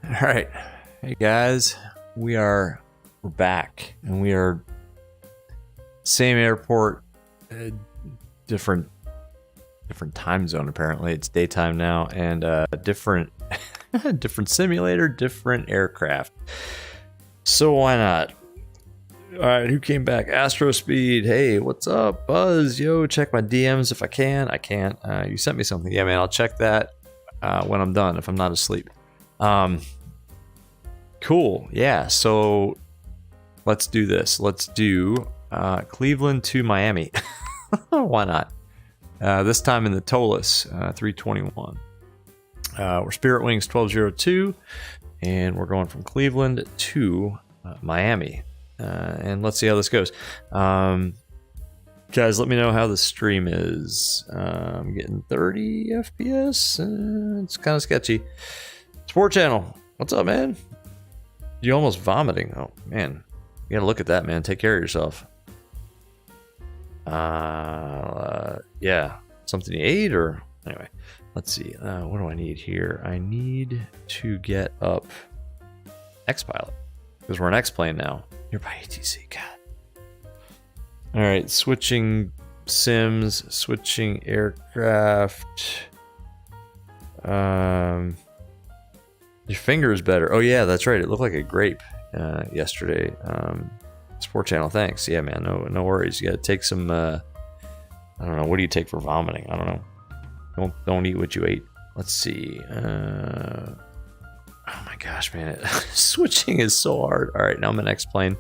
All right, hey guys, we're back, and we are same airport, different time zone. Apparently, it's daytime now, and different different simulator, different aircraft. So why not? All right, who came back? Astro Speed. Hey, what's up, Buzz? Yo, check my DMs if I can. I can't. You sent me something. Yeah, man, I'll check that when I'm done if I'm not asleep. Cool. Yeah, so let's do this. Let's do Cleveland to Miami. Why not? This time in the Toliss A321. We're Spirit Wings 1202, and we're going from Cleveland to Miami. And let's see how this goes. Guys, let me know how the stream is. I'm getting 30 FPS. It's kind of sketchy. Sport Channel, what's up, man? You're almost vomiting. Oh, man. You gotta look at that, man. Take care of yourself. Yeah. Something you ate, or... Anyway, let's see. What do I need here? I need to get up X-Pilot, because we're an X-plane now. You're by ATC, God. Alright, switching sims, switching aircraft. Your finger is better. Oh yeah, that's right. It looked like a grape yesterday. Sport Channel, thanks. Yeah, man, no worries. You gotta take some. I don't know. What do you take for vomiting? I don't know. Don't eat what you ate. Let's see. Oh my gosh, man! Switching is so hard. All right, now I'm an X-plane.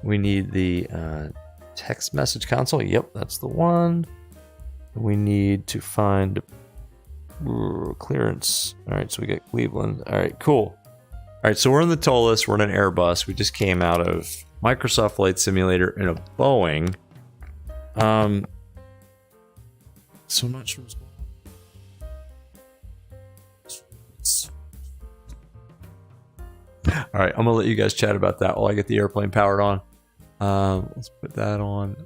We need the text message console. Yep, that's the one. We need to find clearance. All right, so we got Cleveland. All right, cool. All right, so we're in the Toliss. We're in an Airbus. We just came out of Microsoft Flight Simulator in a Boeing. So I'm not sure what's going on. All right, I'm gonna let you guys chat about that while I get the airplane powered on. Let's put that on.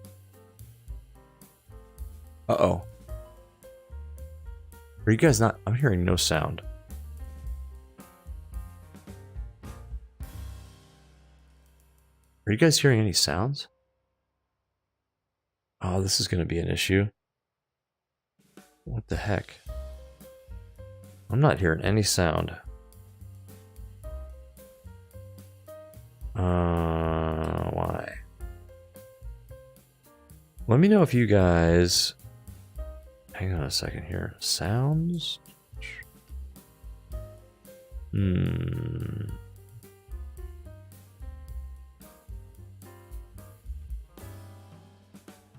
Uh-oh. Are you guys not? I'm hearing no sound. Are you guys hearing any sounds? Oh, this is going to be an issue. What the heck? I'm not hearing any sound. Why? Let me know if you guys... Hang on a second here. Sounds?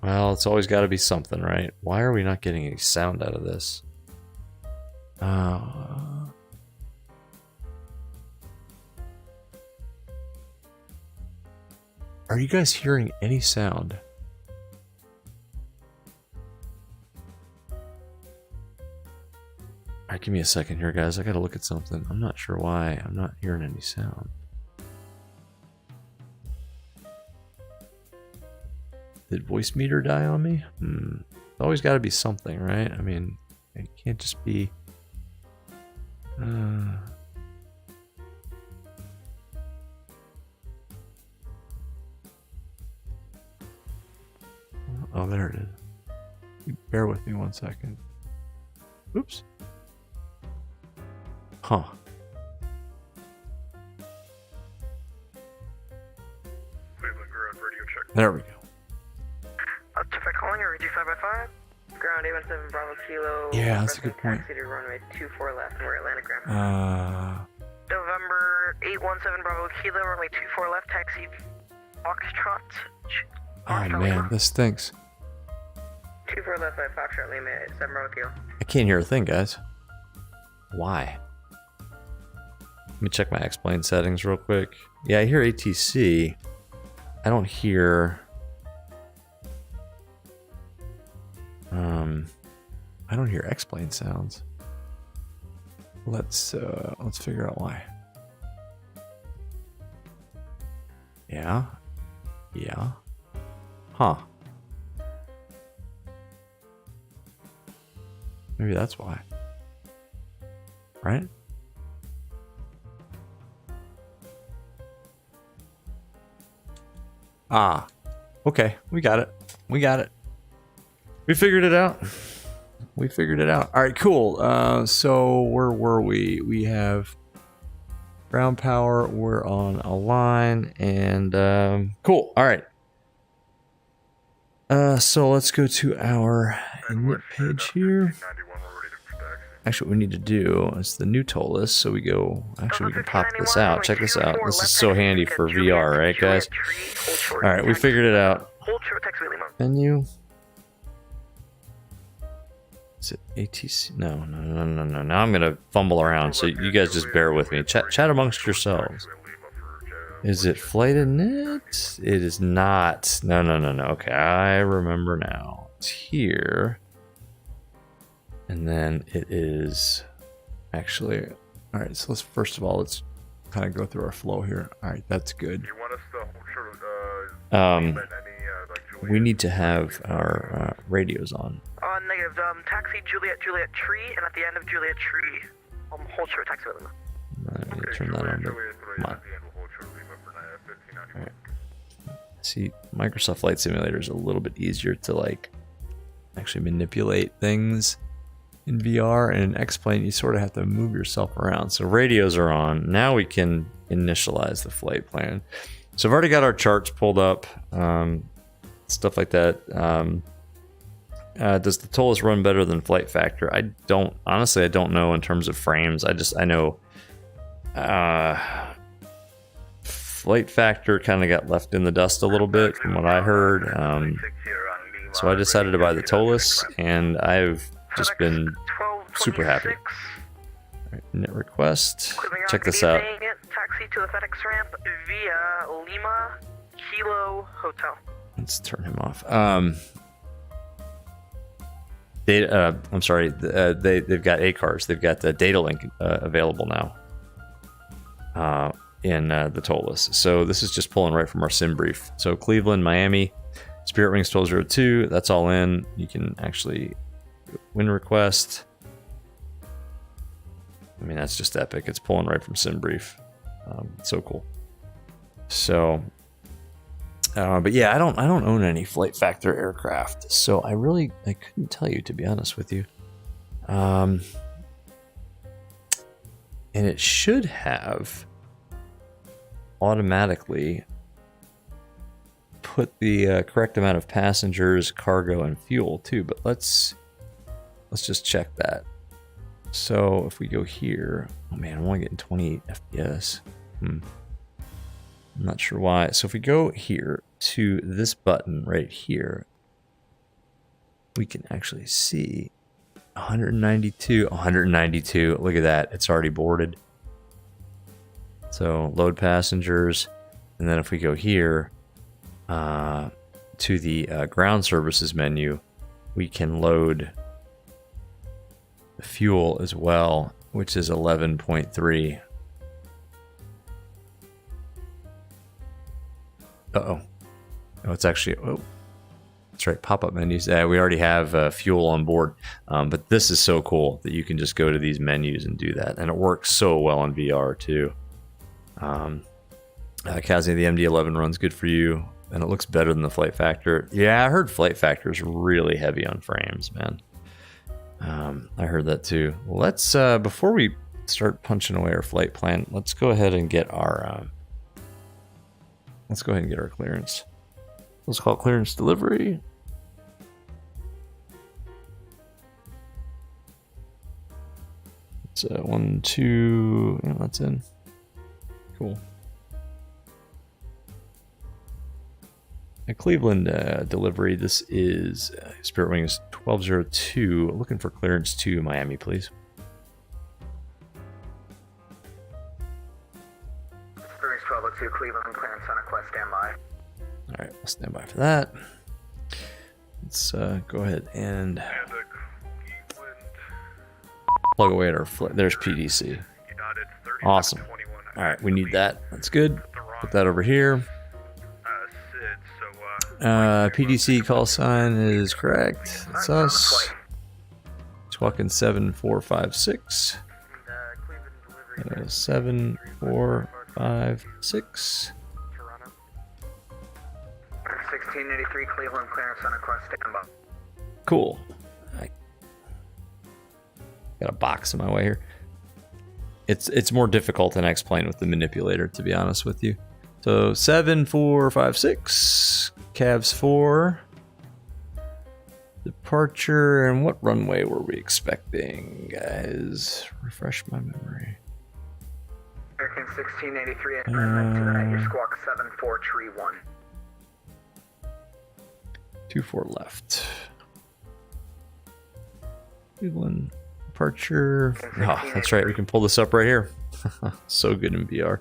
Well, it's always got to be something, right? Why are we not getting any sound out of this? Are you guys hearing any sound? Alright, give me a second here, guys. I gotta look at something. I'm not sure why I'm not hearing any sound. Did voice meter die on me? It's always gotta be something, right? I mean, it can't just be... Oh, there it is. Bear with me one second. Oops. Huh. There we go. Pacific calling, or 25x5. Ground 817 Bravo Kilo. Yeah, that's a good point. City runway 24 left, and we're Atlantic November 817 Bravo Kilo, runway 24 left, taxi Foxtrot. Oh man, this stinks. 24 left by Foxtrot Lima 7 Bravo Kilo. I can't hear a thing, guys. Why? Let me check my X-plane settings real quick. Yeah, I hear ATC. I don't hear... I don't hear X-plane sounds. Let's figure out why. Yeah. Yeah. Huh. Maybe that's why. Right? Ah. Okay, we got it. We got it. We figured it out. We figured it out. All right, cool. So where were we? We have ground power. We're on a line, and cool. All right. So let's go to our init page here. Actually, what we need to do is the new Toliss. So we go. Actually, we can pop this out. Check this out. This is so handy for VR, right, guys? All right, we figured it out. Menu. Is it ATC? No. Now I'm gonna fumble around, so you guys just bear with me. Chat amongst yourselves. Is it flight init? It is not. No. Okay, I remember now. It's here. And then it is actually... All right, so let's first of all, let's kind of go through our flow here. All right, that's good. You want us to we need to have our radios on. Negative. Taxi Juliet Tree, and at the end of Juliet Tree, hold short taxi Lima. Let me turn that on. Come on. All right. See, Microsoft Flight Simulator is a little bit easier to like actually manipulate things in VR, and in X-plane you sort of have to move yourself around. So radios are on. Now we can initialize the flight plan. So I've already got our charts pulled up, stuff like that. Does the Toliss run better than Flight Factor? I don't know in terms of frames. I know Flight Factor kind of got left in the dust a little bit from what I heard. So I decided to buy the Toliss, and I've just been super happy. All right, net request. Check this out. Taxi to the FedEx ramp via Lima Kilo Hotel. Let's turn him off. I'm sorry. They've got ACARS. They've got the data link available now in the Toliss. So this is just pulling right from our sim brief. So Cleveland, Miami, Spirit Wings 1202. That's all in. You can actually win request. I mean, that's just epic. It's pulling right from sim brief. So cool. So. But yeah, I don't own any Flight Factor aircraft, so I couldn't tell you, to be honest with you. And it should have automatically put the correct amount of passengers, cargo, and fuel too. But let's just check that. So if we go here, oh man, I'm only getting 28 FPS. I'm not sure why. So if we go here to this button right here, we can actually see 192. Look at that. It's already boarded. So load passengers. And then if we go here to the ground services menu, we can load the fuel as well, which is 11.3. Uh-oh. Oh, it's actually... Oh, that's right. Pop-up menus. We already have fuel on board. But this is so cool that you can just go to these menus and do that. And it works so well in VR, too. Kazi, the MD-11 runs good for you. And it looks better than the Flight Factor. Yeah, I heard Flight Factor is really heavy on frames, man. I heard that, too. Let's... before we start punching away our flight plan, let's go ahead and get our... Let's go ahead and get our clearance. Let's call it clearance delivery. It's 1, 2. Yeah, that's in. Cool. A Cleveland delivery. This is Spirit Wings 1202. Looking for clearance to Miami, please. 2 Cleveland, clearance on a Quest, standby. All right, we'll stand by for that. Let's go ahead and plug away at our there's PDC. Awesome. All right, we need that. That's good. Put that over here. PDC call sign is correct. That's us. Talking 7456. 7456. 1683 Cleveland, clearance on a Quest, standby. Cool. I got a box in my way here. It's more difficult than I explained with the manipulator, to be honest with you. So 7456, Cavs 4, departure, and what runway were we expecting, guys? Refresh my memory. American 1683, environment to the night, your squawk 7431. 24 left. Cleveland. Departure. Oh, that's right. We can pull this up right here. So good in VR.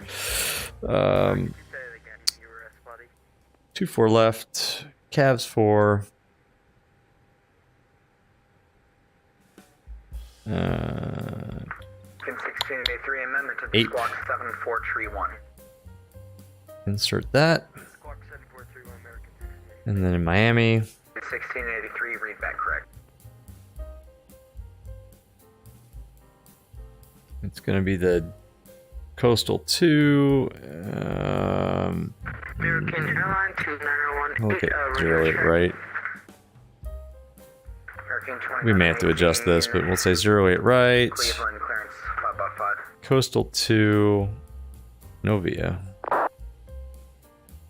24 left. Cavs 4. 1683, amendment to the 8. squawk 7431. Insert that. And then in Miami. 1683, read back correct. It's going to be the Coastal 2. American Airline 2901. Look at 08 right. We may have to adjust this, but we'll say 08 right. Cleveland, clearance 5x5. Coastal 2. Novia.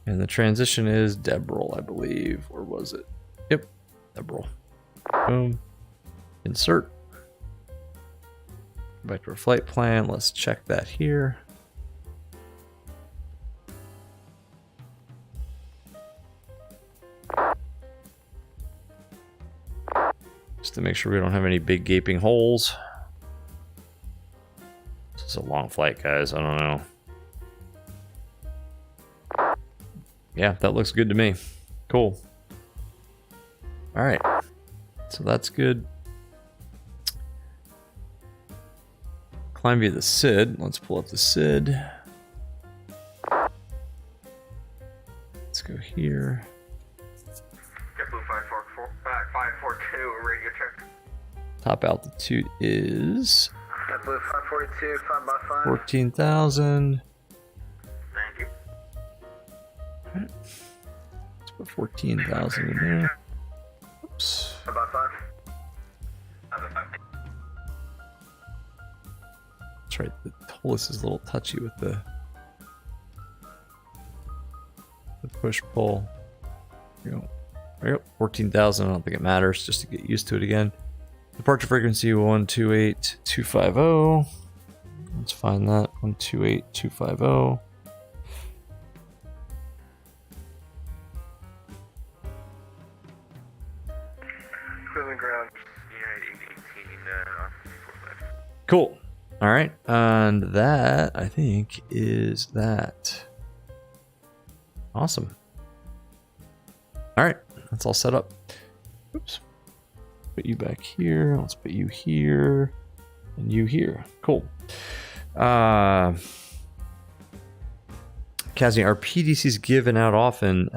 And the transition is Debrel, I believe. Or was it? Yep. Debrel. Boom. Insert. Back to our flight plan. Let's check that here. Just to make sure we don't have any big gaping holes. This is a long flight, guys. I don't know. Yeah, that looks good to me. Cool. All right. So that's good. Climb via the SID. Let's pull up the SID. Let's go here. JetBlue 542, radio check. Top altitude is JetBlue 542, 5x5. 14,000. Thank you. Alright. Let's put 14,000 in there. Oops. 5x5. That's right. The Toliss is a little touchy with the push pull. There you go. There you go. 14,000. I don't think it matters, just to get used to it again. Departure frequency 128,250. Let's find that. 128,250. Cleveland ground, United 818, Cool. All right. And that, I think, is that. Awesome. All right. That's all set up. Oops. Put you back here. Let's put you here. And you here. Cool. Kazi, are PDCs given out often?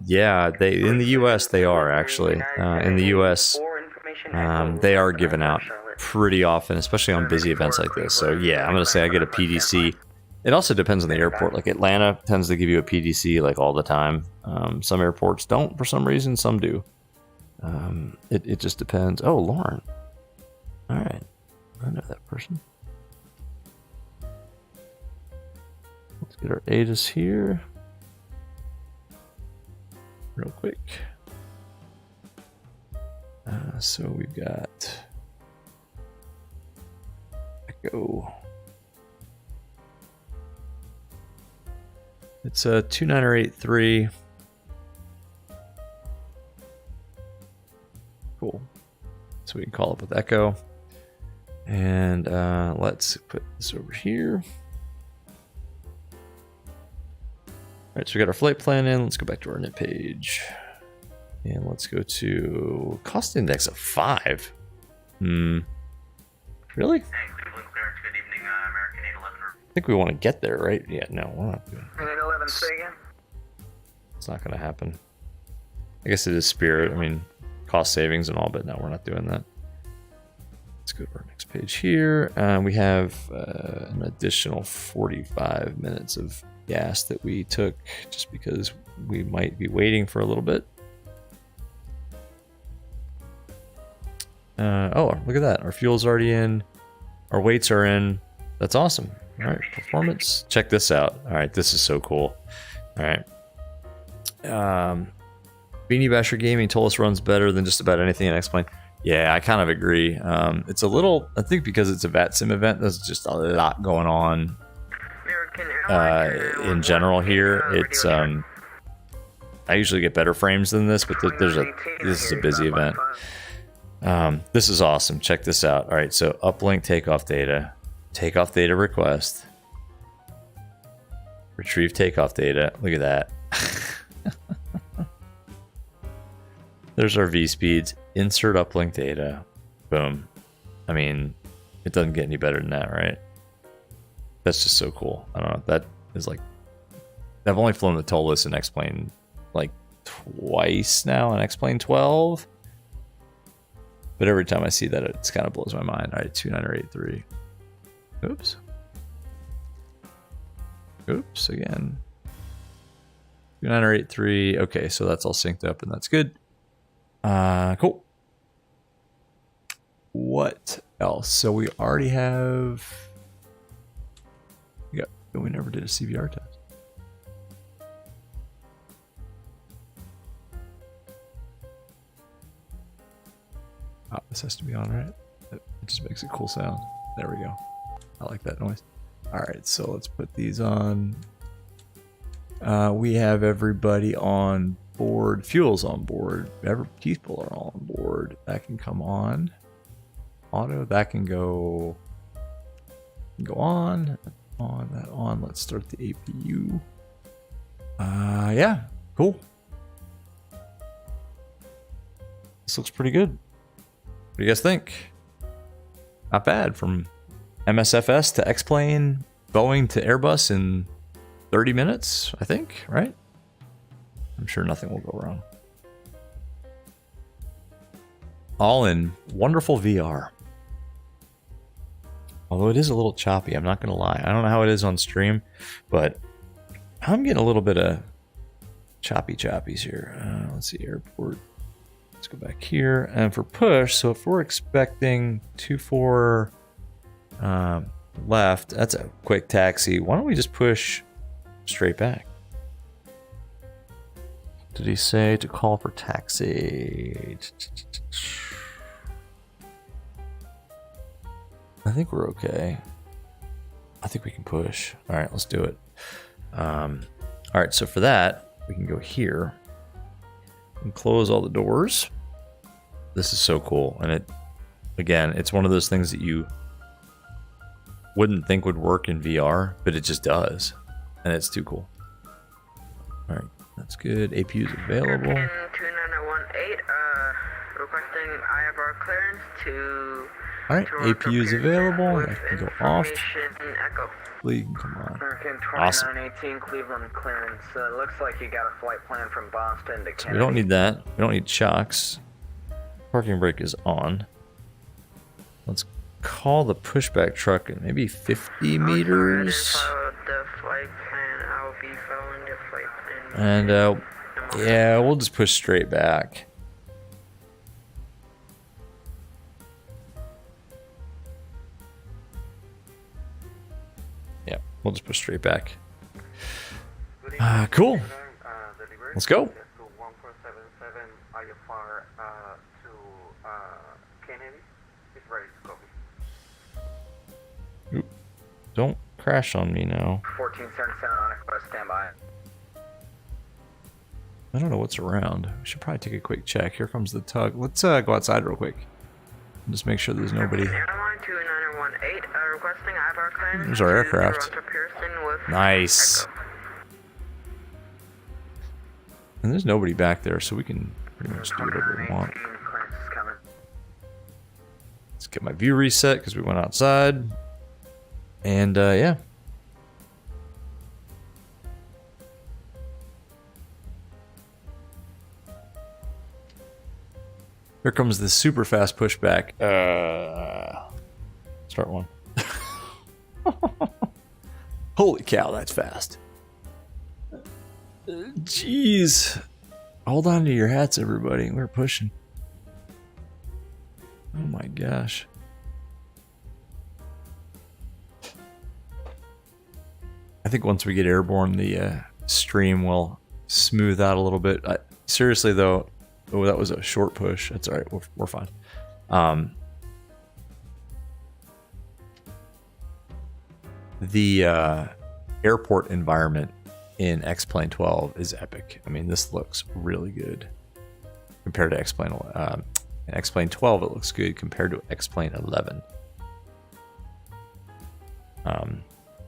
Yeah, they in the US they are actually. In the US, they are given out pretty often, especially on busy events like this. So yeah, I'm gonna say I get a PDC. It also depends on the airport. Like Atlanta tends to give you a PDC like all the time. Some airports don't for some reason. Some do. It just depends. Oh, Lauren. All right, I know that person. Let's get our ATIS here real quick. So we've got Echo. It's a 2983. Cool. So we can call up with Echo. And let's put this over here. right, so we got our flight plan in. Let's go back to our init page. And let's go to cost index of 5. Really? Hey, Cleveland clearance, good evening, American 811. I think we want to get there, right? Yeah, no, we're not doing it. 811, say again. It's not going to happen. I guess it is Spirit. I mean, cost savings and all, but no, we're not doing that. Let's go to our next page here. We have an additional 45 minutes of gas that we took just because we might be waiting for a little bit. Oh, look at that. Our fuel's already in. Our weights are in. That's awesome. All right, performance. Check this out. All right, this is so cool. All right. Beanie Basher Gaming Toliss runs better than just about anything in X-Plane. Yeah, I kind of agree. It's a little, I think because it's a VATSIM event, there's just a lot going on in general here. It's I usually get better frames than this, but this is a busy event. This is awesome. Check this out. All right, so uplink takeoff data request, retrieve takeoff data. Look at that. There's our V speeds. Insert uplink data. Boom. I mean, it doesn't get any better than that, right? That's just so cool. I don't know. That is like, I've only flown the Toliss in X-Plane like twice now in X-Plane 12. But every time I see that, it kind of blows my mind. All right, 2983. Oops. Oops, again. 2983. Okay, so that's all synced up and that's good. Cool. What else? So we already have... Yeah, we never did a CVR test. Oh, this has to be on, right? It just makes a cool sound. There we go. I like that noise. All right, so let's put these on. We have everybody on board. Fuel's on board. People are all on board. That can come on. Auto. That can go on. That on. Let's start the APU. Yeah, cool. This looks pretty good. What do you guys think? Not bad. From MSFS to X-Plane, Boeing to Airbus in 30 minutes, I think, right? I'm sure nothing will go wrong. All in wonderful VR. Although it is a little choppy, I'm not going to lie. I don't know how it is on stream, but I'm getting a little bit of choppies here. Let's see, airport. Let's go back here. And for push, so if we're expecting 24 left, that's a quick taxi. Why don't we just push straight back? Did he say to call for taxi? I think we're okay. I think we can push. All right, let's do it. All right, so for that, we can go here and close all the doors. This is so cool. And it, again, it's one of those things that you wouldn't think would work in VR, but it just does. And it's too cool. All right, that's good. APU is available. 29018, requesting IFR clearance to... All right, APU is available. I can go off. Echo. Please come on. American Awesome. 2918 Cleveland clearance. Looks like you got a flight plan from Boston to Kennedy. So we don't need that. We don't need shocks. Parking brake is on. Let's call the pushback truck at maybe 50 meters. The flight plan. I'll be following the flight plan. And yeah, we'll just push straight back. Yeah, we'll just push straight back. Cool. Let's go. 1477 IFR to Kennedy. It's ready to copy. Oop. Don't crash on me now. 1477 on Quest, standby. I don't know what's around. We should probably take a quick check. Here comes the tug. Let's go outside real quick. Just make sure there's nobody. Airline 29018, requesting IFR clearance. There's our aircraft. Nice. And there's nobody back there, so we can pretty much do whatever we want. Let's get my view reset because we went outside. And yeah. Here comes the super fast pushback. Start one. Holy cow, that's fast. Jeez. Hold on to your hats, everybody. We're pushing. Oh my gosh. I think once we get airborne, the stream will smooth out a little bit. Seriously, though, oh, that was a short push. That's all right. We're fine. The airport environment in X-Plane 12 is epic. I mean, this looks really good compared to X-Plane. In X-Plane 12, it looks good compared to X-Plane 11.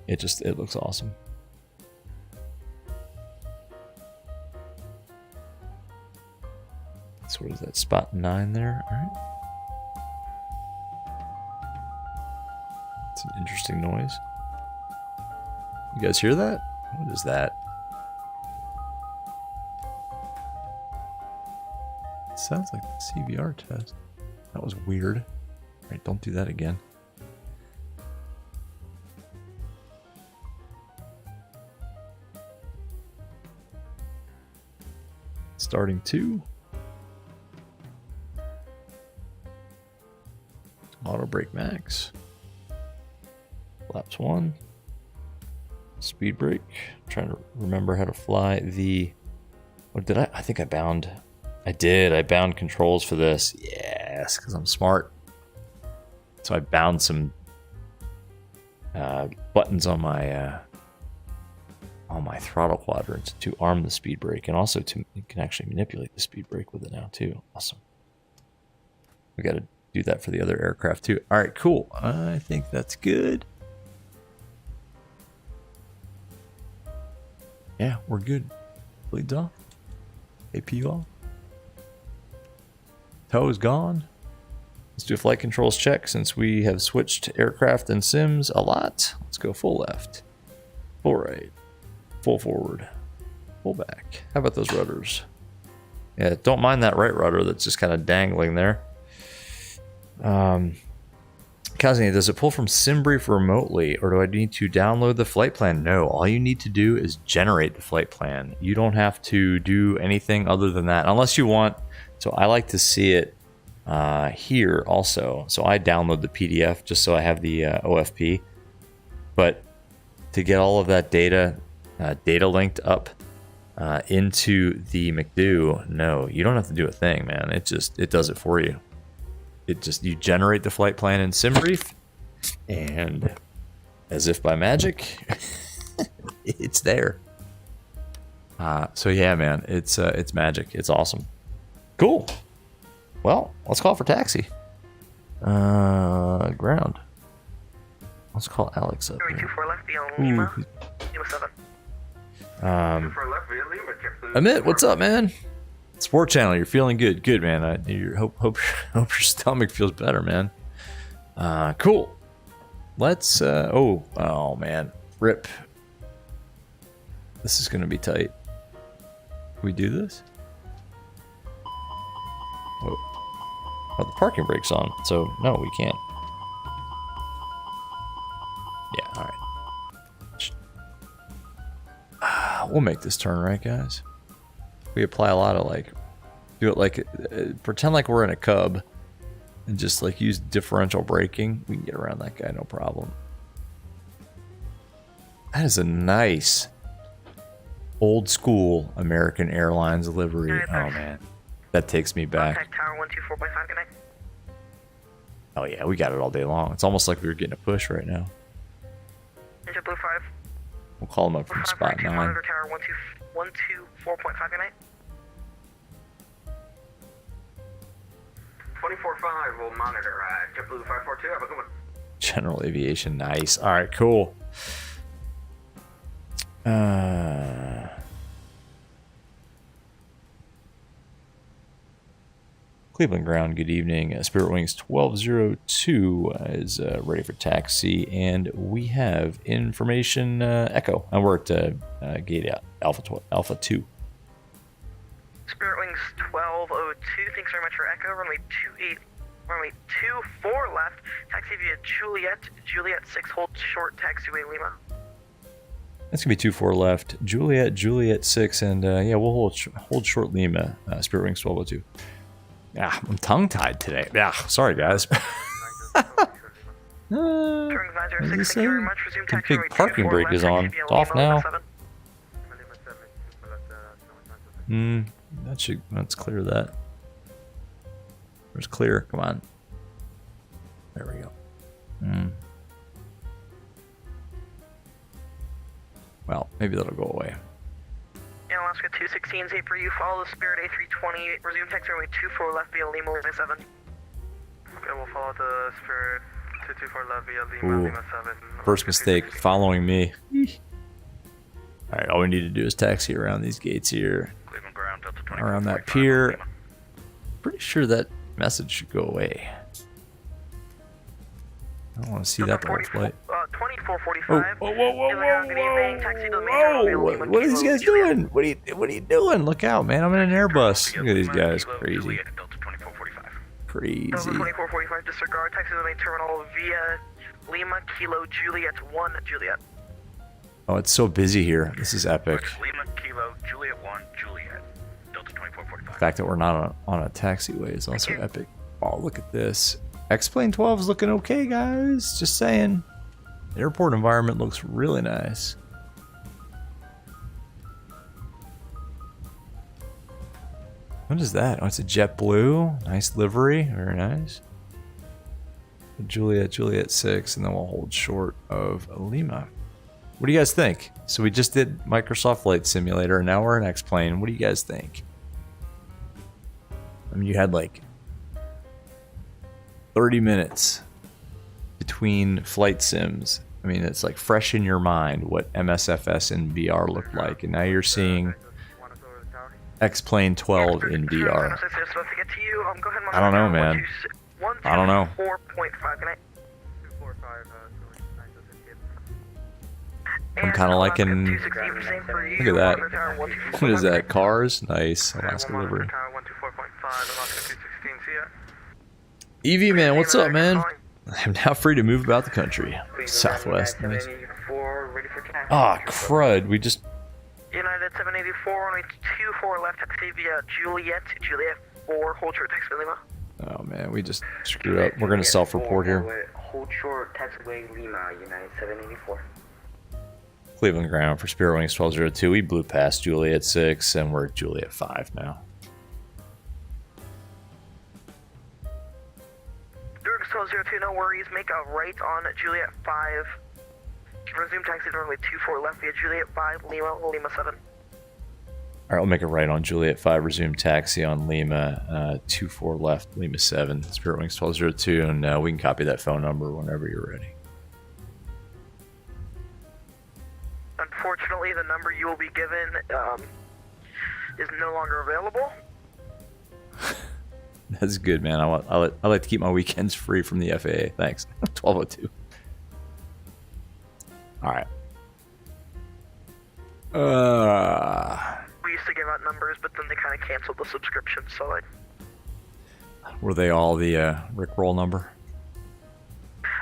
It looks awesome. So what is that? Spot 9 there. All right. It's an interesting noise. You guys hear that? What is that? It sounds like the CVR test. That was weird. All right, don't do that again. Starting 2. Auto brake max. Flaps 1. Speed brake. I'm trying to remember how to fly the... What did I? I think I bound... I did. I bound controls for this. Yes, because I'm smart. So I bound some buttons on my throttle quadrants to arm the speed brake, and also you can actually manipulate the speed brake with it now too. Awesome. We got to do that for the other aircraft too. All right, cool. I think that's good. Yeah, we're good. Bleeds off. AP off. Tow is gone. Let's do a flight controls check since we have switched aircraft and sims a lot. Let's go full left, full right, full forward, full back. How about those rudders? Yeah, don't mind that right rudder that's just kind of dangling there. Kazini, does it pull from SimBrief remotely, or do I need to download the flight plan? No, all you need to do is generate the flight plan. You don't have to do anything other than that, unless you want. So I like to see it here also. So I download the PDF just so I have the OFP. But to get all of that data linked up into the McDo, no, you don't have to do a thing, man. It does it for you. You generate the flight plan in SimBrief, and as if by magic, it's there. So yeah, man, it's magic. It's awesome. Cool. Well, let's call for taxi. Ground. Let's call Alex up here. 24 left beyond Lima. Lima 7. Amit, what's up, man? Sport Channel, you're feeling good. Good, man. I hope your stomach feels better, man. Cool. Let's oh man. Rip. This is gonna be tight. Can we do this? Whoa. Oh, the parking brake's on, so no, we can't. Yeah, alright. We'll make this turn, right, guys? We apply a lot of do it like, pretend like we're in a Cub and just use differential braking. We can get around that guy, no problem. That is a nice old school American Airlines livery. Oh man, that takes me back. Contact Tower 124.5, good night. Oh yeah, we got it all day long. It's almost like we were getting a push right now. Ninja Blue 5. We'll call him up from spot 9. Monitor Tower 124.5, good night. 24-5 will monitor JetBlue 542. Have a good one. General Aviation, nice. All right, cool. Cleveland ground, good evening. Spirit Wings 1202 is ready for taxi, and we have information Echo. And we're at gate Alpha 2. Spirit Wings 1202, thanks very much for Echo. Runway 24 left, taxi via Juliet 6, hold short, taxiway Lima. That's gonna be 24 left, Juliet 6, and yeah, we'll hold short Lima. Spirit Wings 1202. Yeah, I'm tongue-tied today. Yeah, sorry guys. What did he say? The big parking brake is on. It's off now. Let's clear that. Where's clear? Come on. There we go. Well, maybe that'll go away. Alaska 216 is 8 for you. Follow the Spirit A320. Resume taxi runway 24 left via Lima 7. Okay, we'll follow the Spirit 224 left via Lima 7. First mistake, following me. Alright, all we need to do is taxi around these gates here. Around that pier. Pretty sure that message should go away. I don't want to see that the whole flight. 2445. Whoa! What are these guys doing? What are you doing? Look out, man! I'm in an Airbus. Look at these guys, crazy. Crazy. 2445, disregard. Taxi to the main terminal via Lima Kilo Juliet 1 Juliet. Oh, it's so busy here. This is epic. Lima Kilo Juliet 1 Juliet. Delta 2445. The fact that we're not on a taxiway is also epic. Oh, look at this. X-Plane 12 is looking okay, guys. Just saying. The airport environment looks really nice. What is that? Oh, it's a jet blue. Nice livery. Very nice. Juliet 6, and then we'll hold short of Lima. What do you guys think? So we just did Microsoft Flight Simulator, and now we're in X-Plane. What do you guys think? I mean, you had like 30 minutes between flight sims. I mean, it's like fresh in your mind what MSFS and VR looked like, and now you're seeing X-Plane 12 in VR. I don't know, man. I don't know. I'm kind of liking. Look at that. What is that? Cars? Nice. Alaska livery. EV man, what's up, man? I'm now free to move about the country. Southwest, nice. Ah, crud. We just. United 784, runway 24 left, taxi via Juliet 4, hold short, taxi Lima. Oh man, we just screwed up. We're gonna self-report here. Hold short, taxiway Lima, United 784. Cleveland ground for Spirit Wings 1202. We blew past Juliet 6, and we're at Juliet 5 now. Durgs 1202, no worries. Make a right on Juliet 5. Resume taxi to runway 24 left via Juliet 5, Lima 7. Alright, I'll make a right on Juliet 5. Resume taxi on Lima 24 left, Lima 7. Spirit Wings 1202, and we can copy that phone number whenever you're ready. Unfortunately, the number you will be given is no longer available. That's good, man. I like to keep my weekends free from the FAA. Thanks. 1202. All right. We used to give out numbers, but then they kind of canceled the subscription, so Were they all the Rickroll number?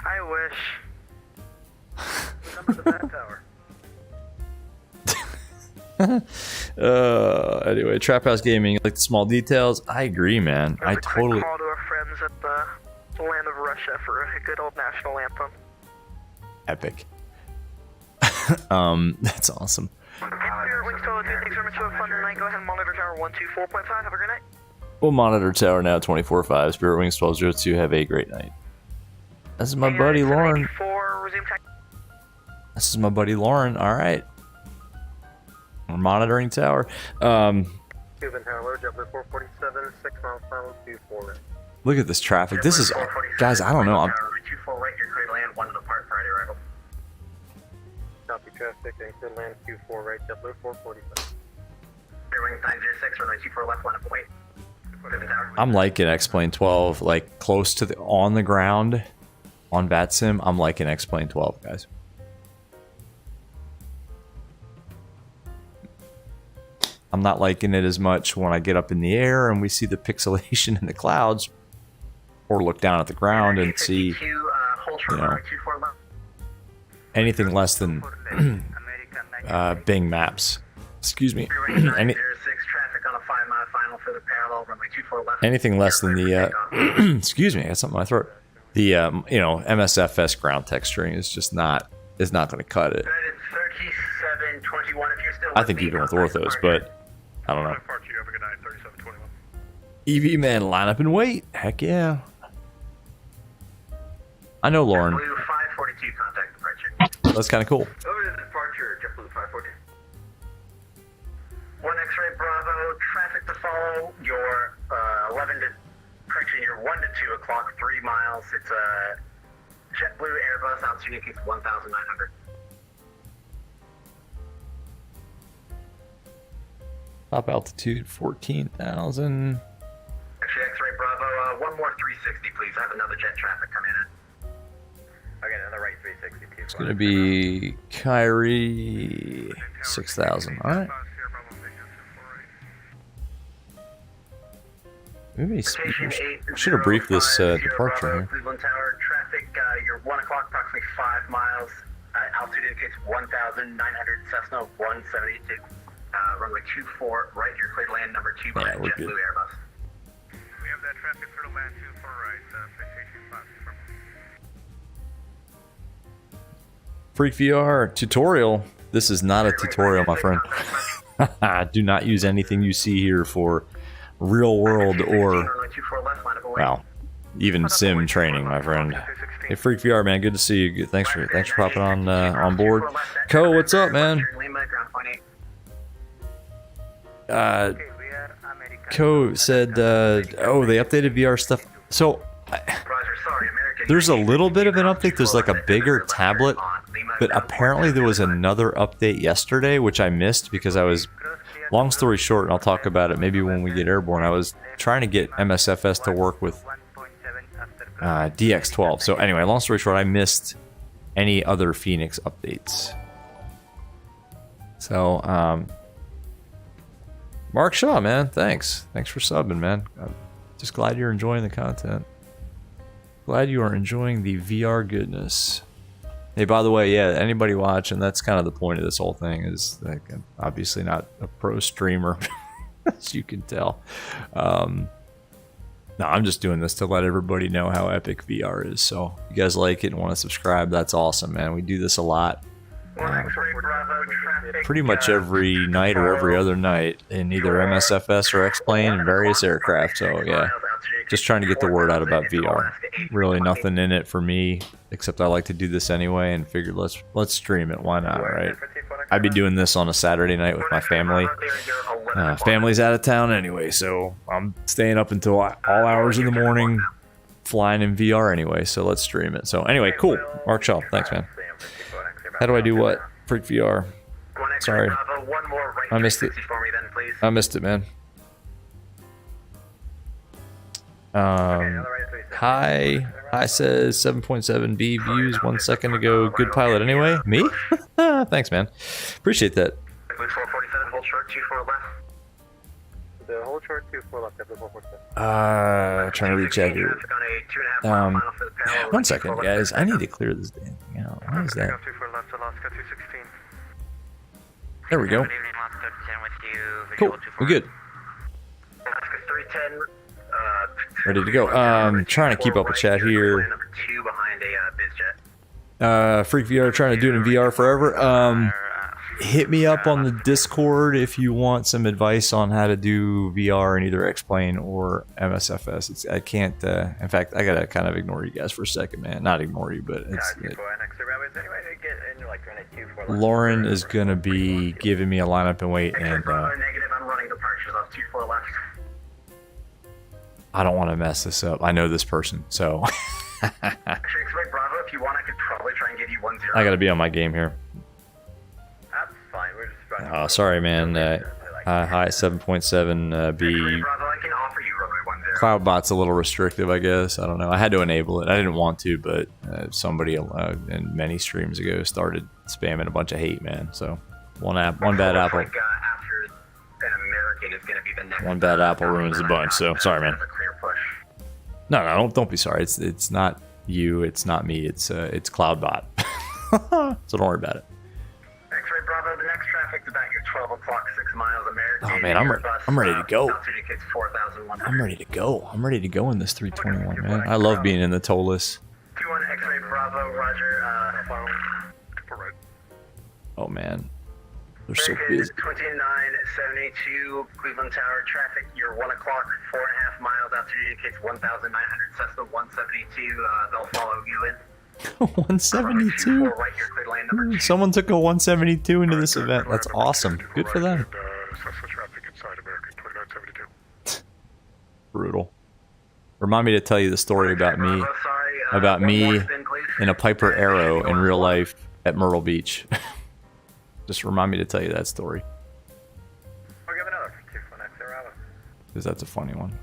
I wish. Number the bat tower. Anyway, Trap House Gaming, like the small details. I agree, man. I totally. Call to our friends at the land of Russia for a good old national anthem. Epic. That's awesome. Spirit Wings 1202, thanks very much for a fun night. Go ahead and monitor tower 124.5. Have a great night. We'll monitor tower now 24.5. Spirit Wings 1202. Have a great night. This is my buddy Lauren. This is my buddy Lauren. All right. We're monitoring tower. Cuban Tower, JetBlue 447, 6 miles final, 24. Look at this traffic. This is, guys, I don't know. I'm 24 right, you're clear to land, 1 to depart, Friday arrival. Copy traffic, and clear land, 24 right, JetBlue 447. Air Wings 906, runway 24 left, 1 up, wait. I'm liking X-Plane 12, like close to the on the ground on VATSIM. I'm liking X-Plane 12, guys. I'm not liking it as much when I get up in the air and we see the pixelation in the clouds, or look down at the ground and see, you know, anything less than Bing Maps. Excuse me. Anything less than the excuse me, I got something in my throat. The you know, MSFS ground texturing is just not going to cut it. I think even with orthos, but I don't know. EV man, line up and wait. Heck yeah. I know Lauren. That's kind of cool. Over to departure, JetBlue 542. 1 X-ray Bravo, traffic to follow, your 11 to, correction, your 1 to 2 o'clock, 3 miles. It's a JetBlue Airbus, altitude indicates 1,900. Top altitude 14,000. Actually, X-ray Bravo, one more 360, please. I have another jet traffic coming in. Okay, another right 360. It's going to be Kyrie 6,000. All right. Maybe should have briefed this departure here. Cleveland Tower, traffic, your 1 o'clock, approximately 5 miles. Altitude indicates 1,900, Cessna 172. Runway 24, right, you're clear to land number 2 by JetBlue Airbus. We have that traffic for the land 24 right, citation 5 from. Freak VR tutorial. This is not a tutorial, my friend. Do not use anything you see here for real world or, well, even sim training, my friend. Hey, Freak VR, man, good to see you. Thanks for popping on board. Co, what's up, man? Co said, oh, they updated VR stuff. So there's a little bit of an update. There's like a bigger tablet, but apparently there was another update yesterday, which I missed because I was, long story short, and I'll talk about it maybe when we get airborne, I was trying to get MSFS to work with DX12. So anyway, long story short, I missed any other Phoenix updates. So, Mark Shaw, man, thanks for subbing, man. I'm just glad you're enjoying the content. Glad you are enjoying the VR goodness. Hey, by the way, yeah, anybody watching, that's kind of the point of this whole thing, is like, I'm obviously not a pro streamer, as you can tell. No, I'm just doing this to let everybody know how epic VR is. So if you guys like it and want to subscribe, that's awesome, man. We do this a lot. Pretty much every night or every other night in either MSFS or X-Plane and various aircraft. So yeah, just trying to get the word out about VR. Really nothing in it for me, except I like to do this anyway and figured let's stream it. Why not, right? I'd be doing this on a Saturday night with my family. Family's out of town anyway, so I'm staying up until all hours in the morning, flying in VR anyway, so let's stream it. So anyway, cool. Mark Shaw, thanks, man. How do I do what? Freak VR. Sorry. I missed it. I missed it, man. Hi says 7.7B views 1 second ago. Good pilot anyway. Me? Thanks, man. Appreciate that. Trying to reach out here. 1 second, guys. I need to clear this damn thing out. Why is that? There we go. Cool. We're good. Ready to go. Trying to keep up with chat here. Freak VR trying to do it in VR forever. Hit me up on the Discord if you want some advice on how to do VR in either X-Plane or MSFS. I can't. In fact, I gotta kind of ignore you guys for a second, man. Not ignore you, but it's. Lauren is gonna be giving me a lineup and wait, and I don't want to mess this up. I know this person, so. I gotta be on my game here. Sorry, man. Hi, 7.7B. CloudBot's a little restrictive, I guess. I don't know. I had to enable it. I didn't want to, but somebody in many streams ago started spamming a bunch of hate, man. So one bad apple. Like, after an American is going to be the next. One bad apple ruins the bunch. So sorry, man. No, don't be sorry. It's not you. It's not me. It's CloudBot. So don't worry about it. X-ray Bravo. The next traffic's about your 12 o'clock, 6 miles American. Oh man, I'm ready to go. Altitude gets 4,100. I'm ready to go. I'm ready to go in this 321, man. I love being in the Toliss. 21 X-ray Bravo. Roger. Oh man, they're so busy. 2972 Cleveland Tower traffic. You're 1 o'clock, 4.5 miles. Altitude indicates 1,900. Cessna 172. They'll follow you in. 172. Right, you're clear to land number 2. Someone took a 172 into this event. That's awesome. Good for them. Brutal. Remind me to tell you the story about me in a Piper Arrow in real life at Myrtle Beach. Just remind me to tell you that story. We'll give another 2-4 Because that's a funny one.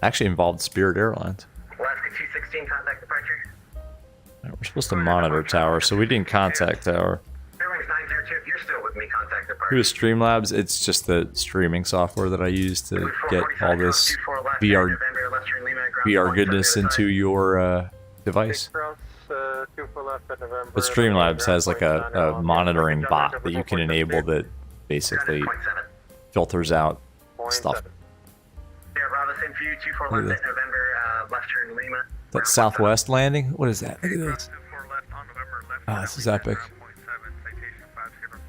Actually involved Spirit Airlines. Alaska 216, contact departure. We're supposed to monitor tower, so we didn't contact tower. Airwings 902, if you're still with me, contact departure. Who is Streamlabs? It's just the streaming software that I use to get all this VR goodness into your device. But Streamlabs has like a monitoring bot that you can enable that basically filters out stuff. Look at that Southwest landing? What is that? Look at this. Ah, this is epic.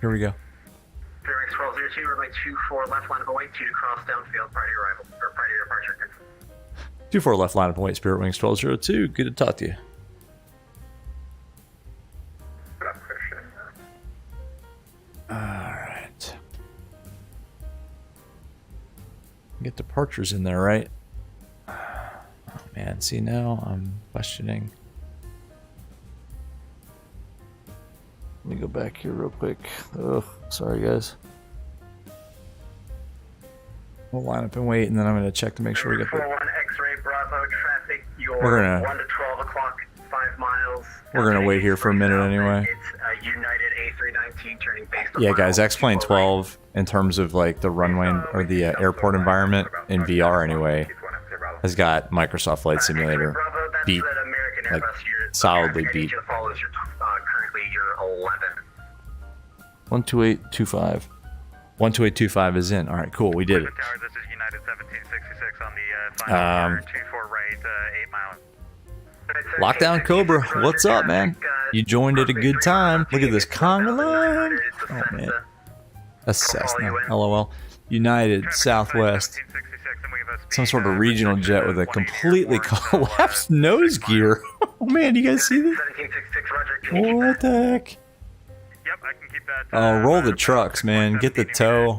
Here we go. 1202, runway 24 left, line of await, 2 to cross downfield prior to your arrival, or prior to your departure. 24 left, line of await, Spirit Wings 1202. Good to talk to you. Alright. Get departures in there, right? Oh man, see now I'm questioning. Let me go back here real quick. Oh, sorry guys. We'll line up and wait, and then I'm going to check to make sure we get the... 41 X-ray Bravo traffic. You're We're gonna... 1 to 12 o'clock, 5 miles. We're going to wait here for a minute anyway. It's United A319 turning based on... Yeah, guys, X-Plane 12, in terms of like the runway or the airport environment in VR anyway, has got Microsoft Flight Simulator beat, like solidly beat. Currently, you're 11. 12825. 12825 is in. All right, cool. We did it. This is United 1766 on the final 24 right, 8 miles. Lockdown Cobra, what's up, man? You joined at a good time. Look at this conga line. Oh man, that's Cessna. LOL. United Southwest. Some sort of regional jet with a completely collapsed nose gear. Oh man, do you guys see this? What the heck? Yep, I can keep that. Oh, roll the trucks, man. Get the tow.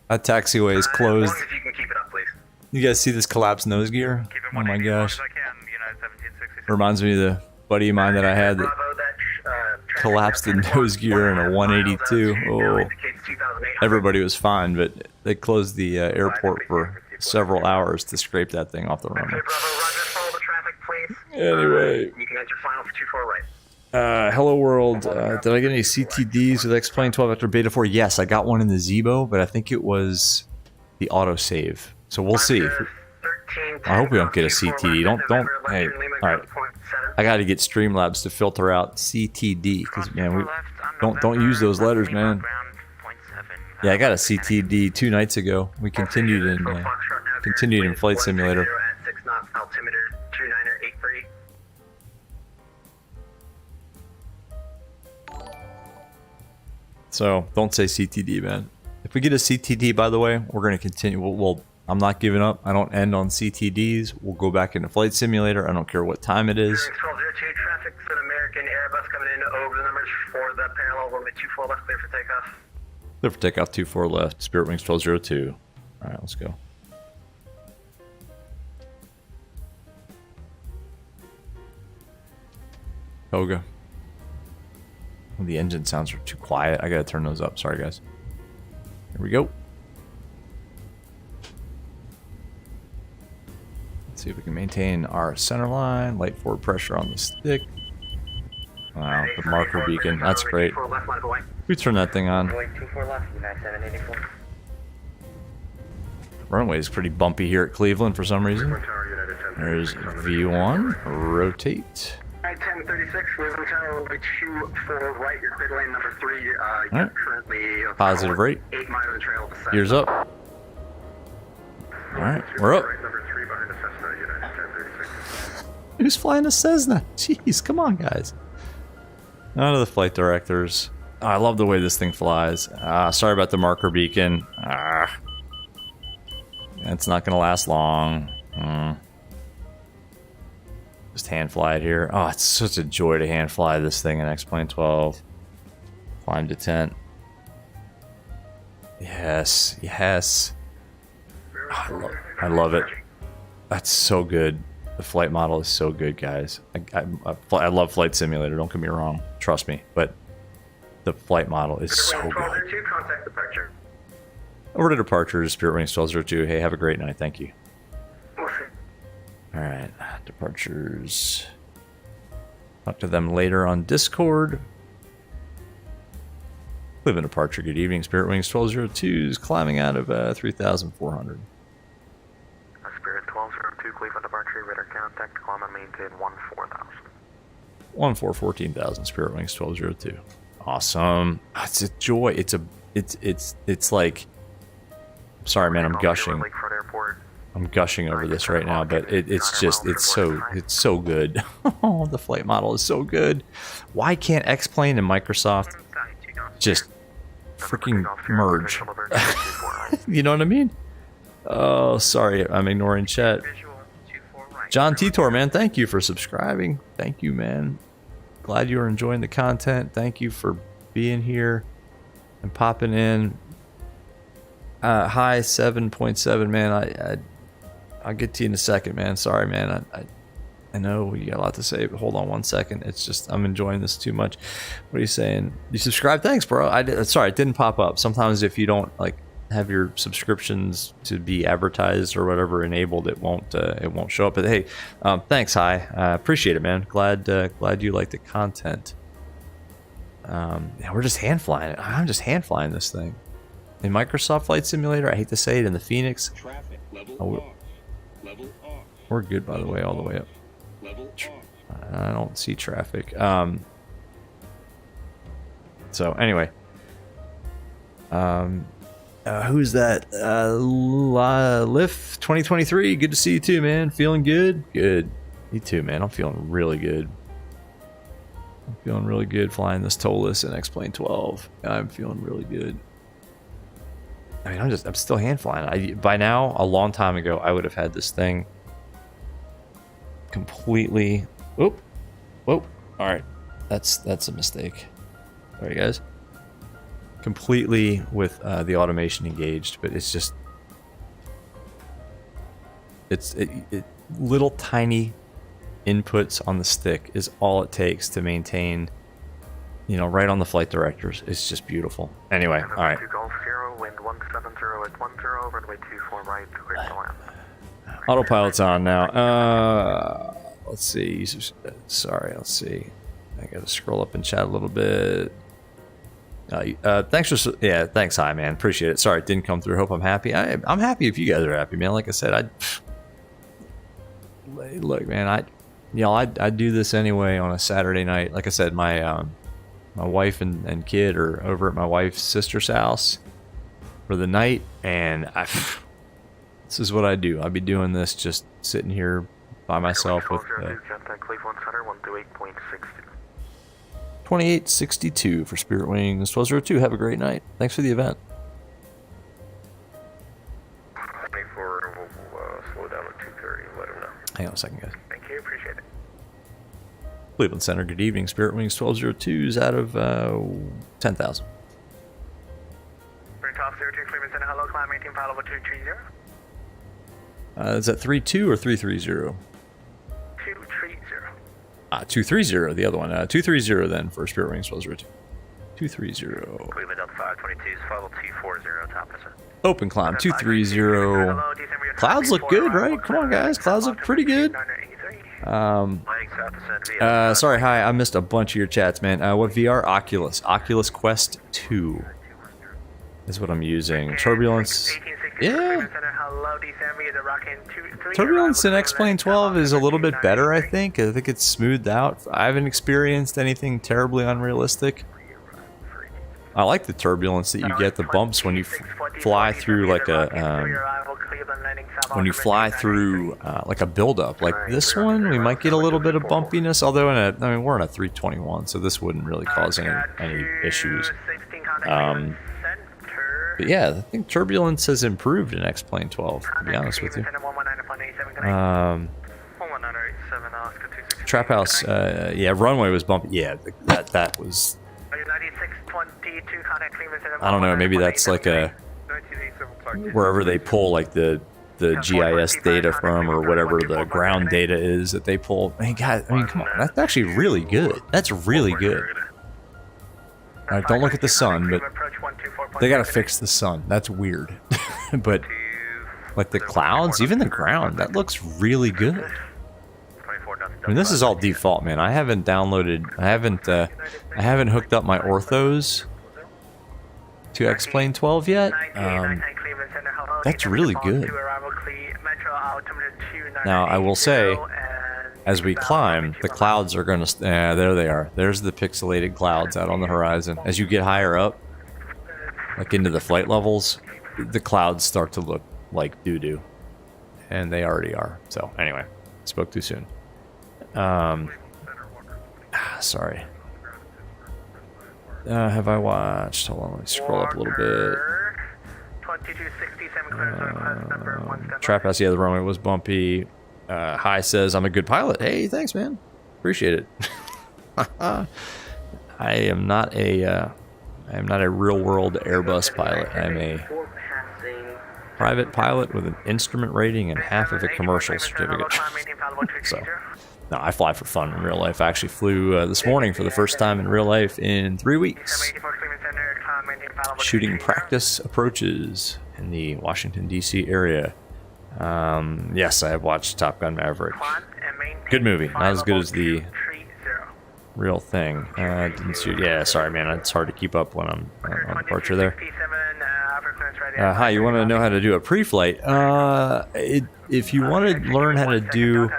That taxiway is closed. As long as you can keep it up, please. You guys see this collapsed nose gear? Oh my gosh. Reminds me of the buddy of mine that I had that collapsed the nose gear in a 182. Oh, everybody was fine, but they closed the airport for several hours to scrape that thing off the runway. Anyway. You can enter final for 24 right. Hello world, did I get any CTDs with X-Plane 12 after Beta 4? Yes, I got one in the Zebo, but I think it was the autosave. So we'll see. I hope we don't get a CTD. Don't, hey, alright. I gotta get Streamlabs to filter out CTD, because man, we don't use those letters, man. Yeah, I got a CTD 2 nights ago. We continued in Flight Simulator. So don't say CTD, man. If we get a CTD, by the way, we're going to continue. Well, I'm not giving up. I don't end on CTDs. We'll go back into Flight Simulator. I don't care what time it is. 1202 traffic for an American Airbus coming in over the numbers for the parallel runway 24 left, clear for takeoff. Clear for takeoff 24 left. Spirit Wings 1202. All right, let's go. Toga. The engine sounds are too quiet. I gotta turn those up. Sorry, guys. Here we go. see if we can maintain our center line. Light forward pressure on the stick. Wow, the marker beacon. That's great. We turn that thing on. Runway 24 left, United 784. Runway is pretty bumpy here at Cleveland for some reason. There's V1. Rotate. 1036, Cleveland Tower, runway 24 right, your clear lane number 3. You're Right. currently Positive rate. 8 miles of trail to Gears up. Alright, we're up. Number 3 behind the Cessna, United 1036. Who's flying a Cessna? Jeez, come on, guys. None of the flight directors. Oh, I love the way this thing flies. Sorry about the marker beacon. It's not going to last long. Just hand fly it here. Oh, it's such a joy to hand fly this thing in X-Plane 12. Climb to 10. Yes, yes. Oh, I love it. That's so good. The flight model is so good, guys. I love Flight Simulator, don't get me wrong. Trust me. But the flight model is so good. Contact departure. Over to departure, Spirit Wings 1202. Hey, have a great night. Thank you. Alright, departures. Talk to them later on Discord. Cleveland departure, good evening. Spirit Wings 1202 is climbing out of 3,400. Spirit 1202, Cleveland departure, radar contact, climb and maintain 14,000. 14,000, Spirit Wings 1202. Awesome. It's a joy. It's like, sorry man, I'm gushing. Lakefront Airport. I'm gushing over this right now, but it's so good. Oh, the flight model is so good. Why can't X-Plane and Microsoft just freaking merge? You know what I mean? Oh, sorry, I'm ignoring chat. John Titor, man, thank you for subscribing. Thank you, man. Glad you are enjoying the content. Thank you for being here and popping in. Hi, 7.7, man. I'll get to you in a second, man. Sorry, man. I know you got a lot to say, but hold on one second. It's just I'm enjoying this too much. What are you saying? You subscribe? Thanks, bro. Sorry, it didn't pop up. Sometimes if you don't like have your subscriptions to be advertised or whatever enabled, it won't show up. But hey, thanks. Hi, appreciate it, man. Glad you like the content. Yeah, we're just hand flying it. I'm just hand flying this thing. In Microsoft Flight Simulator, I hate to say it, in the Phoenix. Traffic level Oh, off. Level off. We're good, by the way, all the way up. Level off. I don't see traffic. So anyway, who's that? Lift 2023. Good to see you too, man. Feeling good? Good. Me too, man. I'm feeling really good. I'm feeling really good flying this Toliss and X-Plane 12. I'm feeling really good. I mean, I'm still hand flying. By now, a long time ago, I would have had this thing completely. Whoop. All right, that's a mistake. Sorry, guys. Completely with the automation engaged, but it's just little tiny inputs on the stick is all it takes to maintain, right on the flight directors. It's just beautiful. Anyway, all right. Golf 0, wind 170 at 10, runway 24 right, clear to land. Autopilot's on now. Let's see. Sorry, let's see. I gotta scroll up and chat a little bit. Thanks. Hi, man. Appreciate it. Sorry, it didn't come through. Hope I'm happy. I'm happy if you guys are happy, man. Like I said, look, man. I do this anyway on a Saturday night. Like I said, my wife and kid are over at my wife's sister's house for the night, and this is what I do. I'll be doing this, just sitting here by myself with Cleveland Center 128.60. 2862 for Spirit Wings 1202. Have a great night. Thanks for the event. 24, we'll slow down at 2:30. Let him know. Hang on a second, guys. Thank you, appreciate it. Cleveland Center, good evening. Spirit Wings 1202 is out of 10,000. Spirit Top 02, Cleveland Center, hello, climb 18, pilot level 230. Is that 32 or 330? 230. 230, the other one. 230 then for Spirit Wings 1202. 230. Cleveland Delta 522 is follow 240, top is Open climb, 230. Hello, December Clouds look good, right? Come on, guys. Clouds look pretty good. Sorry, hi. I missed a bunch of your chats, man. What VR? Oculus. Oculus Quest 2 is what I'm using. Turbulence. Yeah. Turbulence in X-Plane 12 is a little bit better, I think. I think it's smoothed out. I haven't experienced anything terribly unrealistic. I like the turbulence that you get, the bumps when you fly through like a like a buildup. Like this one, we might get a little bit of bumpiness. Although I mean, we're in a 321, so this wouldn't really cause any issues. But yeah, I think turbulence has improved in X-Plane 12. To be honest with you. Trap House, yeah, runway was bumpy. Yeah, that was. I don't know. Maybe that's like a wherever they pull like the GIS data from, or whatever the ground data is that they pull. Man, God, I mean, come on, that's actually really good. That's really good. All right, don't look at the sun, but they gotta fix the sun. That's weird. But like the clouds, even the ground, that looks really good. I mean, this is all default, man. I haven't downloaded. I haven't hooked up my orthos to X-Plane 12 yet. That's really good. Now, I will say, as we climb, the clouds are going to... there they are. There's the pixelated clouds out on the horizon. As you get higher up, like into the flight levels, the clouds start to look like doo-doo. And they already are. So, anyway, spoke too soon. Sorry. Have I watched? Hold on, let me scroll up a little bit. Trap House, yeah, the runway was bumpy. Hi says, I'm a good pilot. Hey, thanks, man. Appreciate it. I am not a real-world Airbus pilot. I'm a private pilot with an instrument rating and half of a commercial certificate. So, no, I fly for fun in real life. I actually flew this morning for the first time in real life in 3 weeks. Shooting practice approaches in the Washington, D.C. area. Yes, I have watched Top Gun Maverick. Good movie. Not as good as the real thing. Didn't shoot. Yeah, sorry, man. It's hard to keep up when I'm on departure there. Hi, you want to know how to do a pre-flight? If you want to learn how to do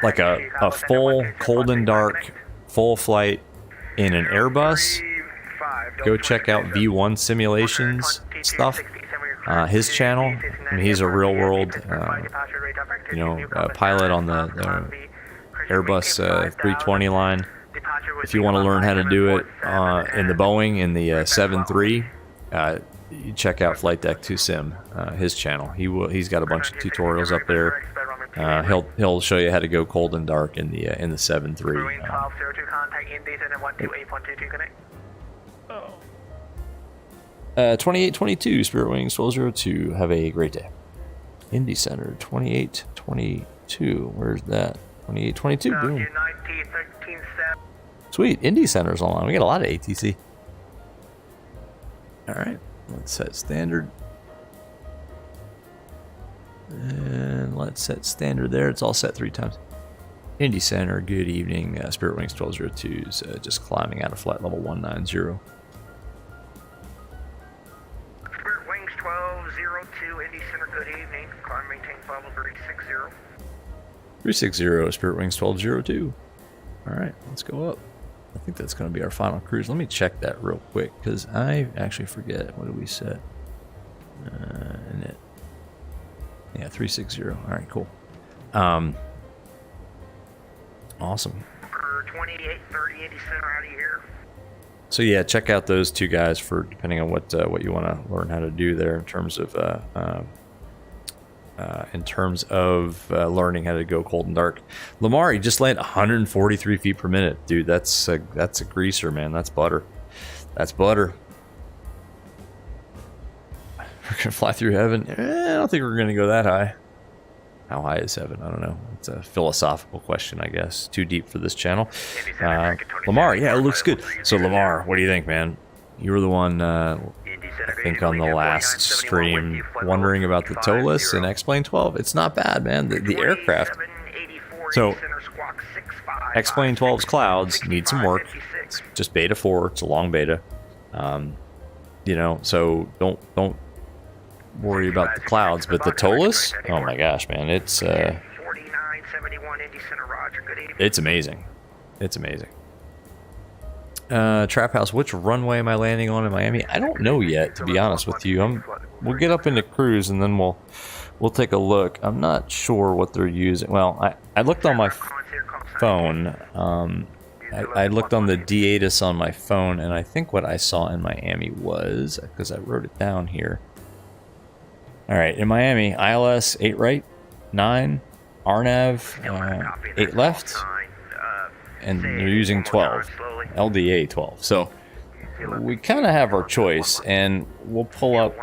like a full cold and dark full flight in an Airbus, go check out V1 Simulations stuff. His channel. I mean, he's a real world, pilot on the Airbus 320 line. If you want to learn how to do it in the Boeing in the 7.3, you check out Flight Deck 2 Sim, his channel. He's got a bunch of tutorials up there. He'll show you how to go cold and dark in the 7.3. 2822 Spirit Wings 1202. Have a great day. Indy Center 2822. Where's that? 2822. Boom. Sweet. Indy Center's online. We got a lot of ATC. All right. Let's set standard. And let's set standard there. It's all set 3 times. Indy Center. Good evening. Spirit Wings 1202's just climbing out of flight level 190. 1202 Indy Center, good evening. Climb maintain level 360. 360 Spirit Wings 1202. Alright, let's go up. I think that's going to be our final cruise. Let me check that real quick, because I actually forget. What did we set? In it. Yeah, 360. Alright, cool. Awesome. 2830 Indy Center out of here. So yeah, check out those two guys for depending on what you want to learn how to do there in terms of learning how to go cold and dark. Lamar, you just landed 143 feet per minute, dude. That's a greaser, man. That's butter. That's butter. We're gonna fly through heaven. I don't think we're gonna go that high. How high is heaven? I don't know. It's a philosophical question, I guess. Too deep for this channel. Lamar, yeah, it looks good. So Lamar, what do you think, man? You were the one I think on the last stream, wondering about the Toliss and X-Plane 12. It's not bad, man. The aircraft. So, X-Plane 12's clouds need some work. It's just beta 4. It's a long beta. You know, so don't worry about the clouds. But the Toliss, oh my gosh, man, it's amazing. It's amazing. Trap House, which runway am I landing on in Miami? I don't know yet, to be honest with you. We'll get up into cruise and then we'll take a look. I'm not sure what they're using. Well, I looked on my phone. I looked on the D-ATIS on my phone, and I think what I saw in Miami was, because I wrote it down here. All right, in Miami, ILS 8 right, 9, RNAV 8 left, and they're using 12, LDA 12. So we kind of have our choice, and we'll pull up.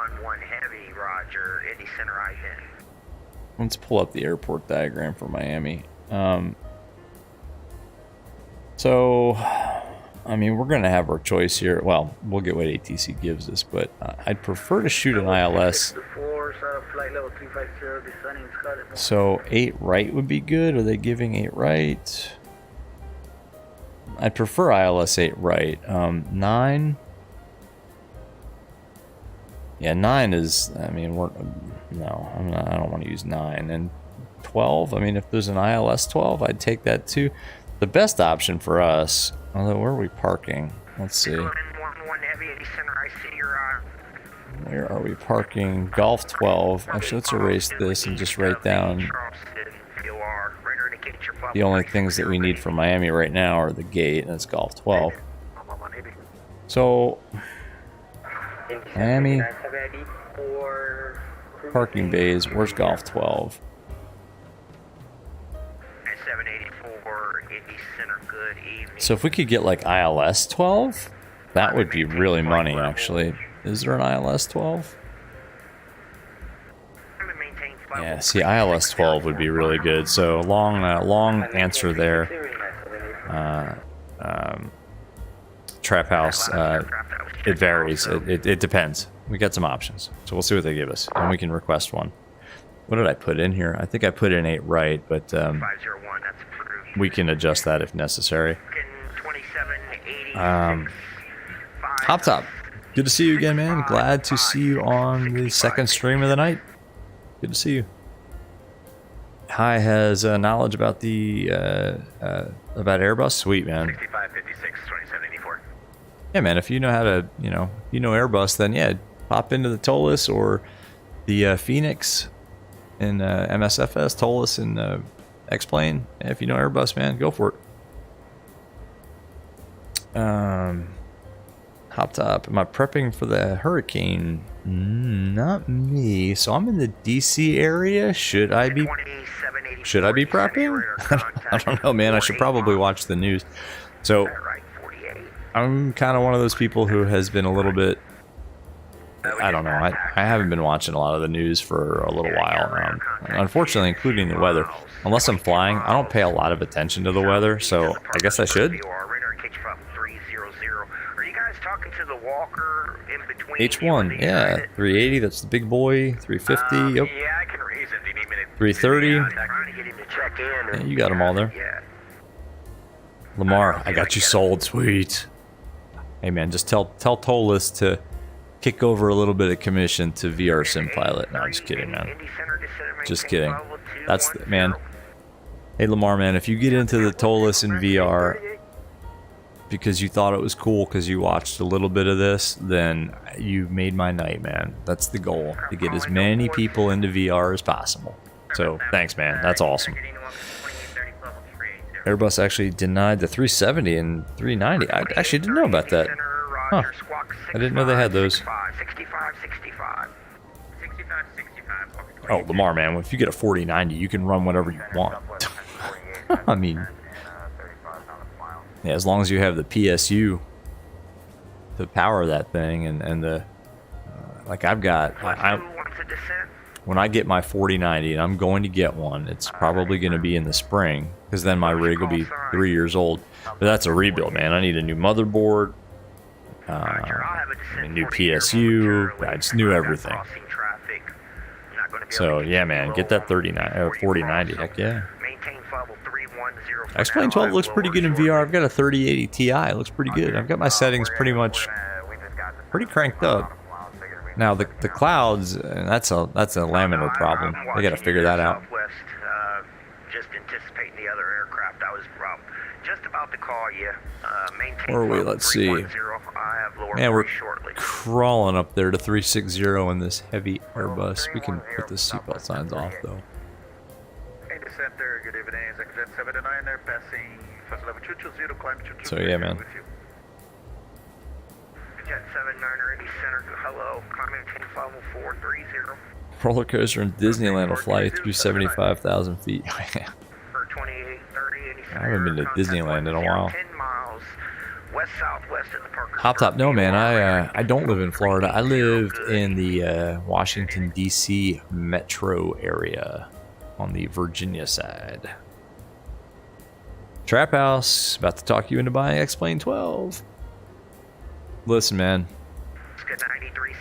Let's pull up the airport diagram for Miami. So, I mean, we're going to have our choice here. Well, we'll get what ATC gives us, but I'd prefer to shoot an ILS. So 8 right would be good. Are they giving 8 right? I'd prefer ILS 8 right. 9. Yeah, 9 is, I mean, no, I don't want to use 9. And 12, I mean, if there's an ILS 12, I'd take that too. The best option for us, although where are we parking? Let's see. Where are we parking? Golf 12. Actually, let's erase this and just write down the only things that we need for Miami right now are the gate, and it's Golf 12. So, Miami, parking bays, where's Golf 12? So if we could get like ILS 12, that would be really money, actually. Is there an ILS 12? Yeah, see, ILS 12 would be really good. So long answer there. Trap House, it varies. It depends. We got some options, so we'll see what they give us, and we can request one. What did I put in here? I think I put in 8 right, but we can adjust that if necessary. Hop Top, good to see you again, man. Glad to see you on the second stream of the night. Good to see you. Hi has knowledge about the about Airbus. Sweet, man. 6556 2784. Yeah, man. If you know how to, you know Airbus, then yeah, pop into the Toliss or the Phoenix in MSFS, Toliss and X-Plane. Yeah, if you know Airbus, man, go for it. Hop Top, am I prepping for the hurricane? Not me. So I'm in the DC area. Should I be prepping? I don't know, man. I should probably watch the news. So I'm kind of one of those people who has been a little bit, I don't know. I haven't been watching a lot of the news for a little while. Unfortunately, including the weather. Unless I'm flying, I don't pay a lot of attention to the weather, so I guess I should. H1, yeah, 380, that's the big boy, 350, yep. Yeah, I can raise it. Do you need me to 330. trying to get him to check in. Yeah, you got them all there. Yeah. Lamar, I got you sold, sweet. Hey man, just tell Toliss to kick over a little bit of commission to VR Sim Pilot. No, I'm just kidding, man. Just kidding. That's the, man. Hey Lamar, man, if you get into the Toliss in VR because you thought it was cool because you watched a little bit of this, then you made my night, man. That's the goal, to get as many people into VR as possible. So thanks, man. That's awesome. Airbus actually denied the 370 and 390. I actually didn't know about that. Huh. I didn't know they had those. Oh, Lamar, man, if you get a 4090, you can run whatever you want. I mean, yeah, as long as you have the PSU to power that thing, and the like I've got, when I get my 4090, and I'm going to get one, it's probably going to be in the spring, because then my rig will be 3 years old. But that's a rebuild, man. I need a new motherboard, New PSU. I just knew everything. So yeah, man, get that 4090. Heck yeah. X-Plane 12 looks pretty good in VR. I've got a 3080 Ti. It looks pretty good. I've got my settings pretty cranked up. Now the clouds, that's a laminar problem. They got to figure that out. Just anticipating the other aircraft. I was just about to call you. Where are we? Let's see. Man, we're crawling up there to 360 in this heavy Airbus. We can put the seatbelt signs off though. Center, good evening. Exit 79 there, passing first level 220, climb 220. So yeah, man. Jet 79 ready center. Hello, climbing 105430. Roller coaster in Disneyland will fly you through 75,000 feet. For 2830. I haven't been to Disneyland in a while. 10 miles west southwest of the park. Hop top, no man. I don't live in Florida. I lived in the Washington D.C. metro area on the Virginia side. Trap House about to talk you into buying X-Plane 12. Listen, man.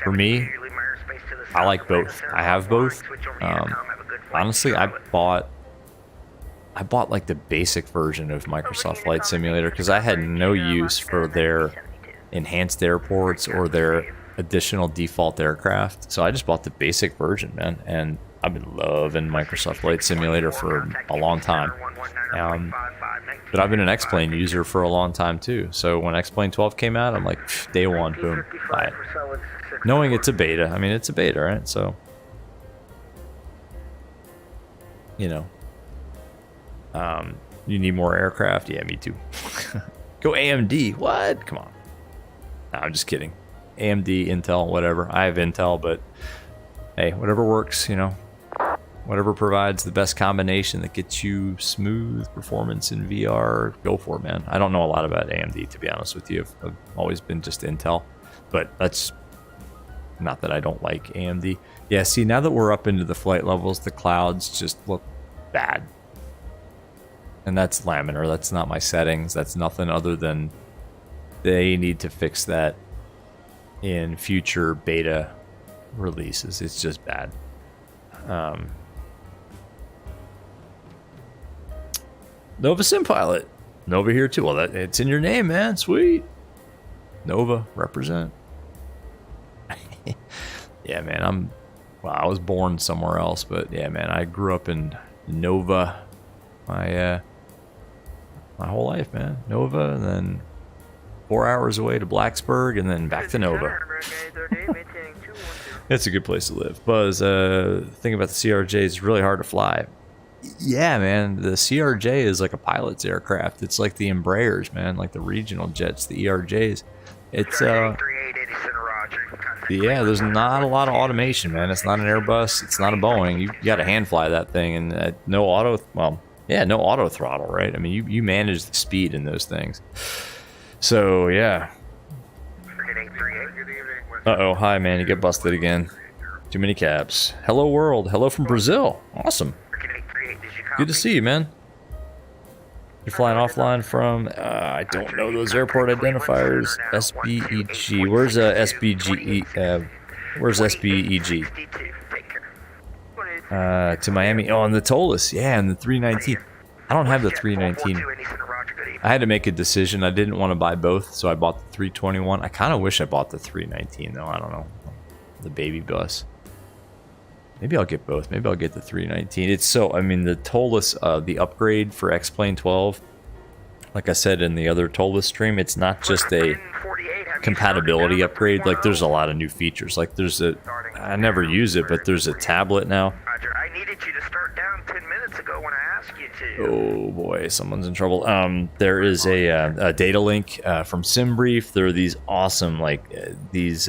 For me, I like both. I have both. Honestly, I bought like the basic version of Microsoft Flight Simulator because I had no use for their enhanced airports or their additional default aircraft. So I just bought the basic version, man. And I've been loving Microsoft Flight Simulator for a long time. But I've been an X-Plane user for a long time too. So when X-Plane 12 came out, I'm like, day one, boom, buy it. Knowing it's a beta. I mean, it's a beta, right? So, you know, you need more aircraft? Yeah, me too. Go AMD. What? Come on. No, I'm just kidding. AMD, Intel, whatever. I have Intel, but hey, whatever works, you know. Whatever provides the best combination that gets you smooth performance in VR, go for it, man. I don't know a lot about AMD, to be honest with you. I've always been just Intel, but that's not that I don't like AMD. Yeah, see, now that we're up into the flight levels, the clouds just look bad. And that's laminar. That's not my settings. That's nothing other than they need to fix that in future beta releases. It's just bad. Nova Sim Pilot. Nova here too. Well, it's in your name, man. Sweet. Nova, represent. Yeah, man. I was born somewhere else, but yeah, man. I grew up in Nova. My whole life, man. Nova, and then 4 hours away to Blacksburg, and then back to Nova. It's a good place to live. Buzz, the thing about the CRJ is really hard to fly. Yeah, man, the CRJ is like a pilot's aircraft. It's like the Embraers, man, like the regional jets, the ERJs. It's yeah, there's not a lot of automation, man. It's not an Airbus, it's not a Boeing. You got to hand fly that thing, and no auto. Well, yeah, no auto throttle, right? I mean, you manage the speed in those things. So yeah. Uh-oh, hi, man. You get busted again. Too many cabs. Hello, world. Hello from Brazil. Awesome. Good to see you, man. You're flying offline from, I don't know those airport identifiers. SBEG. Where's SBGE? Where's SBEG? To Miami. Oh, and the Toliss. Yeah, and the 319. I don't have the 319. I had to make a decision. I didn't want to buy both, so I bought the 321. I kind of wish I bought the 319, though. I don't know. The baby bus. Maybe I'll get both. Maybe I'll get the 319. It's so, I mean, the Toliss, the upgrade for X-Plane 12, like I said in the other Toliss stream, it's not just a compatibility upgrade. Like, there's a lot of new features. Like, there's a, I never use it, but there's a tablet now. I needed you to start down 10 minutes ago when I asked you to. Oh boy, someone's in trouble. There is a data link from SimBrief. There are these awesome, like, these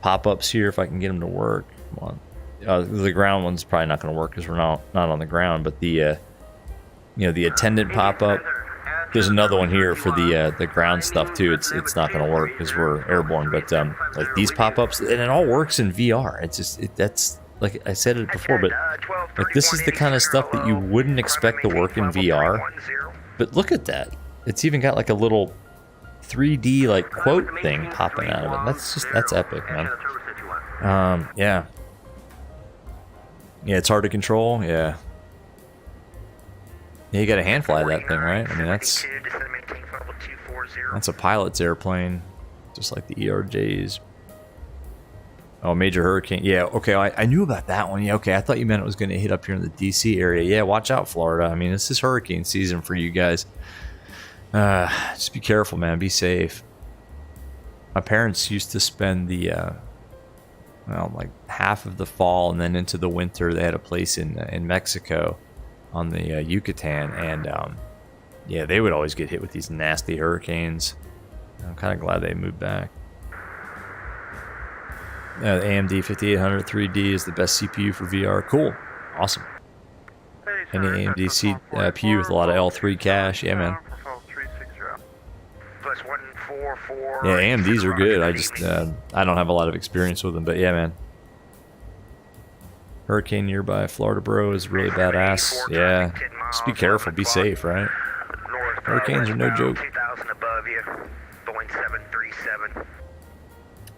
pop-ups here, if I can get them to work. Come on. The ground one's probably not going to work because we're not on the ground, but the you know, the attendant pop-up. There's another one here for the ground stuff too. It's not going to work because we're airborne, but like these pop-ups, and it all works in VR. It's just that's, like I said it before, but like, this is the kind of stuff that you wouldn't expect to work in VR. But look at that. It's even got like a little 3D like quote thing popping out of it. That's epic, man. Yeah. Yeah, it's hard to control. Yeah. Yeah, you got to hand fly that thing, right? I mean, that's a pilot's airplane, just like the ERJs. Oh, major hurricane. Yeah, okay, I knew about that one. Yeah, okay, I thought you meant it was going to hit up here in the DC area. Yeah, watch out, Florida. I mean, this is hurricane season for you guys. Just be careful, man. Be safe. My parents used to spend the, well, like half of the fall and then into the winter. They had a place in Mexico on the Yucatan, and yeah, they would always get hit with these nasty hurricanes. I'm kind of glad they moved back. The AMD 5800 3D is the best CPU for VR. Cool. Awesome. Any AMD CPU with a lot of L3 cache. Yeah, man. Yeah, AMDs are good. I just, I don't have a lot of experience with them, but yeah, man. Hurricane nearby Florida, bro, is really badass. Yeah. Just be careful. Be safe, right? Hurricanes are no joke.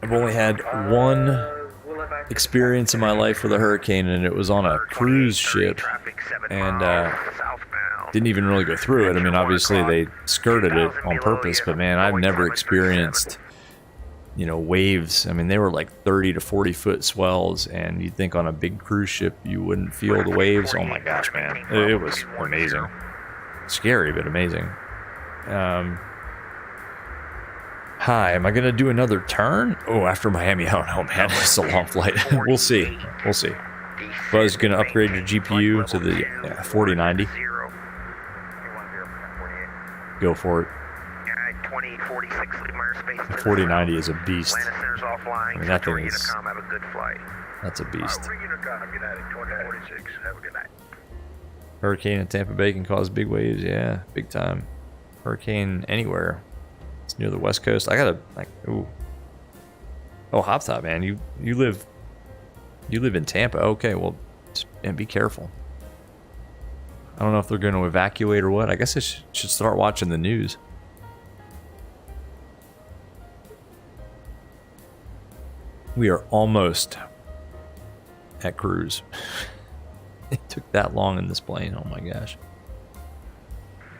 I've only had one experience in my life with a hurricane, and it was on a cruise ship, and didn't even really go through it. I mean, obviously they skirted it on purpose, but man, I've never experienced, you know, waves. I mean, they were like 30 to 40 foot swells, and you'd think on a big cruise ship you wouldn't feel the waves. Oh my gosh, man, it was amazing. Scary, but amazing. Hi, am I gonna do another turn? Oh, after Miami, I don't know, man. It's a long flight. We'll see. We'll see. Buzz, gonna upgrade your GPU to the 4090. Go for it. The 4090 is a beast. I mean, that thing is. That's a beast. Hurricane in Tampa Bay can cause big waves. Yeah, big time. Hurricane anywhere. It's near the West Coast. I gotta like, ooh. Oh, Hop Top, man, you live in Tampa. Okay, well, and be careful. I don't know if they're going to evacuate or what. I guess I should start watching the news. We are almost at cruise. It took that long in this plane. Oh my gosh.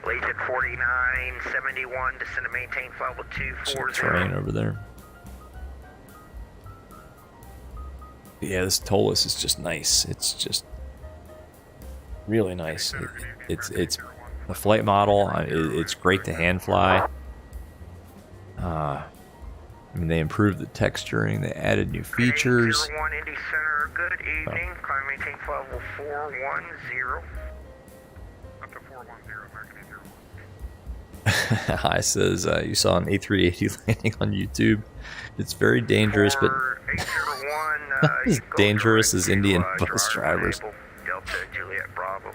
Latest 4971, descend and maintain flight level 240. Terrain over there. Yeah, this Toliss is just nice. It's just really nice. It's a flight model. It's great to hand fly. I mean, they improved the texturing. They added new features. 01 Indy Center, good evening. Climb and maintain flight level 410. Up to 410, American 801. Hi says you saw an A380 landing on YouTube. It's very dangerous, but not as dangerous as Indian bus drivers.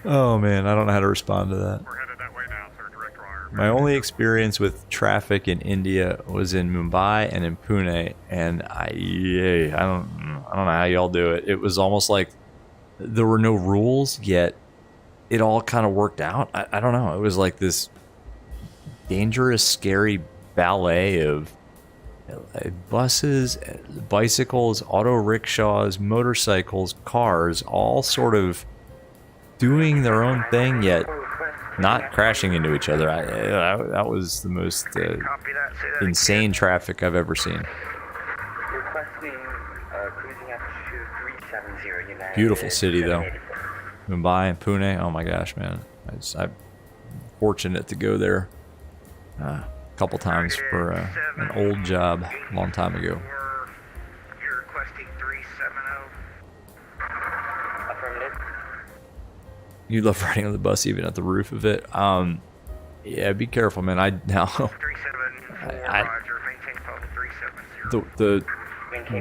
Oh man, I don't know how to respond to that. My only experience with traffic in India was in Mumbai and in Pune, and I don't know how y'all do it. It was almost like there were no rules, yet it all kind of worked out. I don't know. It was like this dangerous, scary ballet of buses, bicycles, auto rickshaws, motorcycles, cars, all sort of doing their own thing, yet not crashing into each other. That was the most insane traffic I've ever seen. Beautiful city, though. Mumbai and Pune. Oh my gosh, man. I'm fortunate to go there a couple times for an old job a long time ago. You're requesting 370. Affirmative. You love riding on the bus even at the roof of it. Yeah, be careful, man. The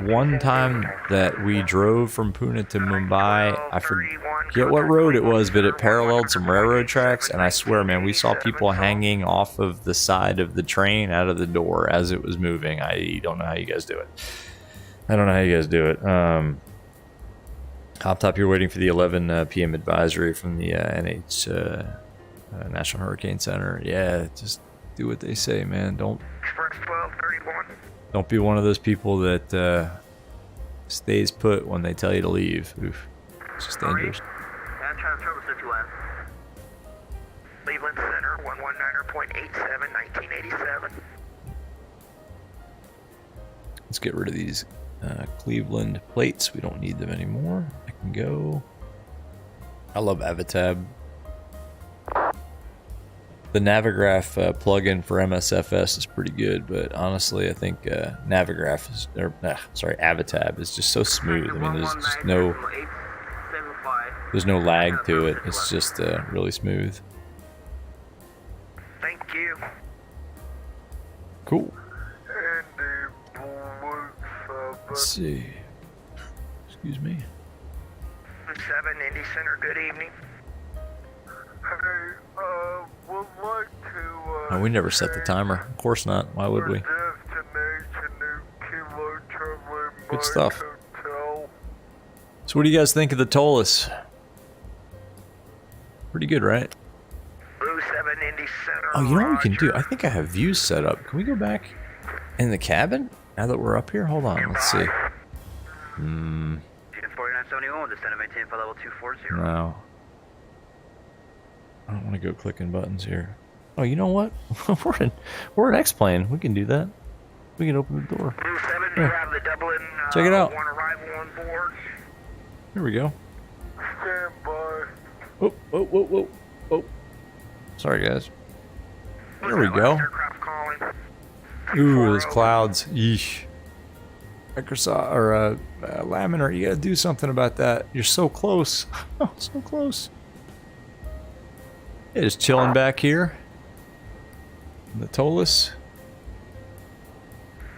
one time that we drove from Pune to Mumbai, I forget what road it was, but it paralleled some railroad tracks, and I swear, man, we saw people hanging off of the side of the train out of the door as it was moving. I don't know how you guys do it. I don't know how you guys do it. Hop Top, you're waiting for the 11 p.m. advisory from the NH National Hurricane Center. Yeah, just do what they say, man. Don't Express 1231. Don't be one of those people that stays put when they tell you to leave. Oof. It's just dangerous. I'm trying to troubleshoot you last. Cleveland Center, 119.87, 1987. Let's get rid of these Cleveland plates. We don't need them anymore. I can go. I love Avatab. The Navigraph plugin for MSFS is pretty good, but honestly, I think Navigraph is, Avatab is just so smooth. I mean, there's just there's no lag to it. It's just really smooth. Thank you. Cool. Let's see. Excuse me. 7 Indy Center, good evening. Would like to, Oh, we never set the timer. Of course not. Why would we? Good stuff. So what do you guys think of the Toliss? Pretty good, right? Blue 7 Indy Center. Oh, you know what we can do? I think I have views set up. Can we go back in the cabin now that we're up here? Hold on, let's see. 4971, descend and maintain for level 240. No. I don't want to go clicking buttons here. Oh, you know what? we're an X-plane. We can do that. We can open the door. Blue 7, you have the Dublin. Check it out. One arrival on board. Here we go. stand by. Oh, oh, whoa, whoa, oh. Sorry, guys. There we go. Aircraft calling. Ooh, those clouds. Yeesh. Microsoft or Laminar, you gotta do something about that. You're so close. Oh, so close. Yeah, just chilling back here. In the Toliss.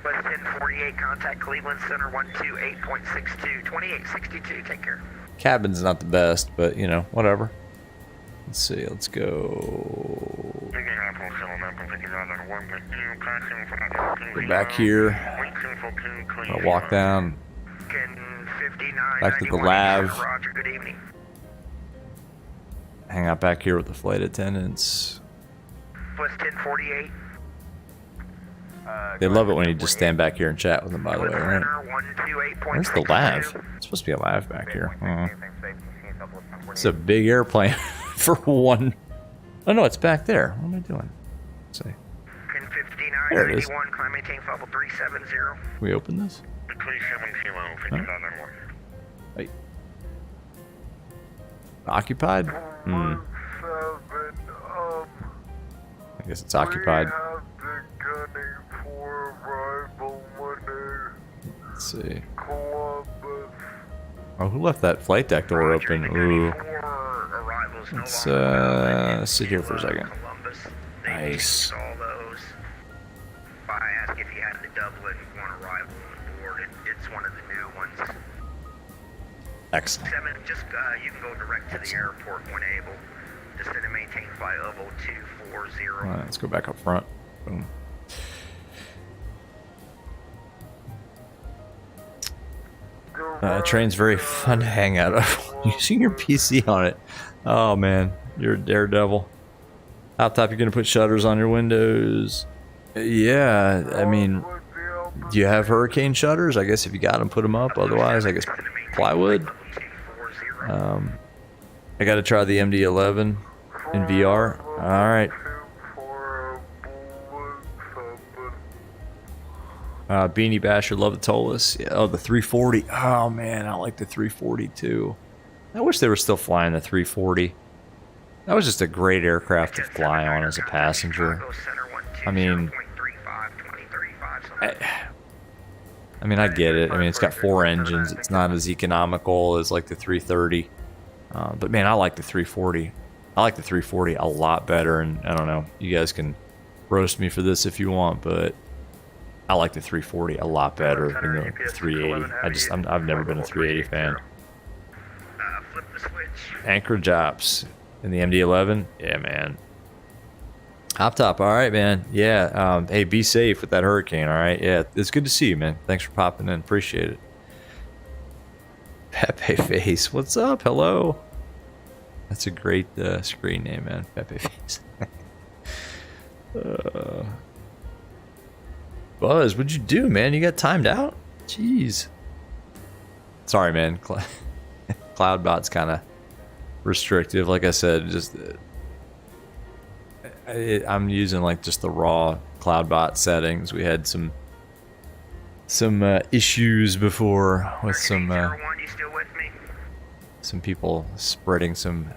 West 1048, contact Cleveland Center 128.62, 2862, take care. Cabin's not the best, but you know, whatever. Let's see, let's go. We're back here. I'll walk down. Back to the lab. Roger, good evening. Hang out back here with the flight attendants. West 1048. They love it when you just stand back here and chat with them, by the way, right? Where's the lav? It's supposed to be a lav back here. It's a big airplane for one. Oh no, it's back there. What am I doing? Let's see. There it is. Climb maintain level 370. Can we open this? Huh? Wait. Occupied? Hmm. I guess it's occupied. Let's see. Oh, who left that flight deck door open? Ooh. Let's sit here for a second. Nice. I asked if you had the Dublin one arrival on board, and it's one of the new ones. Excellent. 7, just you can go direct to the airport when able. Just to maintain flight level 240. All right, let's go back up front. Boom. Train's very fun to hang out of. Using your PC on it. Oh man, you're a daredevil. Up top, you're gonna put shutters on your windows. Yeah, I mean, do you have hurricane shutters? I guess if you got them, put them up. Otherwise, I guess plywood. I got to try the MD-11 in VR. All right. Beanie Basher, love the Toliss. Yeah, oh, the 340. Oh man, I like the 340 too. I wish they were still flying the 340. That was just a great aircraft to fly on as a passenger. I mean, I get it. I mean, it's got 4 engines. It's not as economical as like the 330. But man, I like the 340. I like the 340 a lot better. And I don't know, you guys can roast me for this if you want, but I like the 340 a lot better than the 380. I've never been a 380 fan. Anchorage ops in the MD-11. Yeah, man. Hop top, all right, man. Yeah, hey, be safe with that hurricane, all right? Yeah, it's good to see you, man. Thanks for popping in. Appreciate it. Pepe Face, what's up? Hello. That's a great screen name, man. Pepe Face. Buzz, what'd you do, man? You got timed out? Jeez. Sorry, man. CloudBot's kind of restrictive. Like I said, just I'm using like just the raw CloudBot settings. We had some issues before with some people spreading some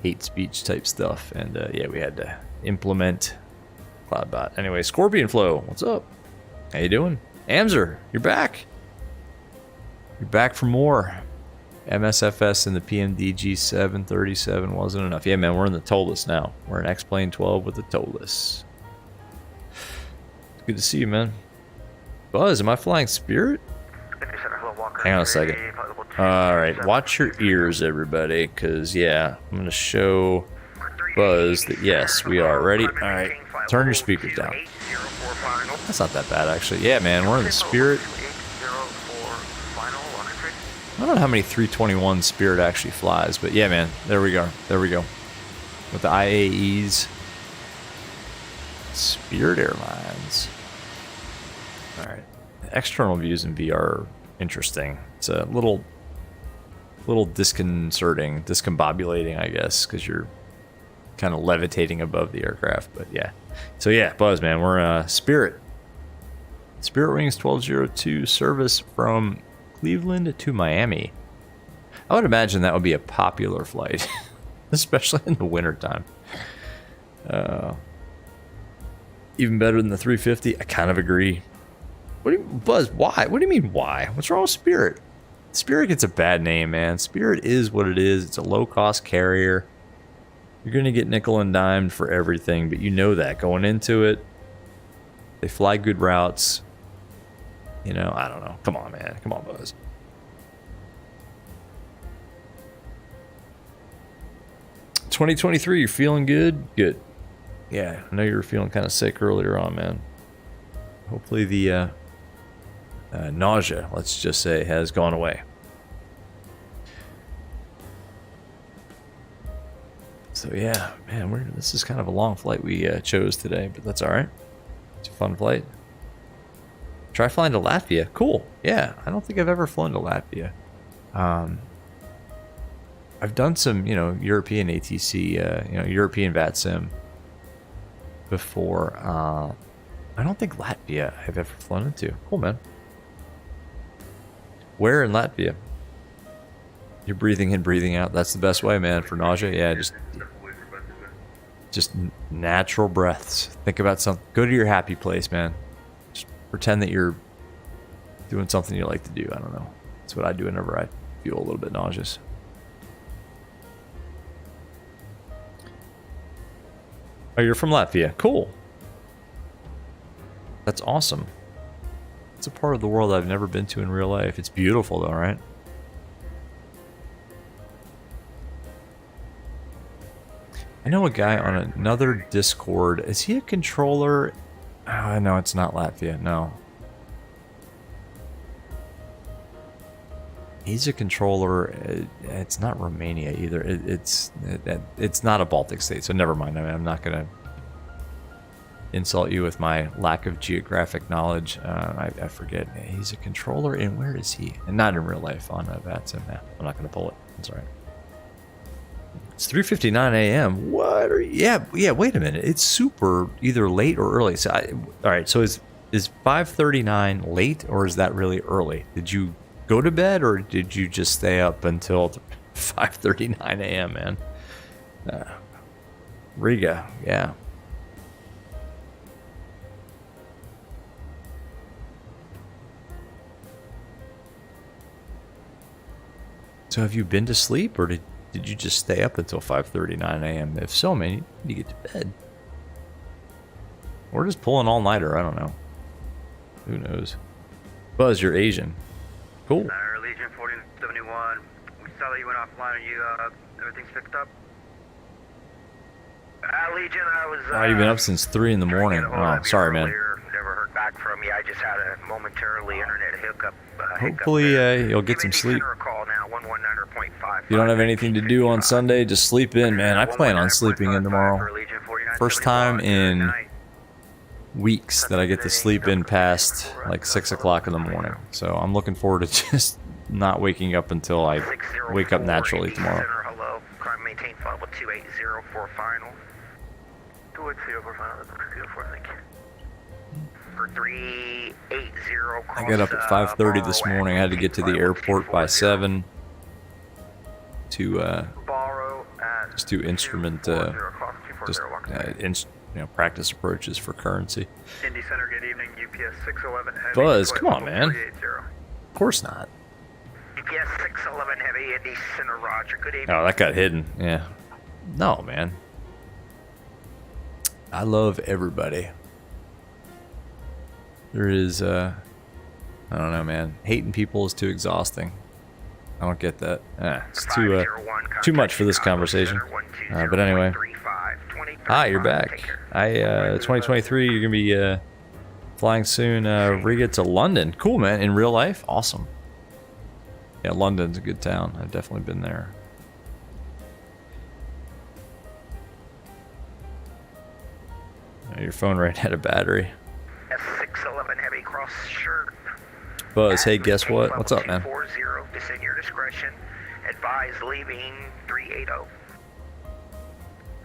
hate speech type stuff, and yeah, we had to implement CloudBot. Anyway, Scorpion Flow, what's up? How you doing? Amzer, you're back. You're back for more. MSFS and the PMD G737 wasn't enough. Yeah, man, we're in the Toliss now. We're in X-Plane 12 with the Toliss. Good to see you, man. Buzz, am I flying Spirit? Hang on a second. Alright, watch your ears, everybody, because, yeah, I'm going to show Buzz that, yes, we are. Ready? Alright, turn your speakers down. That's not that bad, actually. Yeah, man, we're in the Spirit. I don't know how many 321 Spirit actually flies, but yeah, man, there we go. There we go. With the IAEs. Spirit Airlines. Alright. External views in VR are interesting. It's a little disconcerting, discombobulating, I guess, because you're kind of levitating above the aircraft, but yeah. So yeah, Buzz, man, we're Spirit. Spirit Wings 1202 service from Cleveland to Miami. I would imagine that would be a popular flight, especially in the wintertime. Even better than the 350. I kind of agree. What do you, Buzz, why? What do you mean why? What's wrong with Spirit? Spirit gets a bad name, man. Spirit is what it is. It's a low-cost carrier. You're going to get nickel and dimed for everything, but you know that going into it. They fly good routes. You know, I don't know. Come on, man. Come on, Buzz. $2023, you're feeling good? Good. Yeah, I know you were feeling kind of sick earlier on, man. Hopefully the nausea, let's just say, has gone away. So yeah, man, this is kind of a long flight we chose today, but that's all right. It's a fun flight. Try flying to Latvia. Cool. Yeah, I don't think I've ever flown to Latvia. I've done some, you know, European ATC, you know, European VATSIM before. I don't think Latvia I've ever flown into. Cool, man. Where in Latvia? You're breathing in, breathing out. That's the best way, man, for nausea. Yeah, just natural breaths. Think about something. Go to your happy place, man. Just pretend that you're doing something you like to do. I don't know. That's what I do whenever I feel a little bit nauseous. Oh, you're from Latvia. Cool. That's awesome. It's a part of the world I've never been to in real life. It's beautiful though, right? I know a guy on another Discord. Is he a controller? Oh, no, it's not Latvia. No. He's a controller. It's not Romania either. It's not a Baltic state, so never mind. I mean, I'm not going to insult you with my lack of geographic knowledge. I forget. He's a controller, and where is he? And not in real life on VATSIM. Nah, I'm not going to pull it. That's all right. It's 3:59 a.m. What are you? Yeah. Wait a minute. It's super either late or early. So all right. So is 5:39 late or is that really early? Did you go to bed or did you just stay up until 5:39 a.m., man? Riga. Yeah. So have you been to sleep or did you just stay up until 5:39 a.m.? If so, man, you need to get to bed. Or just pull an all-nighter, I don't know. Who knows? Buzz, you're Asian. Cool. Legion 1471, we saw that you went offline and you, everything's picked up? Legion, I was... Oh, you've been up since 3 in the morning. Oh, sorry, man. Never heard back from you. I just had a momentarily internet hiccup. Hopefully you'll get some sleep. If you don't have anything to do on Sunday, just sleep in, man. I plan on sleeping in tomorrow. First time in weeks that I get to sleep in past like 6 o'clock in the morning. So I'm looking forward to just not waking up until I wake up naturally tomorrow. Center, hello. Climb maintain flight level 280 for final. 280 for final. 204, thank you. For 380. I got up at 5:30 this morning. I had to get to the airport by 7 to just do instrument practice approaches for currency. Indy Center, good evening. UPS 611 heavy. Buzz, come on, man. 380. Of course not. UPS 611 heavy, Indy Center, roger. Good evening. Oh, that got hidden. Yeah. No, man. I love everybody. There is, I don't know, man. Hating people is too exhausting. I don't get that. It's too much for this conversation. But anyway. Hi, you're back. 2023, you're going to be flying soon. Riga to London. Cool, man. In real life? Awesome. Yeah, London's a good town. I've definitely been there. Your phone ran out of battery. S611 heavy cross shirt. Buzz, hey, guess what? What's up, man? 240, descend your discretion. Advise leaving 380.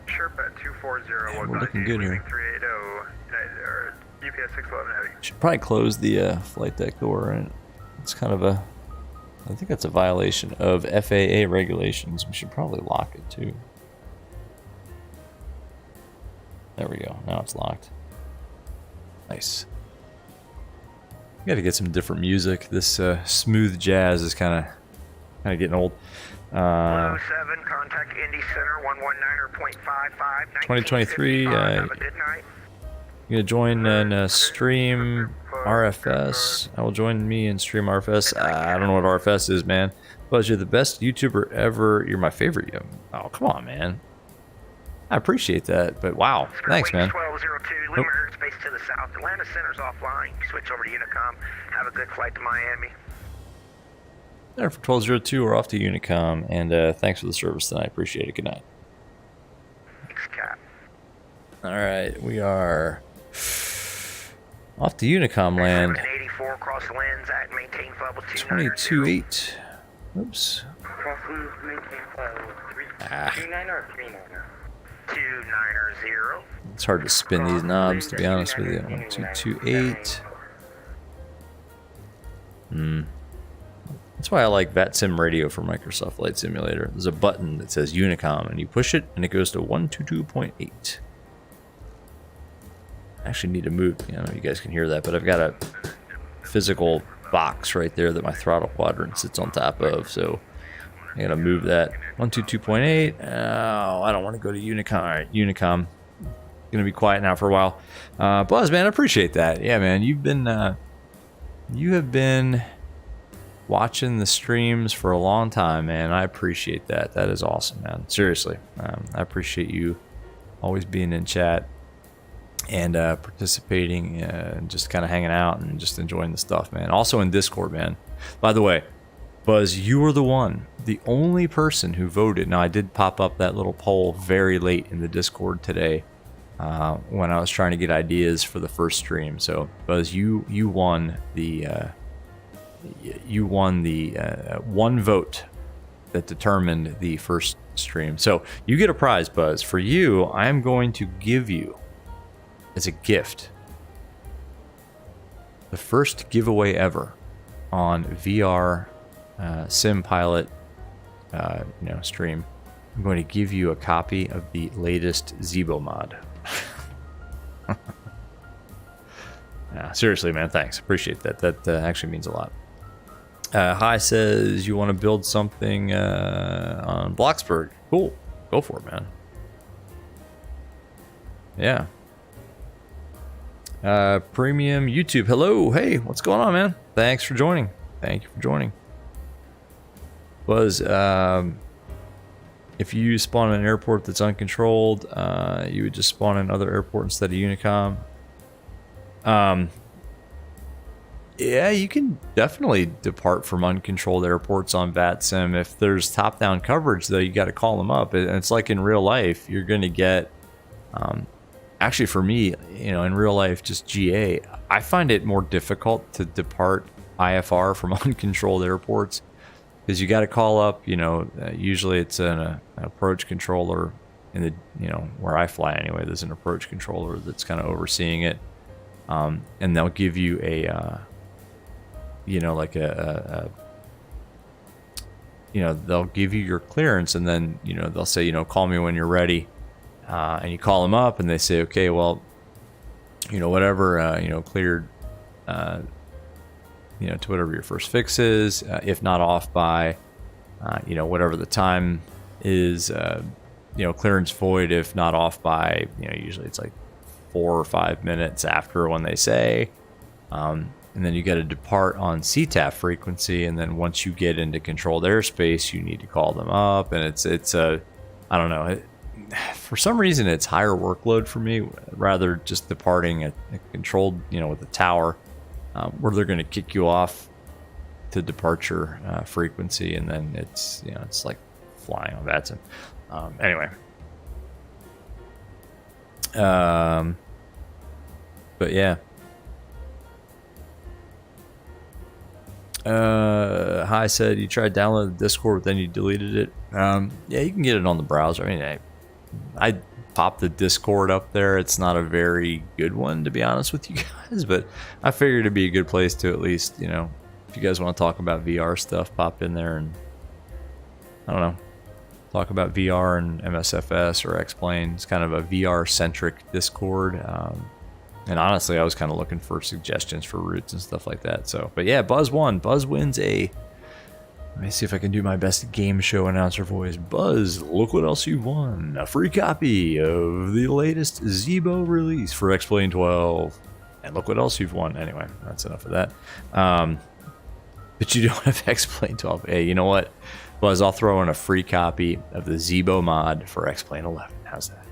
Sherp at 240. Yeah, we're looking good here. 380. United, or UPS 611 heavy. Should probably close the flight deck door, and it's kind of a, I think that's a violation of FAA regulations. We should probably lock it too. There we go. Now it's locked. Nice. Got to get some different music. This smooth jazz is kind of getting old. 107, contact Indy Center 119.55. 2023. Have a good night. You gonna join in stream RFS? I will join me in stream RFS. I don't know what RFS is, man. Buzz, you're the best YouTuber ever. You're my favorite. Oh, come on, man. I appreciate that, but wow, thanks, man. 1202, lunar airspace to the south. Atlanta Center's offline. Switch over to Unicom. Have a good flight to Miami. There for 1202, we're off to Unicom, and thanks for the service tonight. Appreciate it. Good night. Thanks, Cap. All right, we are off to Unicom land. 784 cross lens at maintain level 22.8. Oops. Cross lens, maintain level 39 or 39? 290. It's hard to spin these knobs, to be honest with you. 1228. That's why I like VATSIM radio for Microsoft Flight Simulator. There's a button that says Unicom, and you push it, and it goes to 122.8. I actually need to move. I don't know if you guys can hear that, but I've got a physical box right there that my throttle quadrant sits on top of, so I gotta move that. 122.8. Oh, I don't want to go to Unicom. All right, Unicom. Gonna be quiet now for a while. Buzz, man, I appreciate that. Yeah, man, you have been watching the streams for a long time, man. I appreciate that. That is awesome, man. Seriously, I appreciate you always being in chat and participating and just kind of hanging out and just enjoying the stuff, man. Also in Discord, man. By the way, Buzz, you were the only person who voted. Now, I did pop up that little poll very late in the Discord today when I was trying to get ideas for the first stream. So, Buzz, you won the one vote that determined the first stream. So you get a prize, Buzz. For you, I am going to give you as a gift the first giveaway ever on VR Sim Pilot stream. I'm going to give you a copy of the latest Zebo mod. Yeah, seriously, man, thanks. Appreciate that. That actually means a lot. Hi says you want to build something on Bloxburg. Cool. Go for it, man. Yeah. Premium YouTube. Hello. Hey, what's going on, man? Thanks for joining. Thank you for joining. Buzz, if you spawn in an airport that's uncontrolled, you would just spawn in another airport instead of Unicom. Yeah, you can definitely depart from uncontrolled airports on VATSIM. If there's top-down coverage, though, you got to call them up. And it's like in real life, you're going to get actually for me, you know, in real life, just GA, I find it more difficult to depart IFR from uncontrolled airports because you got to call up, you know, usually it's an approach controller in the, you know, where I fly anyway, there's an approach controller that's kind of overseeing it. And they'll give you a, you know, like you know, they'll give you your clearance and then, you know, they'll say, you know, call me when you're ready. And you call them up and they say, okay, well, you know, whatever, you know, cleared, you know, to whatever your first fix is, if not off by, you know, whatever the time is, you know, clearance void, if not off by, you know, usually it's like 4 or 5 minutes after when they say, and then you got to depart on CTAF frequency. And then once you get into controlled airspace, you need to call them up. And it's I don't know. For some reason, it's higher workload for me, rather just departing at a controlled, you know, with the tower, where they're going to kick you off to departure frequency. And then it's, you know, it's like flying on VATSIM. Anyway. But yeah. Hi said you tried downloading the Discord, but then you deleted it. Yeah, you can get it on the browser. I mean, I popped the Discord up there. It's not a very good one, to be honest with you guys, but I figured it'd be a good place to at least, you know, if you guys want to talk about VR stuff, pop in there and, I don't know, talk about VR and MSFS or X-Plane. It's kind of a VR-centric Discord. And honestly, I was kind of looking for suggestions for routes and stuff like that. So, but yeah, Buzz won. Buzz wins a... Let me see if I can do my best game show announcer voice. Buzz, look what else you won. A free copy of the latest Zebo release for X-Plane 12. And look what else you've won. Anyway, that's enough of that. But you don't have X-Plane 12. Hey, you know what? Buzz, I'll throw in a free copy of the Zebo mod for X-Plane 11. How's that?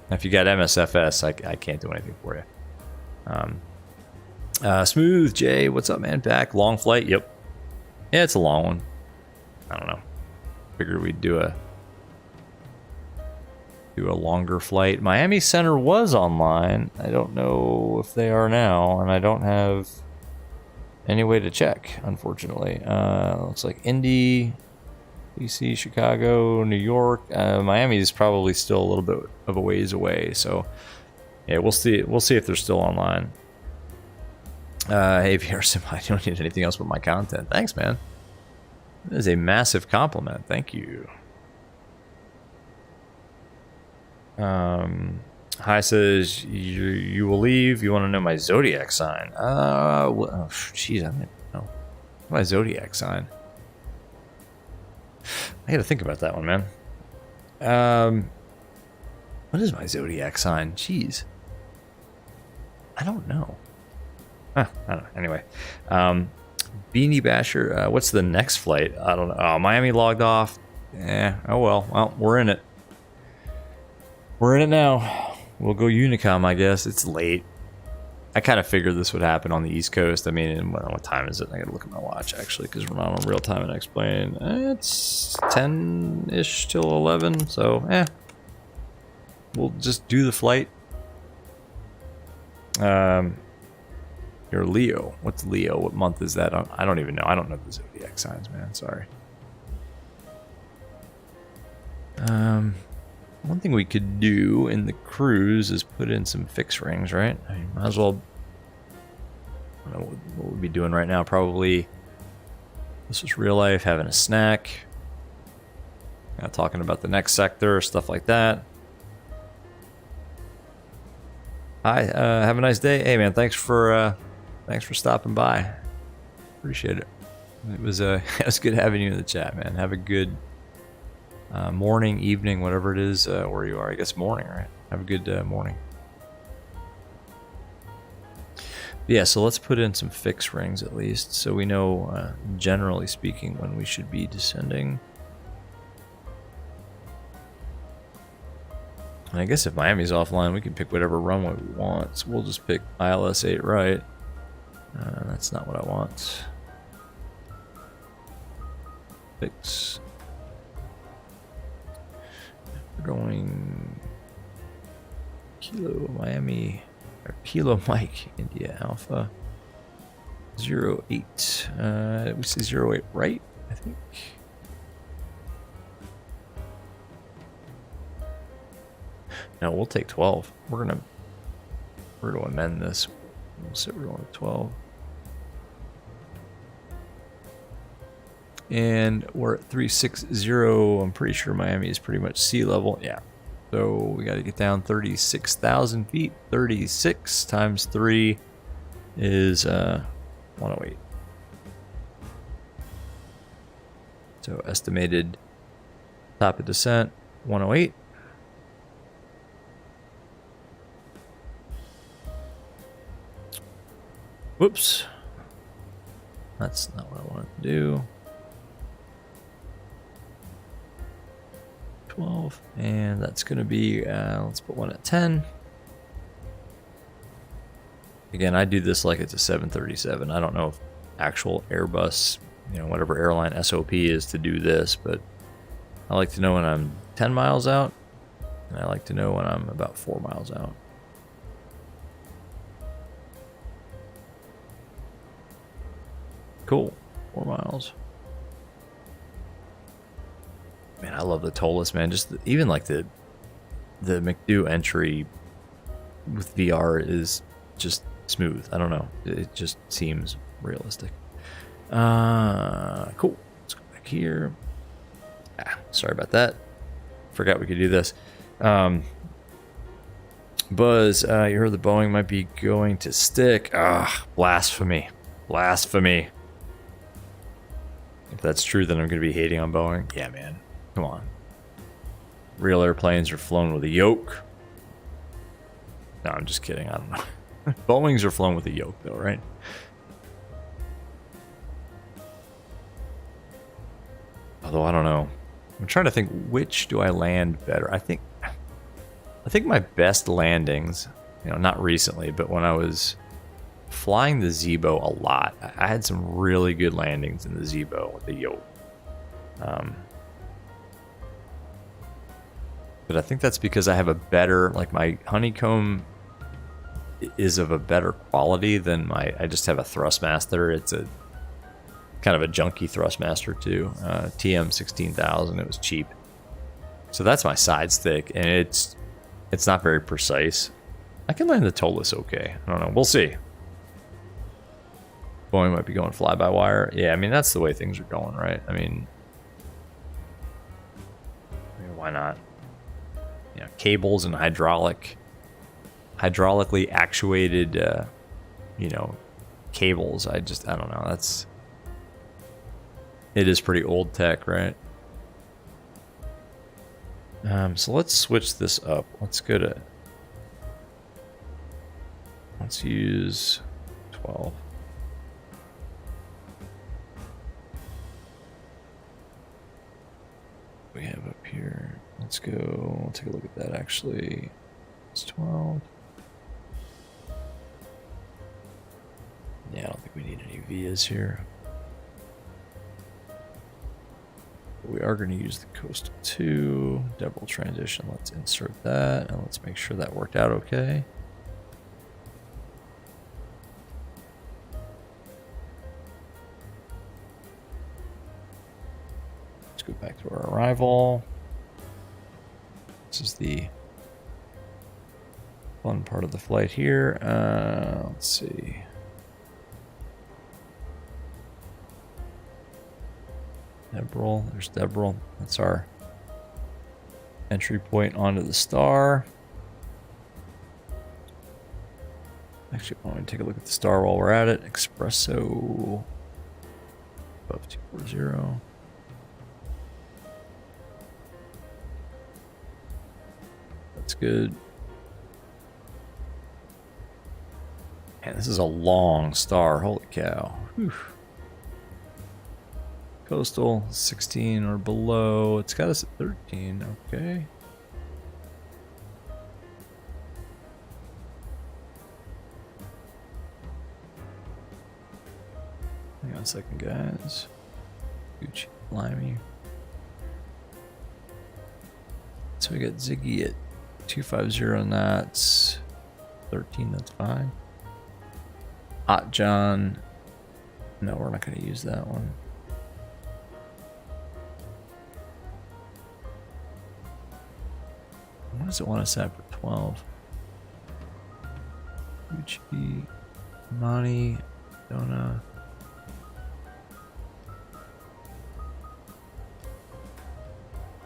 Now, if you got MSFS, I can't do anything for you. Smooth Jay, what's up, man? Back, long flight. Yep. Yeah, it's a long one. I don't know. Figured we'd do a longer flight. Miami Center was online. I don't know if they are now, and I don't have any way to check, unfortunately. Looks like Indy, DC, Chicago, New York. Miami is probably still a little bit of a ways away, so yeah, we'll see. We'll see if they're still online. Hey, VRSim, I don't need anything else but my content. Thanks, man. That is a massive compliment. Thank you. Hi says you will leave. You want to know my zodiac sign? Oh, jeez, I don't know my zodiac sign. I got to think about that one, man. What is my zodiac sign? Jeez. I don't know. I don't know. Anyway, Beanie Basher, what's the next flight? I don't know. Oh, Miami logged off. Oh well. Well, we're in it. We're in it now. We'll go Unicom, I guess. It's late. I kind of figured this would happen on the East Coast. I mean, what time is it? I gotta look at my watch, actually, because we're not on real time and X-Plane. It's 10-ish till 11, so, we'll just do the flight. You're Leo. What's Leo? What month is that? I don't even know. I don't know the zodiac signs, man. Sorry. One thing we could do in the cruise is put in some fix rings, right? I mean, might as well. I don't know what we'll be doing right now. Probably. This is real life, having a snack. Talking about the next sector, stuff like that. Hi, have a nice day. Hey, man, thanks for stopping by. Appreciate it. It was good having you in the chat, man. Have a good morning, evening, whatever it is where you are. I guess morning, right? Have a good morning. Yeah, so let's put in some fix rings at least, so we know, generally speaking, when we should be descending. And I guess if Miami's offline, we can pick whatever runway we want. So we'll just pick ILS 8 right. That's not what I want. Fix. We're going Kilo Miami, or Kilo Mike India Alpha 08. We say 08 right, I think. No, we'll take 12. We're gonna amend this. We'll say we're going with 12. And we're at 360. I'm pretty sure Miami is pretty much sea level. Yeah. So we got to get down 36,000 feet. 36 times 3 is 108. So estimated top of descent 108. Whoops. That's not what I wanted to do. 12, and that's going to be, let's put one at 10. Again, I do this like it's a 737. I don't know if actual Airbus, you know, whatever airline SOP is to do this, but I like to know when I'm 10 miles out, and I like to know when I'm about 4 miles out. Cool, 4 miles. Man, I love the Toliss, man. Just even like the McDo entry with VR is just smooth. I don't know. It just seems realistic. Cool. Let's go back here. Sorry about that. Forgot we could do this. Buzz, you heard the Boeing might be going to stick. Blasphemy. Blasphemy. If that's true, then I'm going to be hating on Boeing. Yeah, man. Come on. Real airplanes are flown with a yoke. No, I'm just kidding. I don't know. Boeings are flown with a yoke, though, right? Although, I don't know. I'm trying to think, which do I land better? I think my best landings, you know, not recently, but when I was flying the Zebo a lot, I had some really good landings in the Zebo with the yoke. But I think that's because I have a better, like my honeycomb is of a better quality than I just have a Thrustmaster. It's a kind of a junky Thrustmaster too. TM 16,000, it was cheap. So that's my side stick, and it's not very precise. I can land the Toliss okay. I don't know. We'll see. Boeing might be going fly-by-wire. Yeah, I mean, that's the way things are going, right? I mean, why not? You know, cables and hydraulically actuated, you know, cables. I don't know. It is pretty old tech, right? So let's switch this up. Let's use 12. We have up here. Let's go. We'll take a look at that actually. It's 12. Yeah, I don't think we need any vias here. But we are going to use the Coastal 2 double transition. Let's insert that and let's make sure that worked out okay. Let's go back to our arrival. This is the fun part of the flight here. Let's see. Debrel, there's Debrel. That's our entry point onto the star. Actually, I want to take a look at the star while we're at it. Espresso above 240. That's good. Man, this is a long star. Holy cow. Whew. Coastal 16 or below. It's got us at 13. Okay. Hang on a second, guys. Gucci, Limey. So we got Ziggy at 250 knots. 13, that's fine. Hot John. No, we're not going to use that one. What does it want to set for 12? Gucci, Monty, Dona.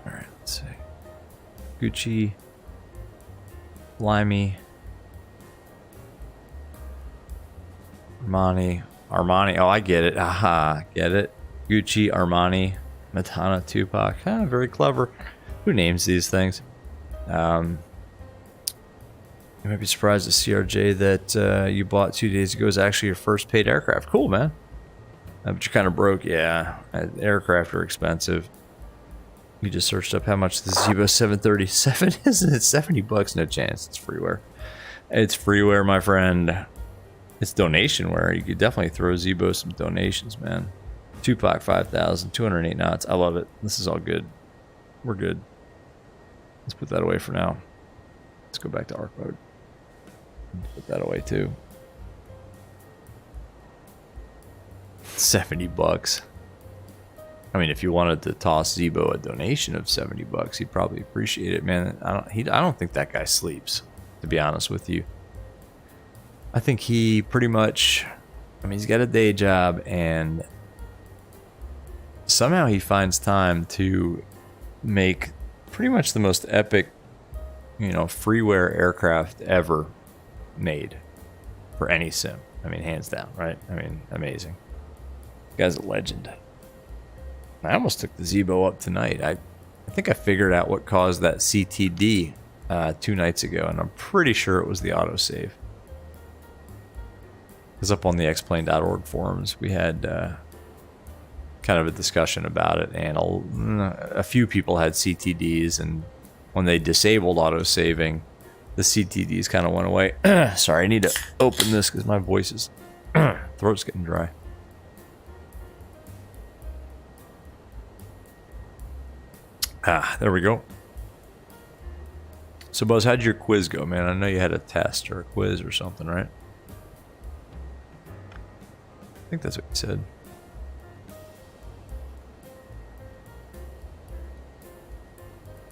Alright, let's see. Gucci, Limey, Armani. Oh, I get it. Aha, get it. Gucci, Armani, Madonna, Tupac. Ah, very clever. Who names these things? You might be surprised at CRJ that you bought 2 days ago is actually your first paid aircraft. Cool, man. But you're kind of broke. Yeah, aircraft are expensive. You just searched up how much the Zibo 737 is, and it's $70. No chance. It's freeware. It's freeware, my friend. It's donationware. You could definitely throw Zibo some donations, man. Tupac 5000, 208 knots. I love it. This is all good. We're good. Let's put that away for now. Let's go back to arc mode. Put that away too. $70. I mean, if you wanted to toss Zibo a donation of $70, he'd probably appreciate it, man. I don't think that guy sleeps, to be honest with you. I think he pretty much, I mean, he's got a day job, and somehow he finds time to make pretty much the most epic, you know, freeware aircraft ever made for any sim. I mean, hands down, right? I mean, amazing. The guy's a legend. I almost took the Zibo up tonight. I think I figured out what caused that CTD 2 nights ago, and I'm pretty sure it was the autosave. Because up on the xplane.org forums, we had kind of a discussion about it, and a few people had CTDs, and when they disabled autosaving, the CTDs kind of went away. Sorry, I need to open this because my voice is throat's getting dry. Ah, there we go. So, Buzz, how'd your quiz go, man? I know you had a test or a quiz or something, right? I think that's what you said.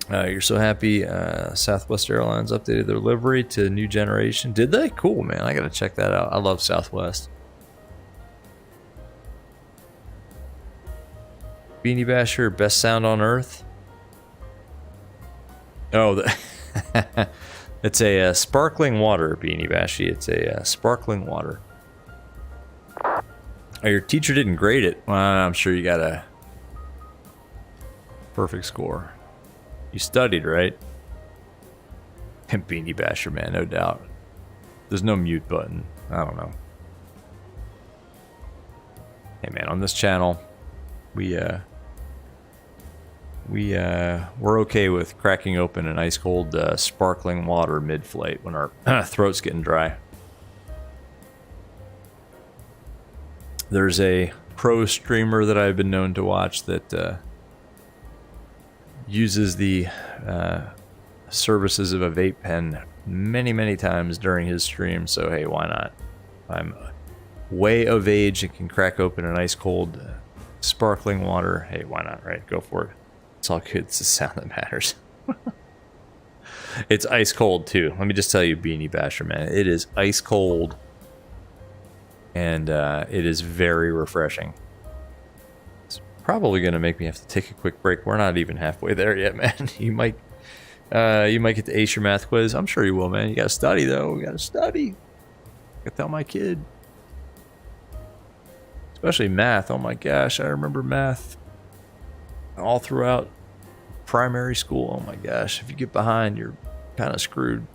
You're so happy Southwest Airlines updated their livery to new generation. Did they? Cool, man. I gotta check that out. I love Southwest. Beanie Basher, best sound on earth. Oh, it's a sparkling water, Beanie Bashy. It's a sparkling water. Oh, your teacher didn't grade it. Well, I'm sure you got a perfect score. You studied, right? Beanie Basher, man, no doubt. There's no mute button. I don't know. Hey, man, on this channel, we're okay with cracking open an ice cold sparkling water mid-flight when our throat's getting dry. There's a pro streamer that I've been known to watch that uses the services of a vape pen many times during his stream, so hey, why not? I'm way of age and can crack open an ice cold sparkling water. Hey, why not, right? Go for it. It's all good. It's the sound that matters. It's ice cold too. Let me just tell you, Beanie Basher, man, it is ice cold, and it is very refreshing. Probably gonna make me have to take a quick break. We're not even halfway there yet, man. You might get to ace your math quiz. I'm sure you will, man. You gotta study though. You gotta study. I gotta tell my kid, especially math. Oh my gosh, I remember math all throughout primary school. Oh my gosh, if you get behind, you're kind of screwed.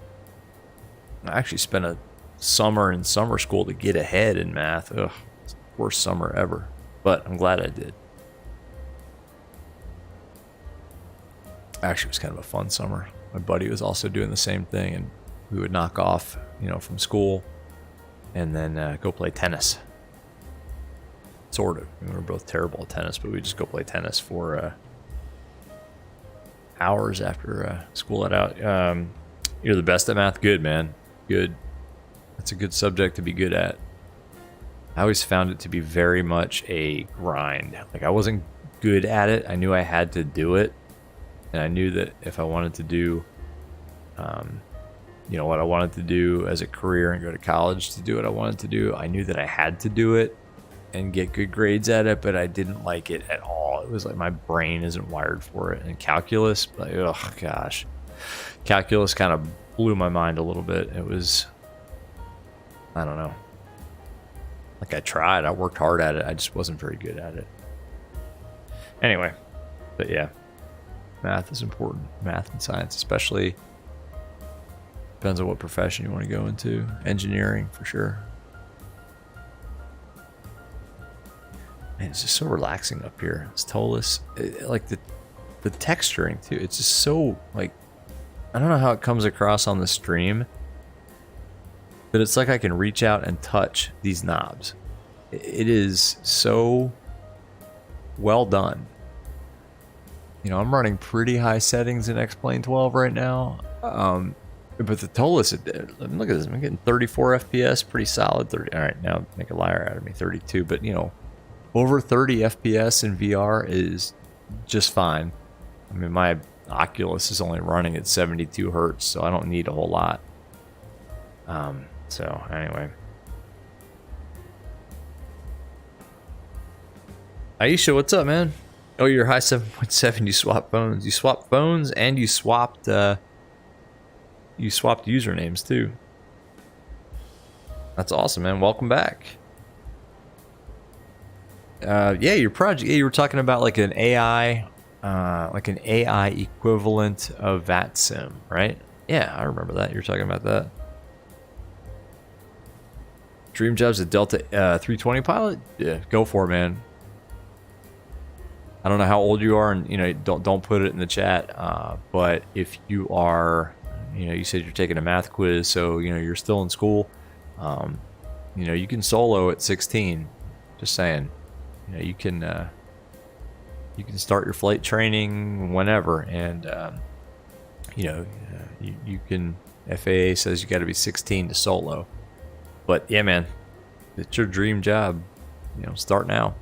I actually spent a summer in summer school to get ahead in math. Ugh, it's the worst summer ever, but I'm glad I did. Actually, it was kind of a fun summer. My buddy was also doing the same thing, and we would knock off, you know, from school and then go play tennis. Sort of. We were both terrible at tennis, but we just go play tennis for hours after school let out. You're the best at math. Good, man. Good. That's a good subject to be good at. I always found it to be very much a grind. Like, I wasn't good at it. I knew I had to do it. And I knew that if I wanted to do, you know, what I wanted to do as a career and go to college to do what I wanted to do, I knew that I had to do it and get good grades at it, but I didn't like it at all. It was like my brain isn't wired for it. And calculus, like, oh gosh, calculus kind of blew my mind a little bit. It was, I don't know. Like, I tried, I worked hard at it. I just wasn't very good at it. Anyway, but yeah, math is important. Math and science, especially, depends on what profession you want to go into. Engineering, for sure. Man, it's just so relaxing up here. It's Toliss. Like the texturing too. It's just so, like, I don't know how it comes across on the stream, but it's like I can reach out and touch these knobs. It is so well done. You know, I'm running pretty high settings in X-Plane 12 right now. But the Toliss, look at this. I'm getting 34 FPS, pretty solid. 30. All right, now make a liar out of me. 32, but you know, over 30 FPS in VR is just fine. I mean, my Oculus is only running at 72 hertz, so I don't need a whole lot. So anyway, Aisha, what's up, man? Oh, you're high 7.7. You swapped phones. You swapped phones, and you swapped usernames too. That's awesome, man. Welcome back. Yeah, your project. Yeah, you were talking about like an AI equivalent of VATSIM, right? Yeah, I remember that. You were talking about that. Dream job's a Delta 320 pilot. Yeah, go for it, man. I don't know how old you are, and you know, don't put it in the chat. But if you are, you know, you said you're taking a math quiz, so you know you're still in school. You know, you can solo at 16. Just saying. You know, you can start your flight training whenever, and you know, you can. FAA says you got to be 16 to solo. But yeah, man, it's your dream job. You know, start now.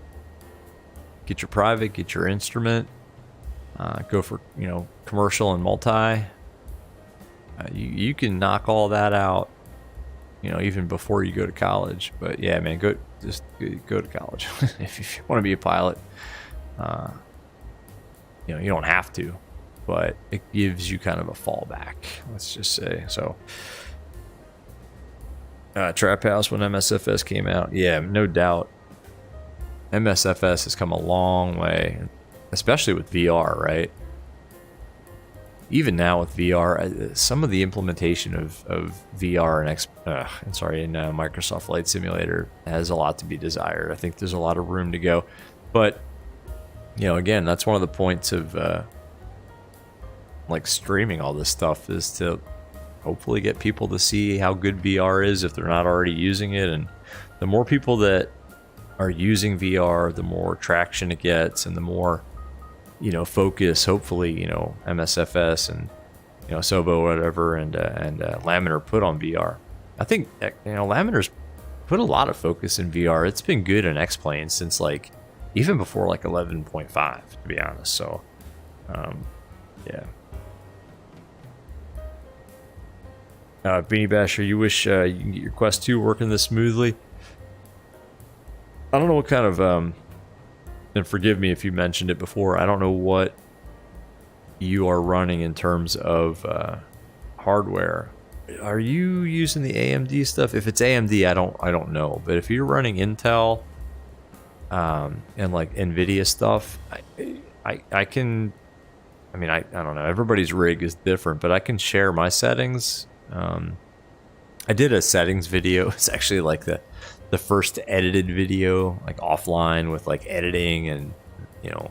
Get your private, get your instrument. Go for, you know, commercial and multi. You can knock all that out, you know, even before you go to college. But yeah, man, go to college if you want to be a pilot. You know, you don't have to, but it gives you kind of a fallback, let's just say. So Trap House when MSFS came out, yeah, no doubt. MSFS has come a long way, especially with VR, right? Even now with VR, some of the implementation of VR in Microsoft Flight Simulator has a lot to be desired. I think there's a lot of room to go. But, you know, again, that's one of the points of like streaming all this stuff, is to hopefully get people to see how good VR is if they're not already using it. And the more people that are using VR, the more traction it gets, and the more, you know, focus, hopefully, you know, MSFS and, you know, SoBo, whatever, and Laminar put on VR. I think, you know, Laminar's put a lot of focus in VR. It's been good in X-Plane since, like, even before, like, 11.5, to be honest. So, yeah. Beanie Basher, you wish you can get your Quest 2 working this smoothly? I don't know what kind of, and forgive me if you mentioned it before, I don't know what you are running in terms of hardware. Are you using the AMD stuff? If it's AMD, I don't know. But if you're running Intel and like NVIDIA stuff, I can, I mean, I don't know. Everybody's rig is different, but I can share my settings. I did a settings video. It's actually like the first edited video, like offline with like editing and, you know,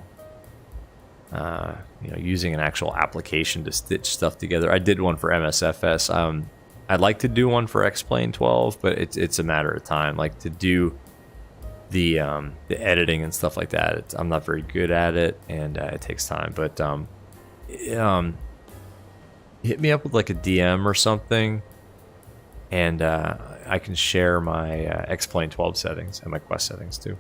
using an actual application to stitch stuff together. I did one for MSFS. I'd like to do one for X-Plane 12, but it's a matter of time. Like, to do the editing and stuff like that, I'm not very good at it, and it takes time. But hit me up with like a DM or something, and I can share my X-Plane 12 settings and my Quest settings too.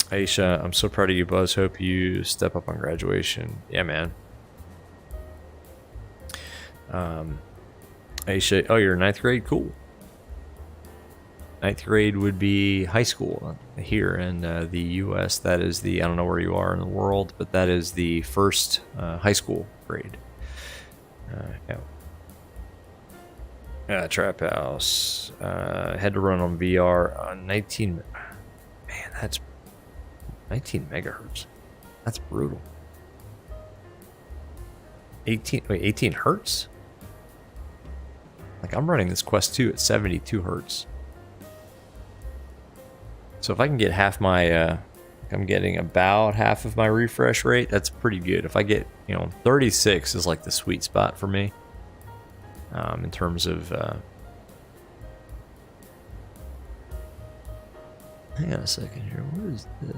Aisha, I'm so proud of you, Buzz. Hope you step up on graduation. Yeah, man. Aisha, oh, you're in 9th grade? Cool. 9th grade would be high school here in the US. That is the, I don't know where you are in the world, but that is the first high school grade. Trap House. Had to run on VR on 19. Man, that's 19 megahertz. That's brutal. 18 hertz? Like, I'm running this Quest 2 at 72 hertz. So if I can get half my, I'm getting about half of my refresh rate, that's pretty good. If I get, 36 is like the sweet spot for me. In terms of, hang on a second here. What is this?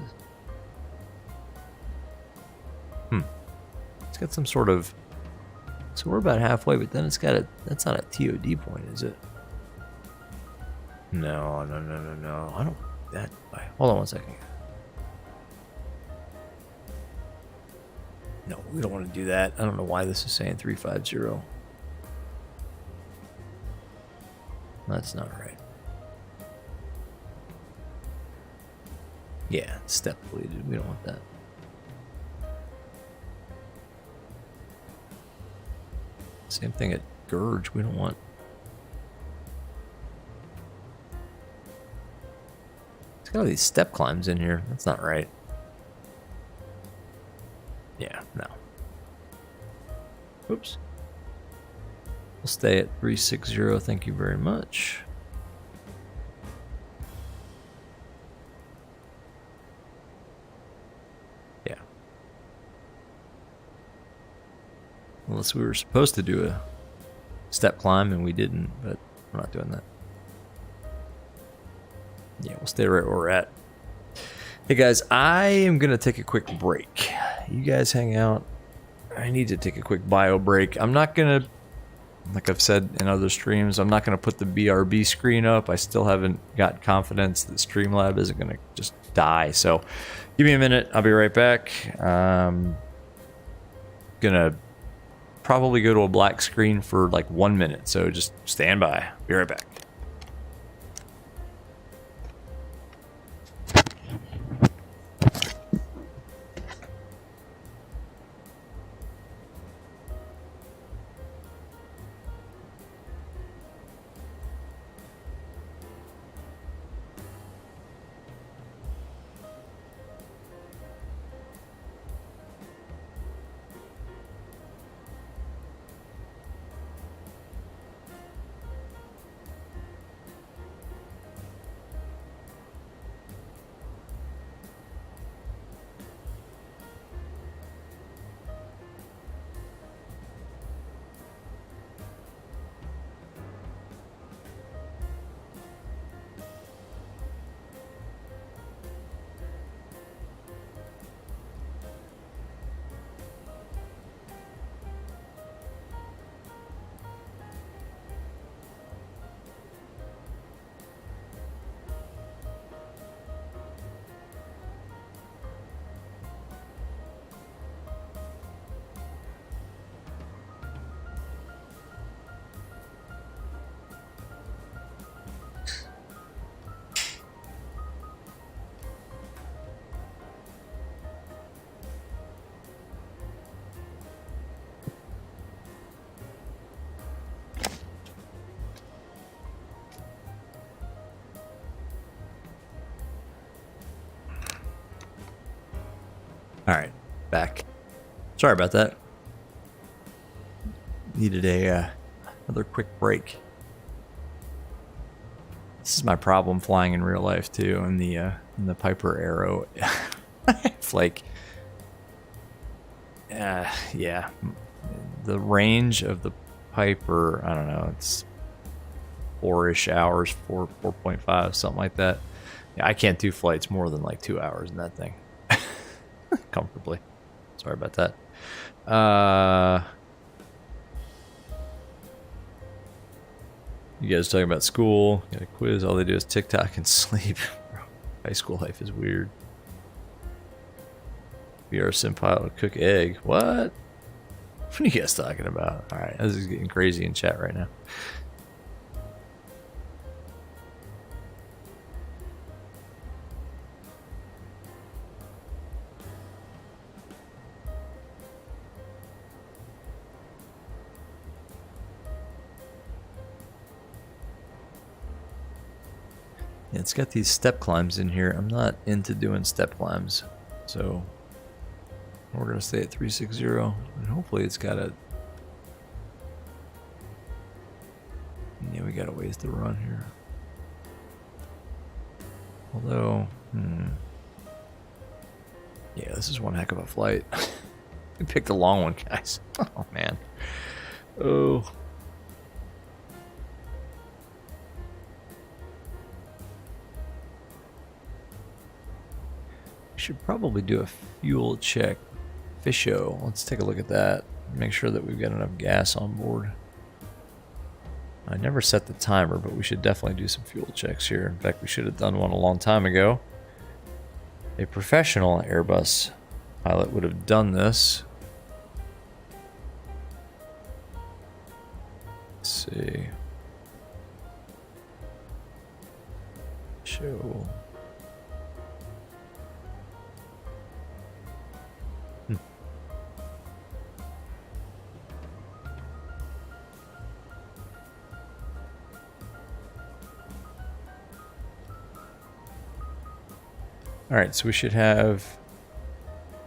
It's got some sort of, so we're about halfway, but then it's got a, that's not a TOD point, is it? No. I don't, that, hold on one second. No, we don't want to do that. I don't know why this is saying 350. That's not right. Yeah, step deleted. We don't want that. Same thing at Gurge. We don't want. It's got all these step climbs in here. That's not right. Yeah, no. Oops. We'll stay at 360. Thank you very much. Yeah. Unless we were supposed to do a step climb and we didn't, but we're not doing that. Yeah, we'll stay right where we're at. Hey guys, I am going to take a quick break. You guys hang out. I need to take a quick bio break. I'm not going to, like I've said in other streams, I'm not going to put the BRB screen up. I still haven't got confidence that Streamlab isn't going to just die. So give me a minute. I'll be right back. Going to probably go to a black screen for like 1 minute. So just stand by. Be right back. All right, back. Sorry about that. Needed a another quick break. This is my problem flying in real life too. In the Piper Arrow, it's like, yeah, the range of the Piper. I don't know. It's 4-ish hours, 4.5, something like that. Yeah, I can't do flights more than like 2 hours in that thing. comfortably. Sorry about that. You guys talking about school? Got a quiz. All they do is TikTok and sleep. High school life is weird. VR sim pilot will cook egg. What? What are you guys talking about? All right, this is getting crazy in chat right now. Yeah, it's got these step climbs in here. I'm not into doing step climbs, so we're gonna stay at 360, and hopefully it's got a. Yeah, we got a ways to run here. Although, yeah, this is one heck of a flight. We picked a long one, guys. Oh man. Oh. We should probably do a fuel check. Fisho. Let's take a look at that. Make sure that we've got enough gas on board. I never set the timer, but we should definitely do some fuel checks here. In fact, we should have done one a long time ago. A professional Airbus pilot would have done this. Let's see. Show. Alright, so we should have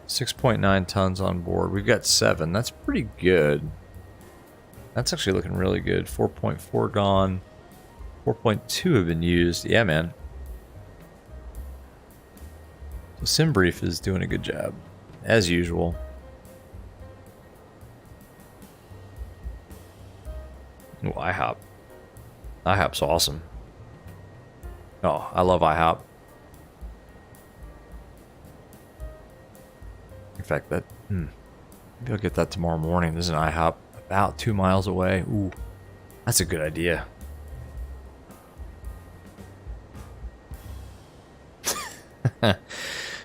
6.9 tons on board. We've got 7. That's pretty good. That's actually looking really good. 4.4 gone. 4.2 have been used. Yeah, man. So SimBrief is doing a good job, as usual. Ooh, IHOP. IHOP's awesome. Oh, I love IHOP. In fact, that maybe I'll get that tomorrow morning. There's an IHOP about 2 miles away. Ooh, that's a good idea.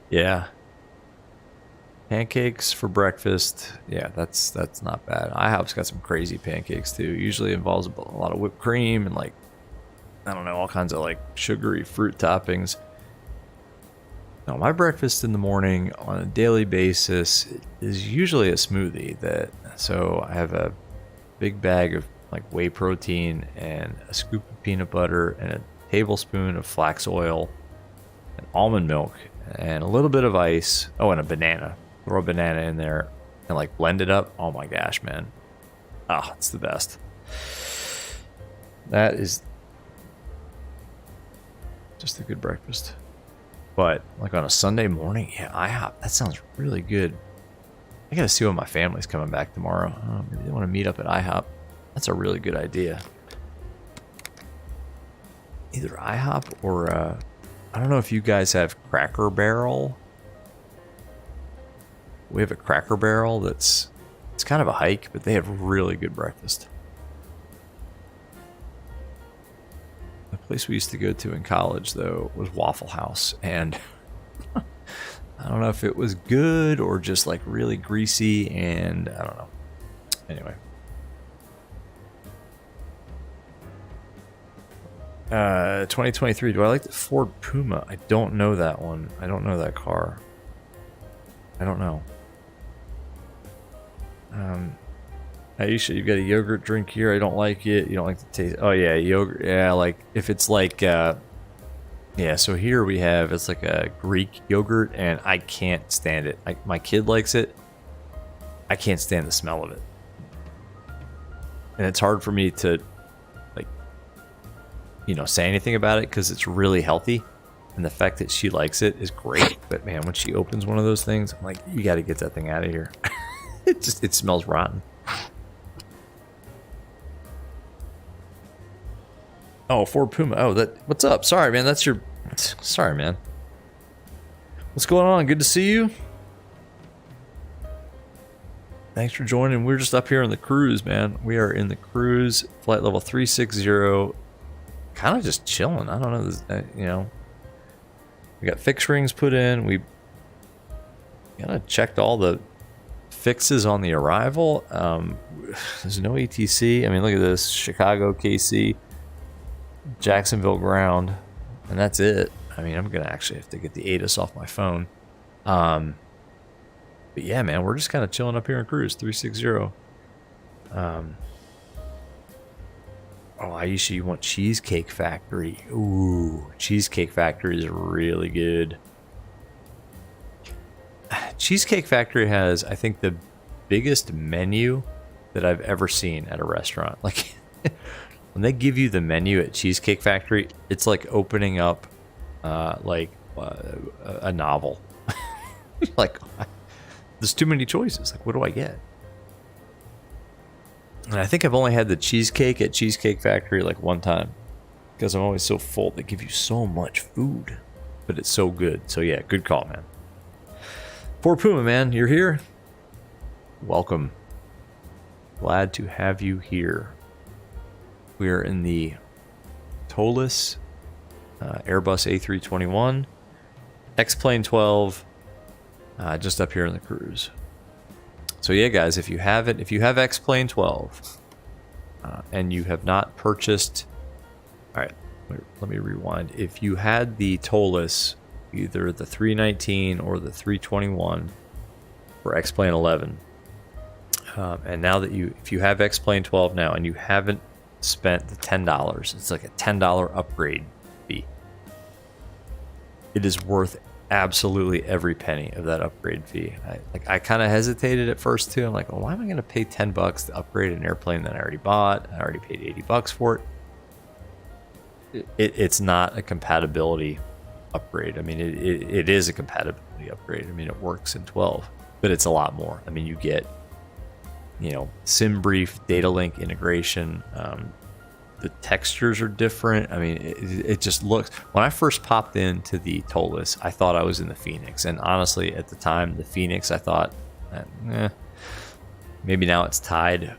Yeah. Pancakes for breakfast. Yeah, that's not bad. IHOP's got some crazy pancakes too. Usually involves a lot of whipped cream and like, I don't know, all kinds of like sugary fruit toppings. Now, my breakfast in the morning on a daily basis is usually a smoothie. So I have a big bag of like whey protein and a scoop of peanut butter and a tablespoon of flax oil and almond milk and a little bit of ice. Oh, and a banana. Throw a banana in there and like blend it up. Oh my gosh, man. Ah, it's the best. That is just a good breakfast. But like on a Sunday morning, yeah, IHOP, that sounds really good. I gotta see when my family's coming back tomorrow. Maybe they want to meet up at IHOP. That's a really good idea. Either IHOP or I don't know if you guys have Cracker Barrel. We have a Cracker Barrel it's kind of a hike, but they have really good breakfast. The place we used to go to in college, though, was Waffle House, and I don't know if it was good or just like really greasy, and I don't know. Anyway. 2023, do I like the Ford Puma? I don't know that one. I don't know that car. I don't know. Aisha, you've got a yogurt drink here. I don't like it. You don't like the taste. Oh yeah, yogurt. Yeah, like if it's like yeah, so here we have, it's like a Greek yogurt and I can't stand it. My kid likes it. I can't stand the smell of it. And it's hard for me to like, you know, say anything about it because it's really healthy. And the fact that she likes it is great. But man, when she opens one of those things, I'm like, you got to get that thing out of here. It smells rotten. Oh, Ford Puma. Oh, what's up? Sorry, man. Sorry, man. What's going on? Good to see you. Thanks for joining. We're just up here in the cruise, man. We are in the cruise, flight level 360. Kind of just chilling. I don't know. You know, we got fixed rings put in. We kind of checked all the fixes on the arrival. There's no ETC. I mean, look at this. Chicago, KC, Jacksonville ground, and that's it. I mean, I'm going to actually have to get the ATIS off my phone. But yeah, man, we're just kind of chilling up here in cruise 360. Oh, Aisha, you want Cheesecake Factory? Ooh, Cheesecake Factory is really good. Cheesecake Factory has, I think, the biggest menu that I've ever seen at a restaurant. Like, when they give you the menu at Cheesecake Factory, it's like opening up a novel. Like, there's too many choices. Like, what do I get? And I think I've only had the cheesecake at Cheesecake Factory like one time, because I'm always so full. They give you so much food, but it's so good. So yeah, good call, man. Poor Puma, man, you're here. Welcome. Glad to have you here. We are in the Toliss Airbus A321, X-Plane 12, just up here in the cruise. So yeah, guys, if you have X-Plane 12 and you have not purchased, all right, let me rewind. If you had the Toliss, either the 319 or the 321 for X-Plane 11, and now that if you have X-Plane 12 now and you haven't spent the $10, it's like a $10 upgrade fee. It is worth absolutely every penny of that upgrade fee. I kind of hesitated at first too. I'm like, well, why am I going to pay $10 to upgrade an airplane that I already bought? I already paid $80 for it. It's not a compatibility upgrade. I mean, it is a compatibility upgrade. I mean, it works in 12, but it's a lot more. I mean, you get, you know, SimBrief, data link integration. The textures are different. I mean, it just looks... When I first popped into the Toliss, I thought I was in the Phoenix. And honestly, at the time, the Phoenix, I thought, maybe now it's tied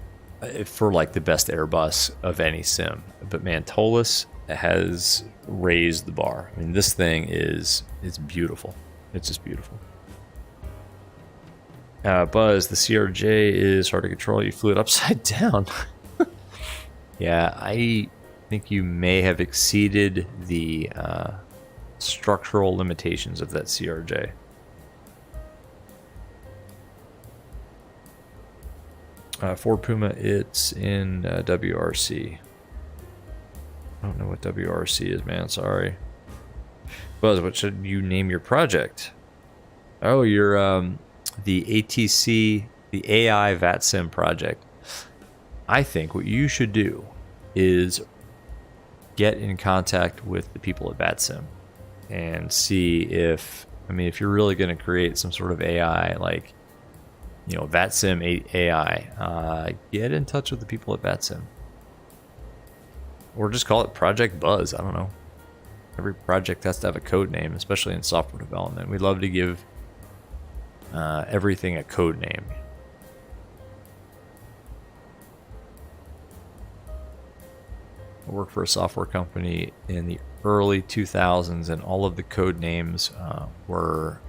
for like the best Airbus of any sim. But man, Toliss has raised the bar. I mean, this thing it's beautiful. It's just beautiful. Buzz, the CRJ is hard to control. You flew it upside down. Yeah, I think you may have exceeded the structural limitations of that CRJ. For Puma, it's in WRC. I don't know what WRC is, man. Sorry. Buzz, what should you name your project? Oh, you're the ATC, the AI VATSIM project. I think what you should do is get in contact with the people at VATSIM and see if you're really going to create some sort of AI, like, you know, VATSIM AI, get in touch with the people at VATSIM. Or just call it Project Buzz. I don't know. Every project has to have a code name, especially in software development. We'd love to give everything a code name. I worked for a software company in the early 2000s, and all of the code names were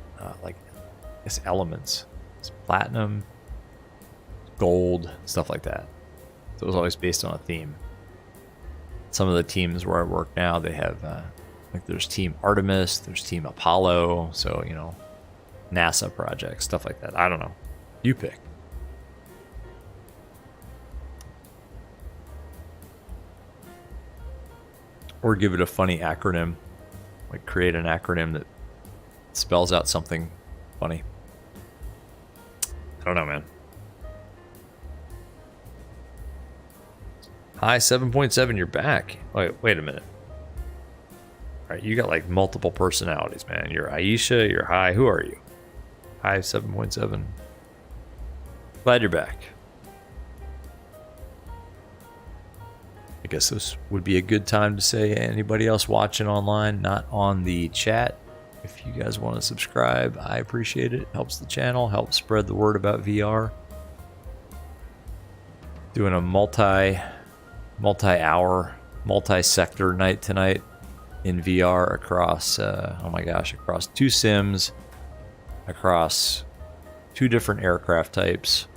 like, I guess, elements. It's platinum, gold, stuff like that. So it was always based on a theme. Some of the teams where I work now, they have like, there's Team Artemis, there's Team Apollo, so, you know, NASA projects, stuff like that. I don't know. You pick. Or give it a funny acronym, like create an acronym that spells out something funny. I don't know, man. Hi, 7.7, you're back. Wait a minute. All right, you got like multiple personalities, man. You're Aisha, you're Hi. Who are you? Hi, 7.7. Glad you're back. I guess this would be a good time to say, anybody else watching online, not on the chat, if you guys want to subscribe, I appreciate it. Helps the channel, helps spread the word about VR. Doing a multi-hour, multi-sector night tonight in VR across, oh my gosh, across 2 sims, across 2 different aircraft types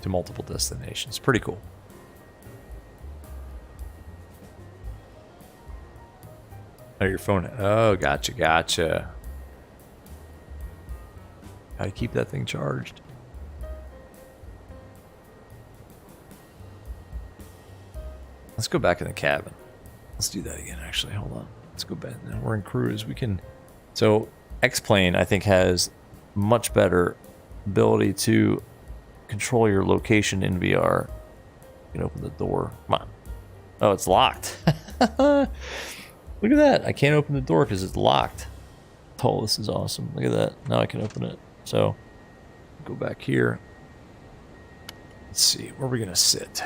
to multiple destinations. Pretty cool. Oh, your phone. Oh, gotcha. Gotta keep that thing charged. Let's go back in the cabin. Let's do that again, actually. Hold on. Let's go back. Now we're in cruise. We can... So, X-Plane, I think, has much better ability to control your location in VR. You can open the door. Come on. Oh, it's locked. Look at that. I can't open the door because it's locked. Oh, this is awesome. Look at that. Now I can open it. So, go back here. Let's see. Where are we going to sit?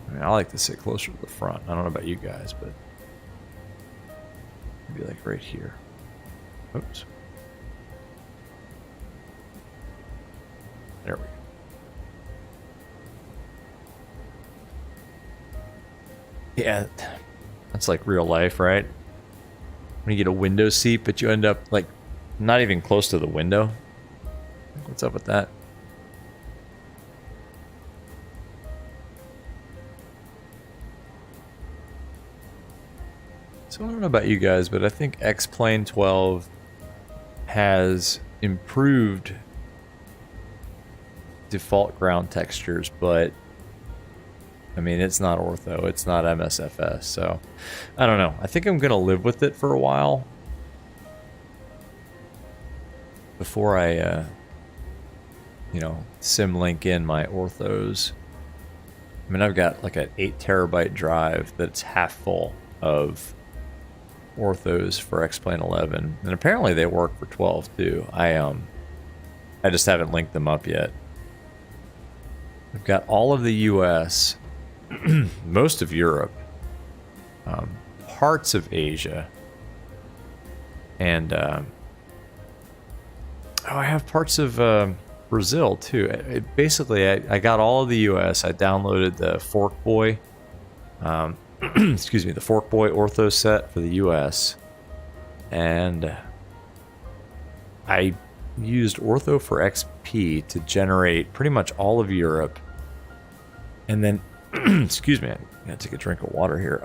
I mean, I like to sit closer to the front. I don't know about you guys, but maybe like right here. Oops. There we go. Yeah, that's like real life, right? When you get a window seat, but you end up like not even close to the window. What's up with that? So I don't know about you guys, but I think X-Plane 12 has improved default ground textures, but I mean, it's not ortho, it's not MSFS, so I don't know. I think I'm gonna live with it for a while before I, you know, sim link in my orthos. I mean, I've got like an 8 terabyte drive that's half full of orthos for X-Plane 11, and apparently they work for 12 too. I just haven't linked them up yet. I've got all of the US, most of Europe, parts of Asia, and oh, I have parts of Brazil too. Basically, I got all of the US. I downloaded the Fork Boy, excuse me, the Fork Boy ortho set for the US, and I used ortho for XP to generate pretty much all of Europe, and then excuse me, I gotta take a drink of water here.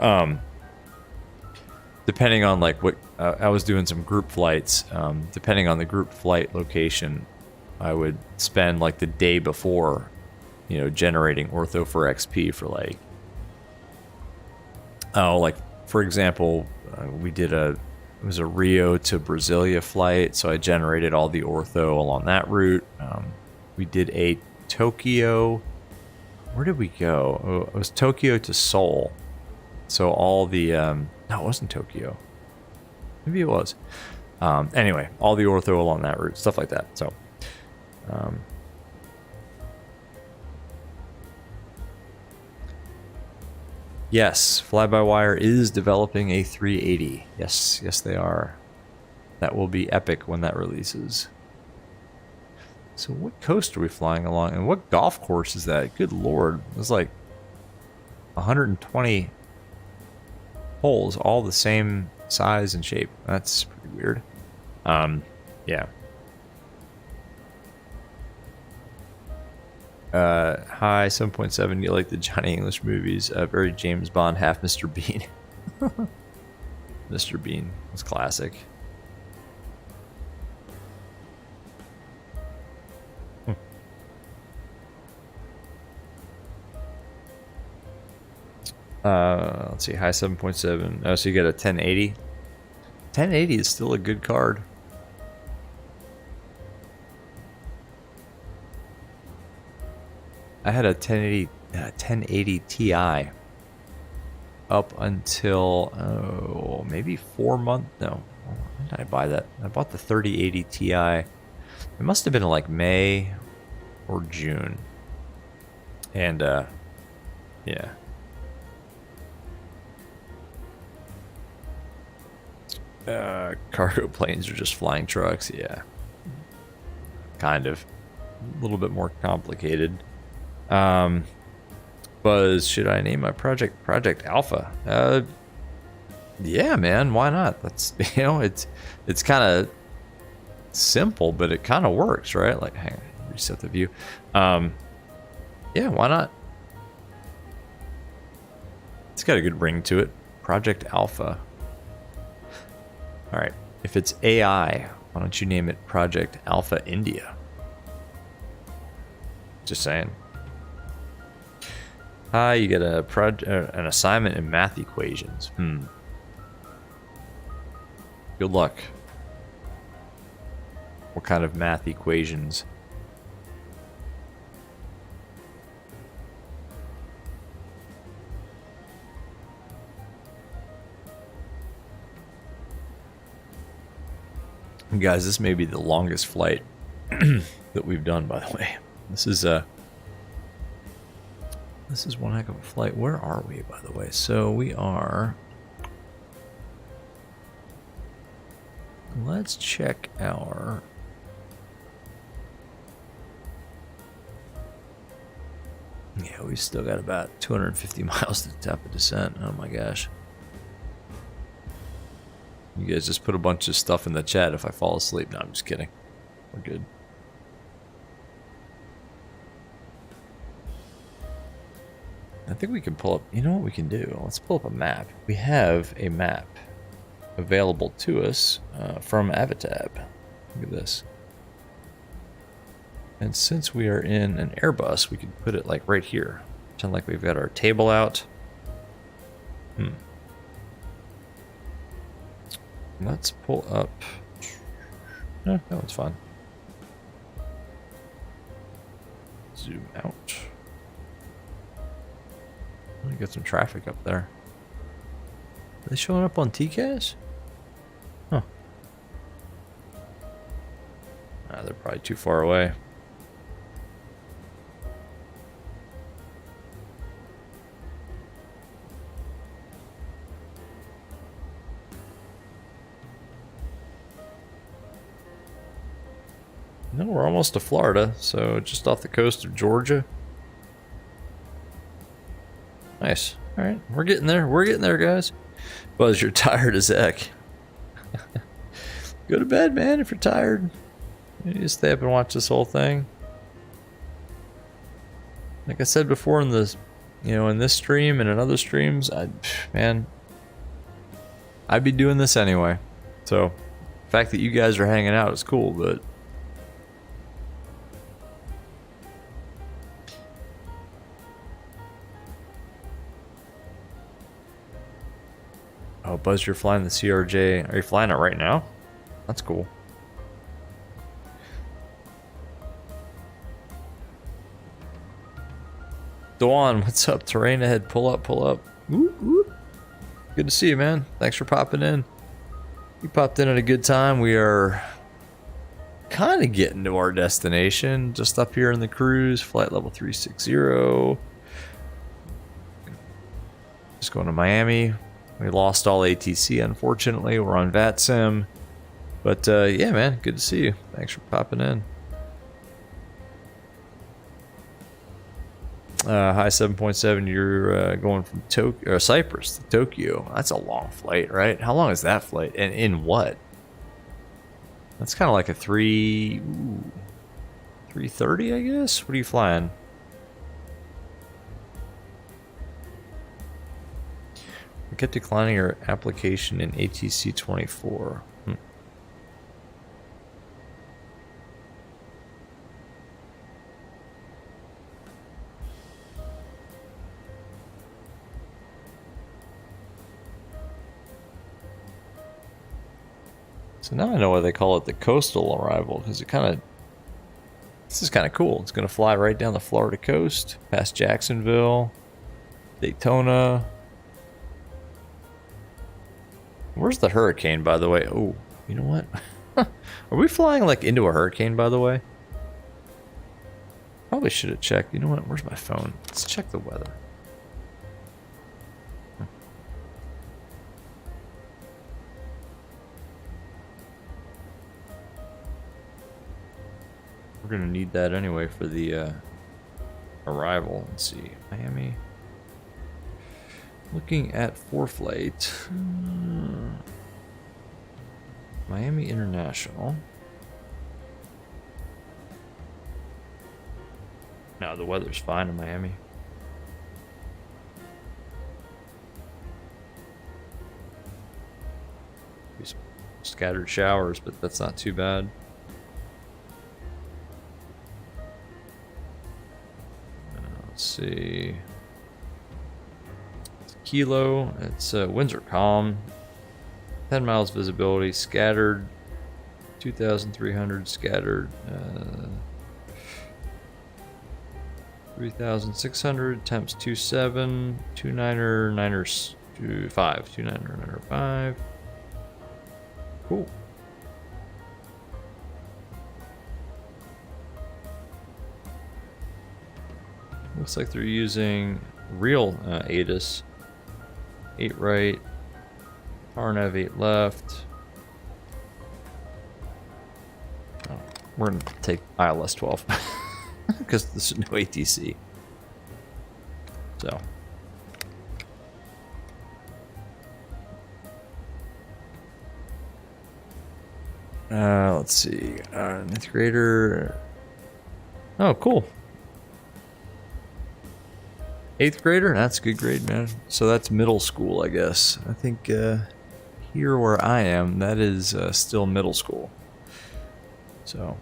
Depending on like what I was doing some group flights, depending on the group flight location, I would spend like the day before, you know, generating ortho for XP for like, oh, like for example, we did it was a Rio to Brasilia flight, so I generated all the ortho along that route. We did a Tokyo. Where did we go? Oh, it was Tokyo to Seoul. So all the no, it wasn't Tokyo. Maybe it was. Anyway, all the ortho along that route, stuff like that. So, yes, Fly-by-Wire is developing a 380. Yes, yes, they are. That will be epic when that releases. So what coast are we flying along, and what golf course is that? Good lord, it was like 120 holes, all the same size and shape. That's pretty weird. Yeah. Hi, 7.7. You like the Johnny English movies? Very James Bond, half Mr. Bean. Mr. Bean was classic. Let's see, high 7.7. Oh, so you get a 1080. 1080 is still a good card. I had a 1080 Ti up until maybe 4 months. No, when did I buy that? I bought the 3080 Ti. It must have been like May or June. And yeah. Cargo planes are just flying trucks. Yeah, kind of. little bit more complicated. Buzz, should I name my project Project Alpha? Yeah, man, why not? That's, you know, it's kind of simple, but it kind of works, right? Like, hang on, reset the view. Yeah, why not? It's got a good ring to it. Project Alpha. All right, if it's AI, why don't you name it Project Alpha India? Just saying. Hi, you get an assignment in math equations. Good luck. What kind of math equations? Guys, this may be the longest flight that we've done, by the way. This is one heck of a flight. Where are we, by the way? So we are... Let's check our... Yeah, we still got about 250 miles to the top of descent. Oh my gosh. You guys just put a bunch of stuff in the chat if I fall asleep. No, I'm just kidding. We're good. I think we can pull up... You know what we can do? Let's pull up a map. We have a map available to us from Avatab. Look at this. And since we are in an Airbus, we could put it like right here. Pretend like we've got our table out. Let's pull up... No, that one's fine. Zoom out. We got some traffic up there. Are they showing up on TCAS? Huh. They're probably too far away. No, we're almost to Florida, so just off the coast of Georgia. Nice. All right, we're getting there. We're getting there, guys. Buzz, you're tired as heck. Go to bed, man, if you're tired. You just stay up and watch this whole thing. Like I said before in this, in this stream and in other streams, I'd be doing this anyway. So, the fact that you guys are hanging out is cool, but oh, Buzz, you're flying the CRJ. Are you flying it right now? That's cool. Dawn, what's up? Terrain ahead. Pull up, pull up. Whoop, whoop. Good to see you, man. Thanks for popping in. You popped in at a good time. We are kind of getting to our destination. Just up here in the cruise. Flight level 360. Just going to Miami. We lost all ATC, unfortunately. We're on VATSIM. But, yeah, man. Good to see you. Thanks for popping in. High 7.7, you're going from Cyprus to Tokyo. That's a long flight, right? How long is that flight? And in what? That's kind of like a 330, I guess? What are you flying? I kept declining your application in ATC 24. So now I know why they call it the coastal arrival, because this is kind of cool. It's going to fly right down the Florida coast, past Jacksonville, Daytona. Where's the hurricane, by the way? Oh, you know what? Are we flying like into a hurricane, by the way? Probably should have checked. You know what? Where's my phone? Let's check the weather. We're gonna need that anyway for the arrival. Let's see, Miami. Looking at ForeFlight, Miami International. No, the weather's fine in Miami. Scattered showers, but that's not too bad. Let's see. It's Kilo. It's winds are calm. 10 miles visibility. Scattered. 2,300 scattered. 3,600. Temps 27. 29er. Niners 5. 29er. Niner 5. Cool. Looks like they're using real ASUS. 8 right. RNAV 8 left. Oh, we're going to take ILS 12 because there's no ATC. So. Let's see. 9th grader. Oh, cool. 8th grader? That's a good grade, man. So that's middle school, I guess. I think here where I am, that is still middle school. So.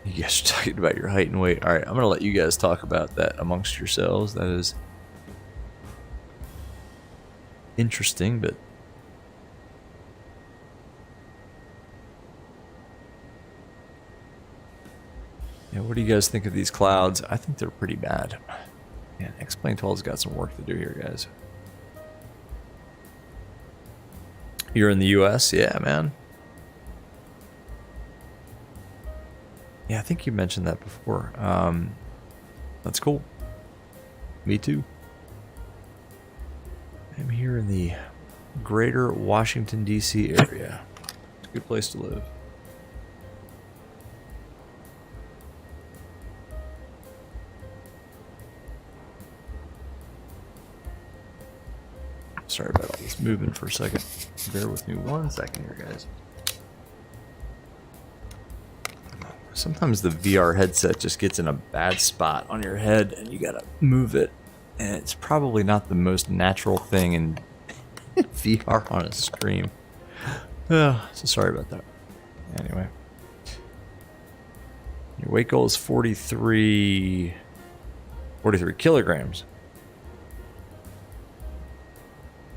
You guys are talking about your height and weight. Alright, I'm going to let you guys talk about that amongst yourselves. That is interesting, but yeah, what do you guys think of these clouds? I think they're pretty bad. Man, X-Plane 12's got some work to do here, guys. You're in the US? Yeah, man. Yeah, I think you mentioned that before. That's cool. Me too. I'm here in the greater Washington, D.C. area. It's a good place to live. Sorry about all this moving for a second. Bear with me 1 second here, guys. Sometimes the VR headset just gets in a bad spot on your head and you gotta move it. And it's probably not the most natural thing in VR on a stream. So sorry about that. Anyway. Your weight goal is 43 kilograms.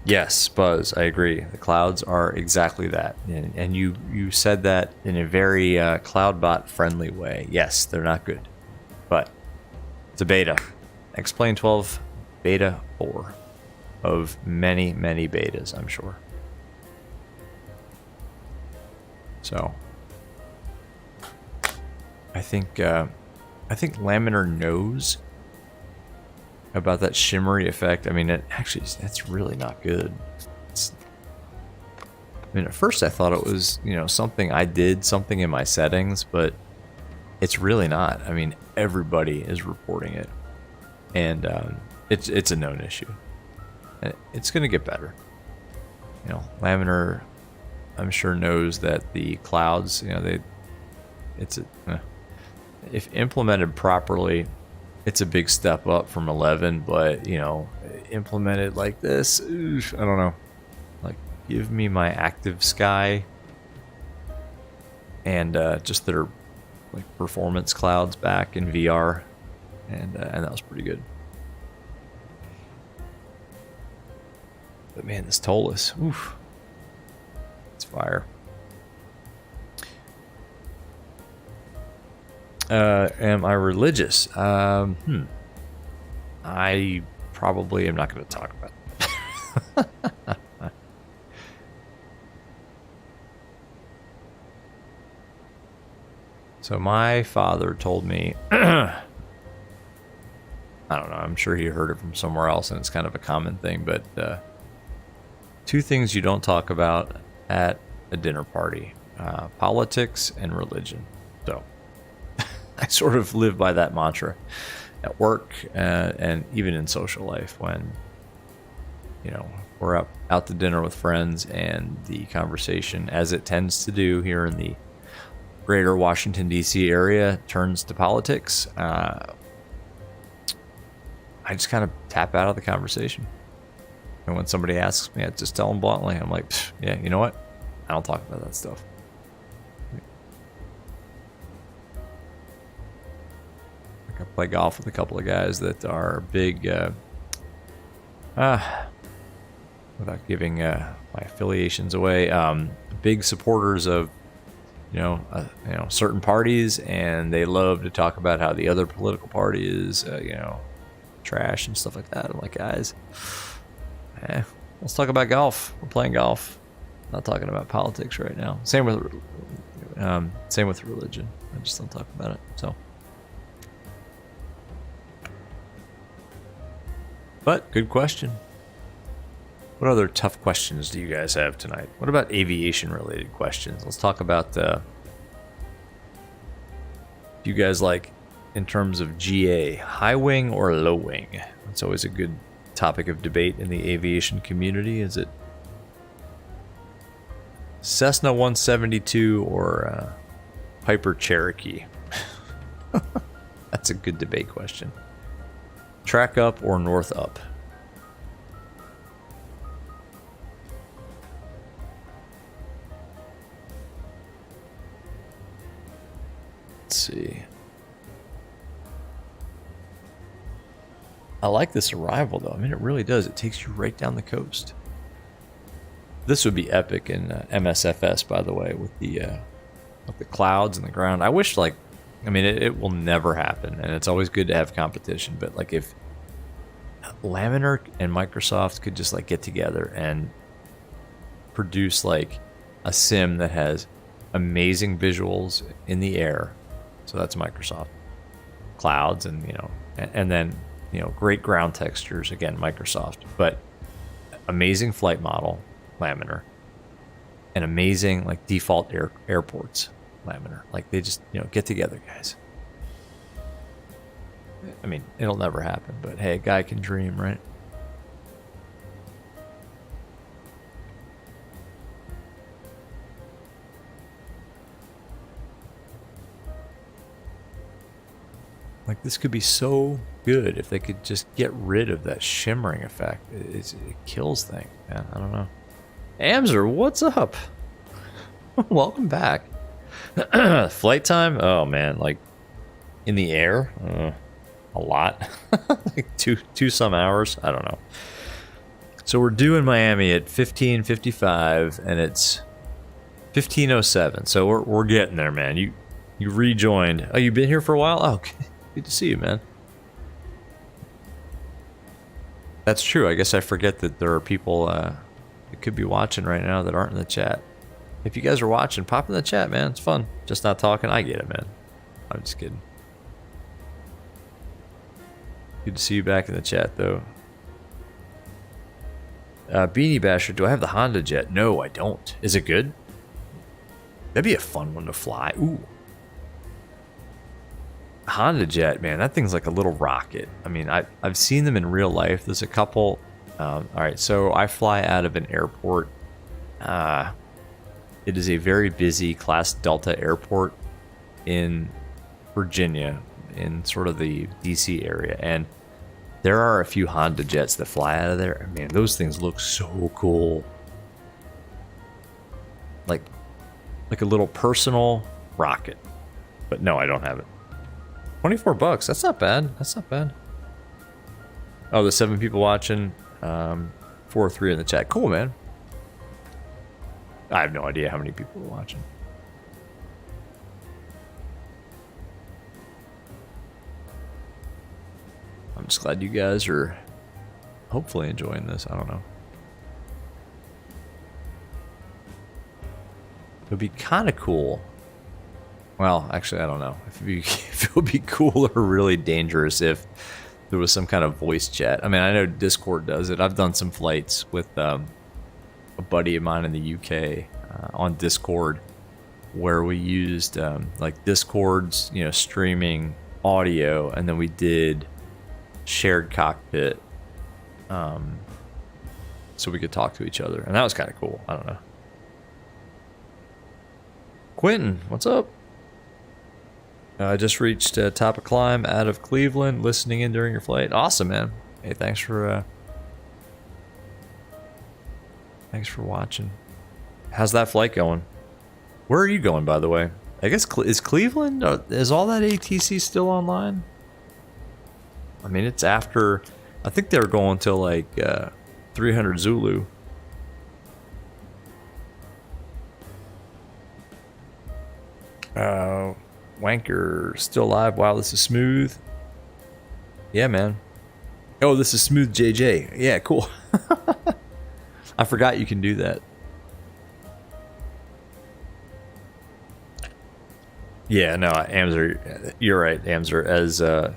Yes, Buzz, I agree. The clouds are exactly that. And you said that in a very CloudBot friendly way. Yes, they're not good. But it's a beta. X-Plane 12 beta 4 of many, many betas, I'm sure. So I think Laminar knows about that shimmery effect. I mean, that's really not good. I mean, at first I thought it was, something I did, something in my settings, but it's really not. I mean, everybody is reporting it, and it's a known issue. And it's going to get better. Laminar, I'm sure, knows that the clouds, if implemented properly, it's a big step up from 11, but implemented like this, I don't know. Like, give me my active sky and just their like performance clouds back in VR, and that was pretty good. But man, this Toliss, oof, it's fire. Am I religious? I probably am not going to talk about that. So my father told me, I don't know, I'm sure he heard it from somewhere else and it's kind of a common thing, but 2 things you don't talk about at a dinner party. politics and religion. So I sort of live by that mantra at work and even in social life when, you know, we're out to dinner with friends and the conversation, as it tends to do here in the greater Washington, D.C. area, turns to politics. I just kind of tap out of the conversation. And when somebody asks me, I just tell them bluntly, I'm like, yeah, you know what? I don't talk about that stuff. Like I play golf with a couple of guys that are big, without giving my affiliations away, big supporters of, you know, certain parties, and they love to talk about how the other political party is, you know, trash and stuff like that. I'm like, guys, let's talk about golf. We're playing golf. Not talking about politics right now. Same with religion. I just don't talk about it. So, but good question. What other tough questions do you guys have tonight? What about aviation-related questions? Let's talk about you guys like in terms of GA, high wing or low wing? It's always a good topic of debate in the aviation community. Is it Cessna 172 or Piper Cherokee? That's a good debate question. Track up or north up? Let's see. I like this arrival though. I mean, it really does. It takes you right down the coast. This would be epic in MSFS, by the way, with the clouds and the ground. I wish, like, I mean, it will never happen, and it's always good to have competition. But like, if Laminar and Microsoft could just like get together and produce like a sim that has amazing visuals in the air, so that's Microsoft, clouds, and you know, and then you know, great ground textures, again, Microsoft, but amazing flight model, Laminar, and amazing like default airports, Laminar. Like they just, you know, get together, guys. I mean, it'll never happen, but hey, a guy can dream, right? Like this could be so good if they could just get rid of that shimmering effect. It kills things, man. I don't know. Amzer, what's up? Welcome back. Flight time? Oh man, like in the air, a lot. Like two some hours. I don't know. So we're due in Miami at 15:55, and it's 15:07. So we're getting there, man. You rejoined. Oh, you've been here for a while? Oh, okay. Good to see you, man. That's true. I guess I forget that there are people that could be watching right now that aren't in the chat. If you guys are watching, pop in the chat, man. It's fun. Just not talking. I get it, man. I'm just kidding. Good to see you back in the chat, though. Beanie Basher, do I have the Honda Jet? No, I don't. Is it good? That'd be a fun one to fly. Ooh. Honda Jet, man, that thing's like a little rocket. I mean, I've seen them in real life. There's a couple. All right, so I fly out of an airport. It is a very busy Class Delta airport in Virginia, in sort of the DC area, and there are a few Honda Jets that fly out of there. Man, those things look so cool. Like a little personal rocket. But no, I don't have it. $24. That's not bad. That's not bad. Oh, the 7 people watching. 4 or 3 in the chat. Cool, man. I have no idea how many people are watching. I'm just glad you guys are hopefully enjoying this. I don't know. It would be kind of cool. Well, actually, I don't know if it would be cool or really dangerous if there was some kind of voice chat. I mean, I know Discord does it. I've done some flights with a buddy of mine in the UK on Discord, where we used like Discord's, you know, streaming audio, and then we did shared cockpit, so we could talk to each other, and that was kind of cool. I don't know. Quentin, what's up? I just reached top of climb out of Cleveland, listening in during your flight. Awesome, man. Hey, thanks for watching. How's that flight going? Where are you going, by the way? I guess is Cleveland? Is all that ATC still online? I mean, it's after. I think they were going till like 300 Zulu. Wanker still alive. Wow, this is smooth. Yeah, man. Oh, this is smooth JJ. Yeah, cool. I forgot you can do that. Yeah, no, Amzer, you're right, Amzer.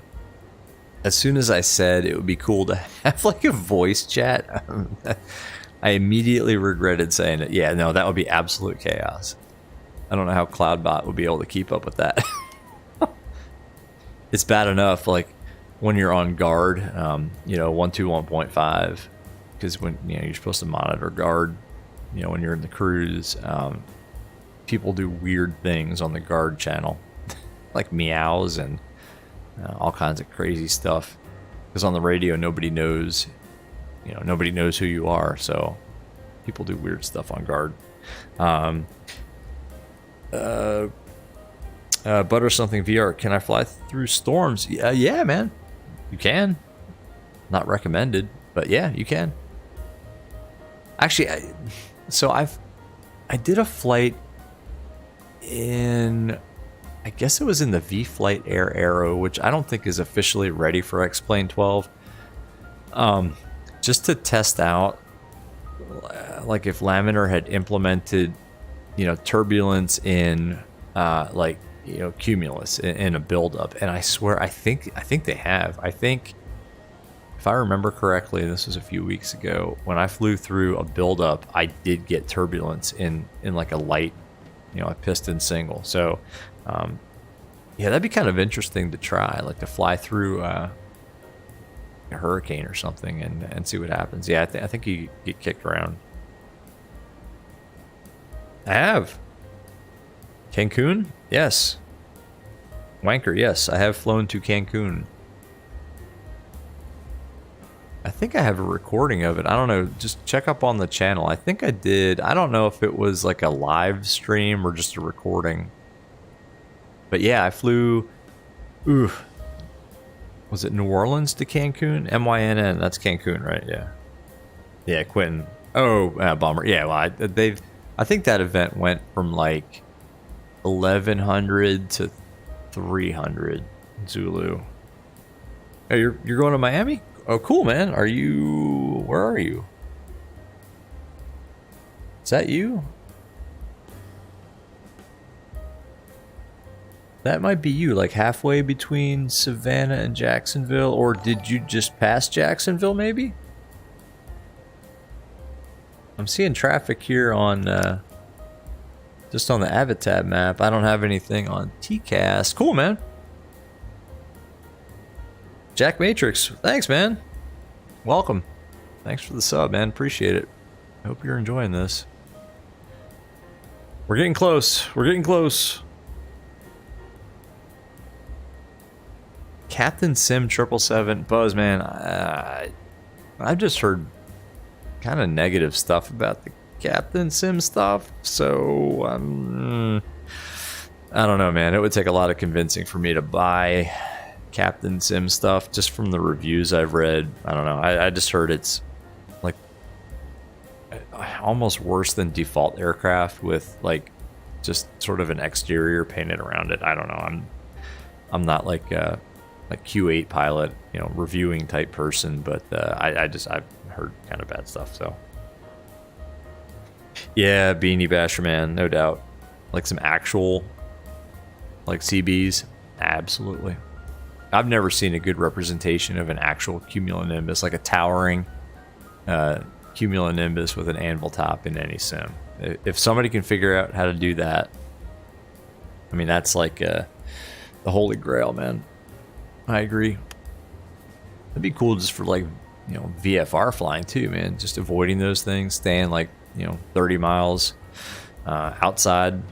As soon as I said it would be cool to have like a voice chat, I immediately regretted saying it. Yeah, no, that would be absolute chaos. I don't know how CloudBot would be able to keep up with that. It's bad enough, like when you're on guard, you know, 121.5, because when you're supposed to monitor guard, you know, when you're in the cruise, people do weird things on the guard channel, like meows and all kinds of crazy stuff. Because on the radio, nobody knows, you know, nobody knows who you are, so people do weird stuff on guard. Butter something VR. Can I fly through storms? Yeah, man. You can. Not recommended, but yeah, you can. Actually, I did a flight in, I guess it was in the V-Flight Air Arrow, which I don't think is officially ready for X-Plane 12. Just to test out, like if Laminar had implemented, you know, turbulence in, like, you know, cumulus in a buildup, and I swear, I think they have. I think, if I remember correctly, this was a few weeks ago, when I flew through a buildup, I did get turbulence in like a light, you know, a piston single. So, yeah, that'd be kind of interesting to try, like to fly through a hurricane or something and see what happens. Yeah, I think you get kicked around. I have. Cancun? Yes. Wanker, yes. I have flown to Cancun. I think I have a recording of it. I don't know. Just check up on the channel. I think I did. I don't know if it was like a live stream or just a recording. But yeah, I flew... Ooh. Was it New Orleans to Cancun? MYNN. That's Cancun, right? Yeah. Yeah, Quentin. Oh, bomber. Yeah, well, I think that event went from like 1100 to 300 Zulu. Hey, you're going to Miami? Oh, cool, man. Where are you? Is that you? That might be you, like halfway between Savannah and Jacksonville, or did you just pass Jacksonville, maybe? I'm seeing traffic here on, just on the Avatab map. I don't have anything on TCAS. Cool, man. Jack Matrix, thanks, man. Welcome. Thanks for the sub, man. Appreciate it. I hope you're enjoying this. We're getting close. We're getting close. Captain Sim 777. Buzz, man. I've just heard kind of negative stuff about the Captain Sim stuff, so I don't know, man. It would take a lot of convincing for me to buy Captain Sim stuff just from the reviews I've read. I don't know. I just heard it's like almost worse than default aircraft with like just sort of an exterior painted around it. I don't know. I'm not like a Q8 pilot, you know, reviewing type person, but I've heard kind of bad stuff. So yeah, Beanie Basher, man, no doubt. Like some actual like CBs, absolutely. I've never seen a good representation of an actual cumulonimbus, like a towering cumulonimbus with an anvil top in any sim. If somebody can figure out how to do that, I mean, that's like the holy grail, man. I agree. It'd be cool just for like, you know, VFR flying too, man. Just avoiding those things, staying like, you know, 30 miles outside,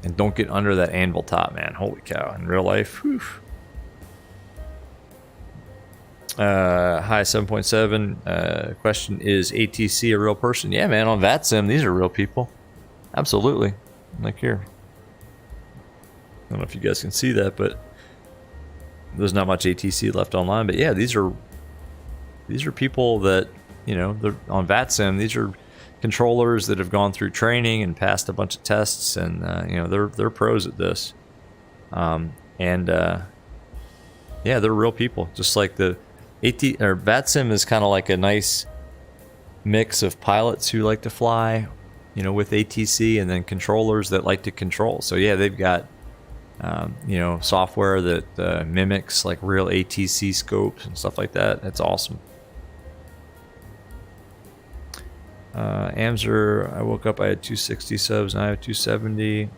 and don't get under that anvil top, man. Holy cow! In real life, whew. Hi 7.7. Question: is ATC a real person? Yeah, man. On VATSIM, these are real people. Absolutely. Like here. I don't know if you guys can see that, but there's not much ATC left online. But yeah, these are people that, you know, they're on VATSIM. These are controllers that have gone through training and passed a bunch of tests, and you know, they're pros at this. Yeah, they're real people. Just like the VATSIM is kind of like a nice mix of pilots who like to fly, you know, with ATC, and then controllers that like to control. So yeah, they've got you know, software that mimics like real ATC scopes and stuff like that. That's awesome. Amzer, I woke up, I had 260 subs, and I have 270,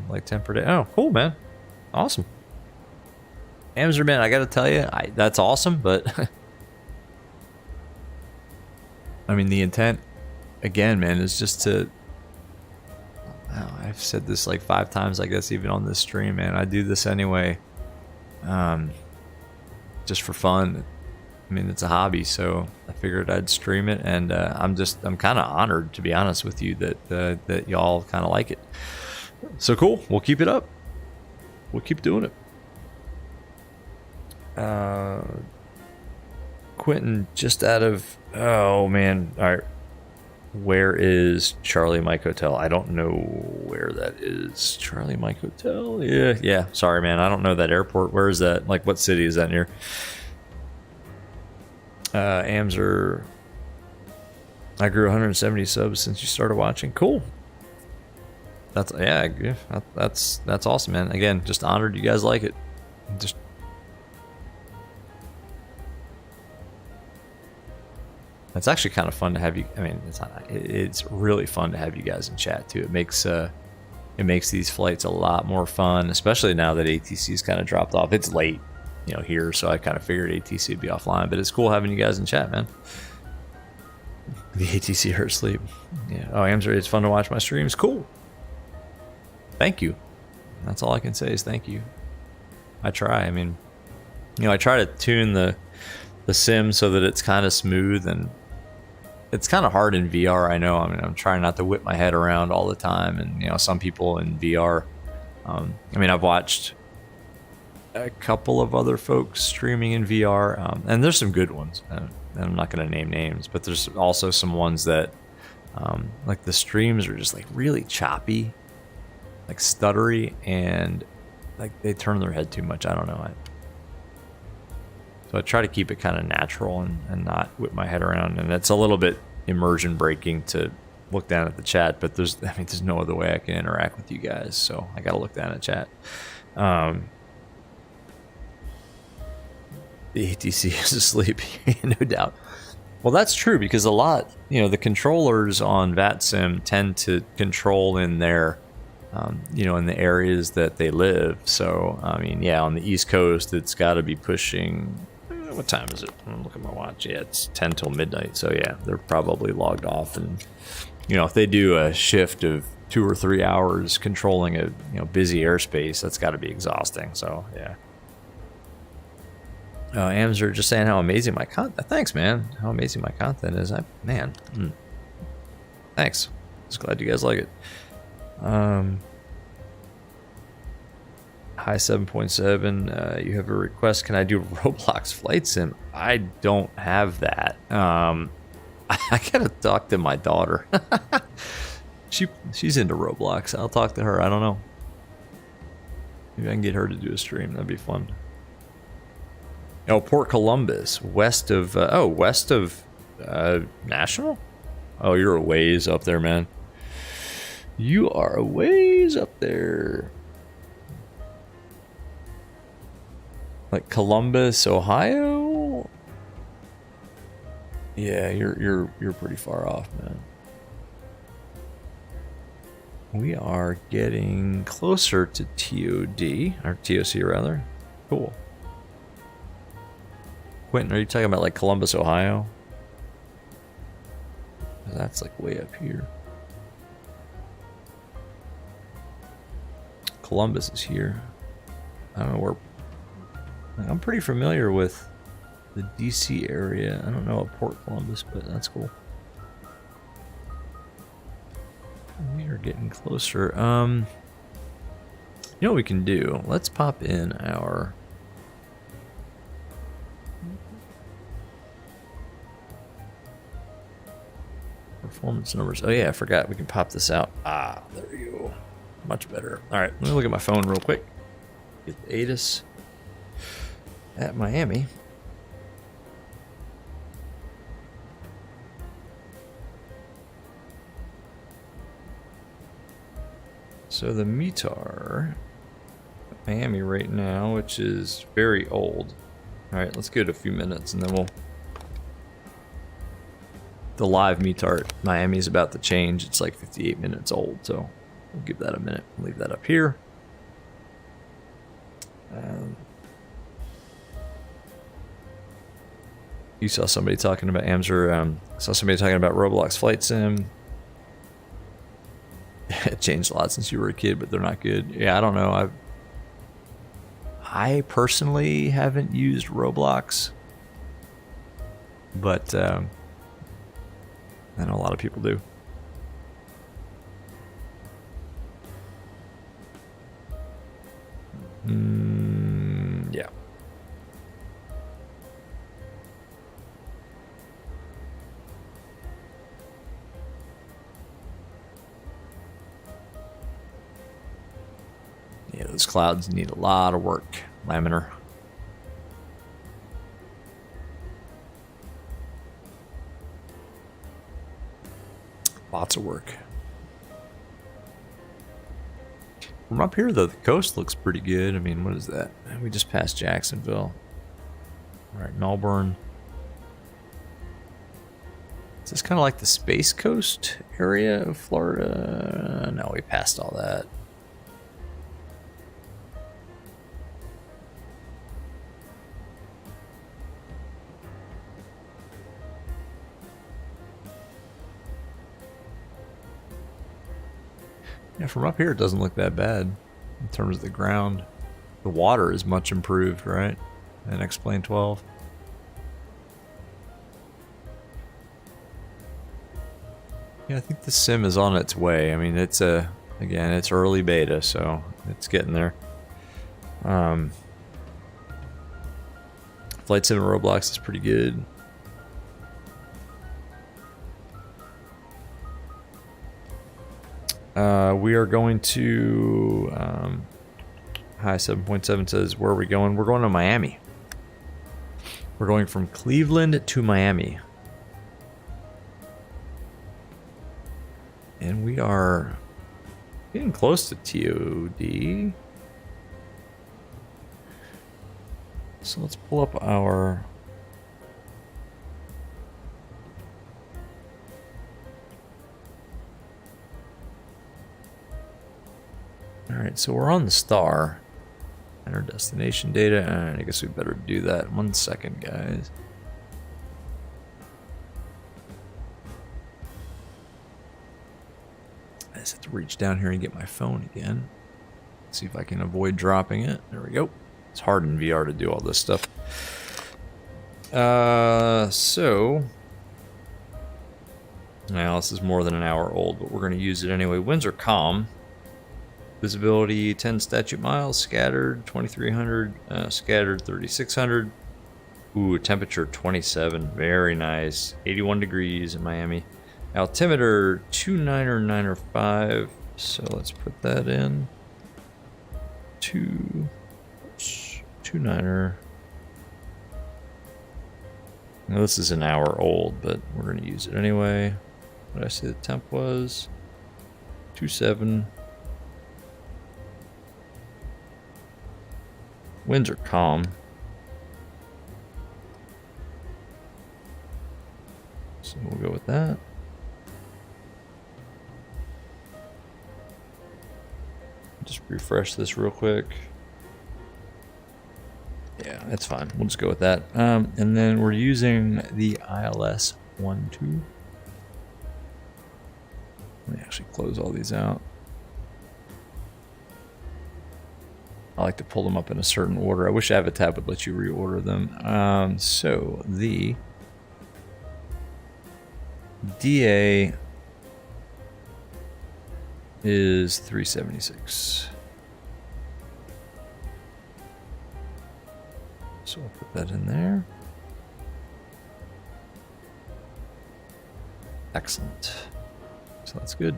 like 10 per day. Oh, cool, man. Awesome. Amzer, man, I gotta tell you, that's awesome, but I mean, the intent, again, man, is just to, I've said this like 5 times, I guess, even on this stream, man. I do this anyway, just for fun. I mean, it's a hobby, so I figured I'd stream it, and I'm kind of honored, to be honest with you, that y'all kind of like it. So cool. We'll keep it up. We'll keep doing it. Quentin, just out of, oh man, all right. Where is Charlie Mike Hotel? I don't know where that is. Charlie Mike Hotel? Yeah. Sorry, man. I don't know that airport. Where is that? Like, what city is that near? Amzer, I grew 170 subs since you started watching. Cool. That's awesome, man. Again, just honored you guys like it. Just it's actually kind of fun to have you. I mean, it's really fun to have you guys in chat too. It makes these flights a lot more fun, especially now that ATC's kind of dropped off. It's late, you know, here, so I kind of figured ATC would be offline, but it's cool having you guys in chat, man. The ATC hurt sleep. Yeah. Oh, Amzer, it's fun to watch my streams. Cool. Thank you. That's all I can say is thank you. I try. I mean, you know, I try to tune the sim so that it's kind of smooth, and it's kind of hard in VR. I know. I mean, I'm trying not to whip my head around all the time, and you know, some people in VR. I mean, I've watched a couple of other folks streaming in VR, and there's some good ones. And I'm not going to name names, but there's also some ones that, like, the streams are just like really choppy, like stuttery, and like they turn their head too much. I don't know. So I try to keep it kind of natural and not whip my head around. And it's a little bit immersion breaking to look down at the chat, but there's no other way I can interact with you guys. So I got to look down at chat. The ATC is asleep, no doubt. Well, that's true, because a lot, you know, the controllers on VATSIM tend to control in their, you know, in the areas that they live. So, I mean, yeah, on the East Coast, it's got to be pushing. What time is it? I'm looking at my watch. Yeah, it's 10 till midnight. So, yeah, they're probably logged off. And, you know, if they do a shift of 2 or 3 hours controlling a, you know, busy airspace, that's got to be exhausting. So, yeah. Amzer just saying how amazing my content. Thanks, man. How amazing my content is. Thanks. Just glad you guys like it. Hi 7.7. You have a request. Can I do Roblox flight sim? I don't have that. I gotta talk to my daughter. She's into Roblox. I'll talk to her. I don't know. Maybe I can get her to do a stream. That'd be fun. Oh, Port Columbus, west of National. Oh, you're a ways up there, man. You are a ways up there. Like Columbus, Ohio. Yeah, you're pretty far off, man. We are getting closer to TOD, or TOC rather. Cool. Quentin, are you talking about like Columbus, Ohio? That's like way up here. Columbus is here. I don't know where. I'm pretty familiar with the DC area. I don't know about Port Columbus, but that's cool. We are getting closer. You know what we can do? Let's pop in our performance numbers. Oh yeah, I forgot we can pop this out. Ah, there you go. Much better. All right, let me look at my phone real quick. Get the ATIS at Miami. So the METAR at Miami right now, which is very old. All right, let's give it a few minutes and then we'll. The live METAR at Miami is about to change. It's like 58 minutes old, so we'll give that a minute. Leave that up here. You saw somebody talking about saw somebody talking about Roblox Flight Sim. It changed a lot since you were a kid, but they're not good. Yeah, I don't know. I personally haven't used Roblox, but I know a lot of people do. Yeah. Yeah, those clouds need a lot of work, Laminar. Lots of work. From up here, though, the coast looks pretty good. I mean, what is that? We just passed Jacksonville. All right, Melbourne. Is this kind of like the Space Coast area of Florida? No, we passed all that. Yeah, from up here it doesn't look that bad in terms of the ground. The water is much improved, right? In X-Plane 12. Yeah, I think the sim is on its way. I mean, it's again, it's early beta, so it's getting there. Flight Sim in Roblox is pretty good. We are going to Hi 7.7 says, where are we going? We're going to Miami. We're going from Cleveland to Miami. And we are getting close to TOD. So let's pull up our Alright, so we're on the star. Enter destination data. Alright, I guess we better do that. 1 second, guys. I just have to reach down here and get my phone again. See if I can avoid dropping it. There we go. It's hard in VR to do all this stuff. So now this is more than an hour old, but we're going to use it anyway. Winds are calm. Visibility 10 statute miles, scattered 2300, scattered 3600. Ooh, temperature 27, very nice. 81 degrees in Miami. Altimeter 29905. So let's put that in. 29er. Now this is an hour old, but we're going to use it anyway. What did I say the temp was? 27. Winds are calm. So we'll go with that. just refresh this real quick. Yeah, that's fine. We'll just go with that. And then we're using the ILS 1.2. Let me actually close all these out. I like to pull them up in a certain order. I wish Avatab would let you reorder them. So the DA is 376. So I'll put that in there. Excellent. So that's good.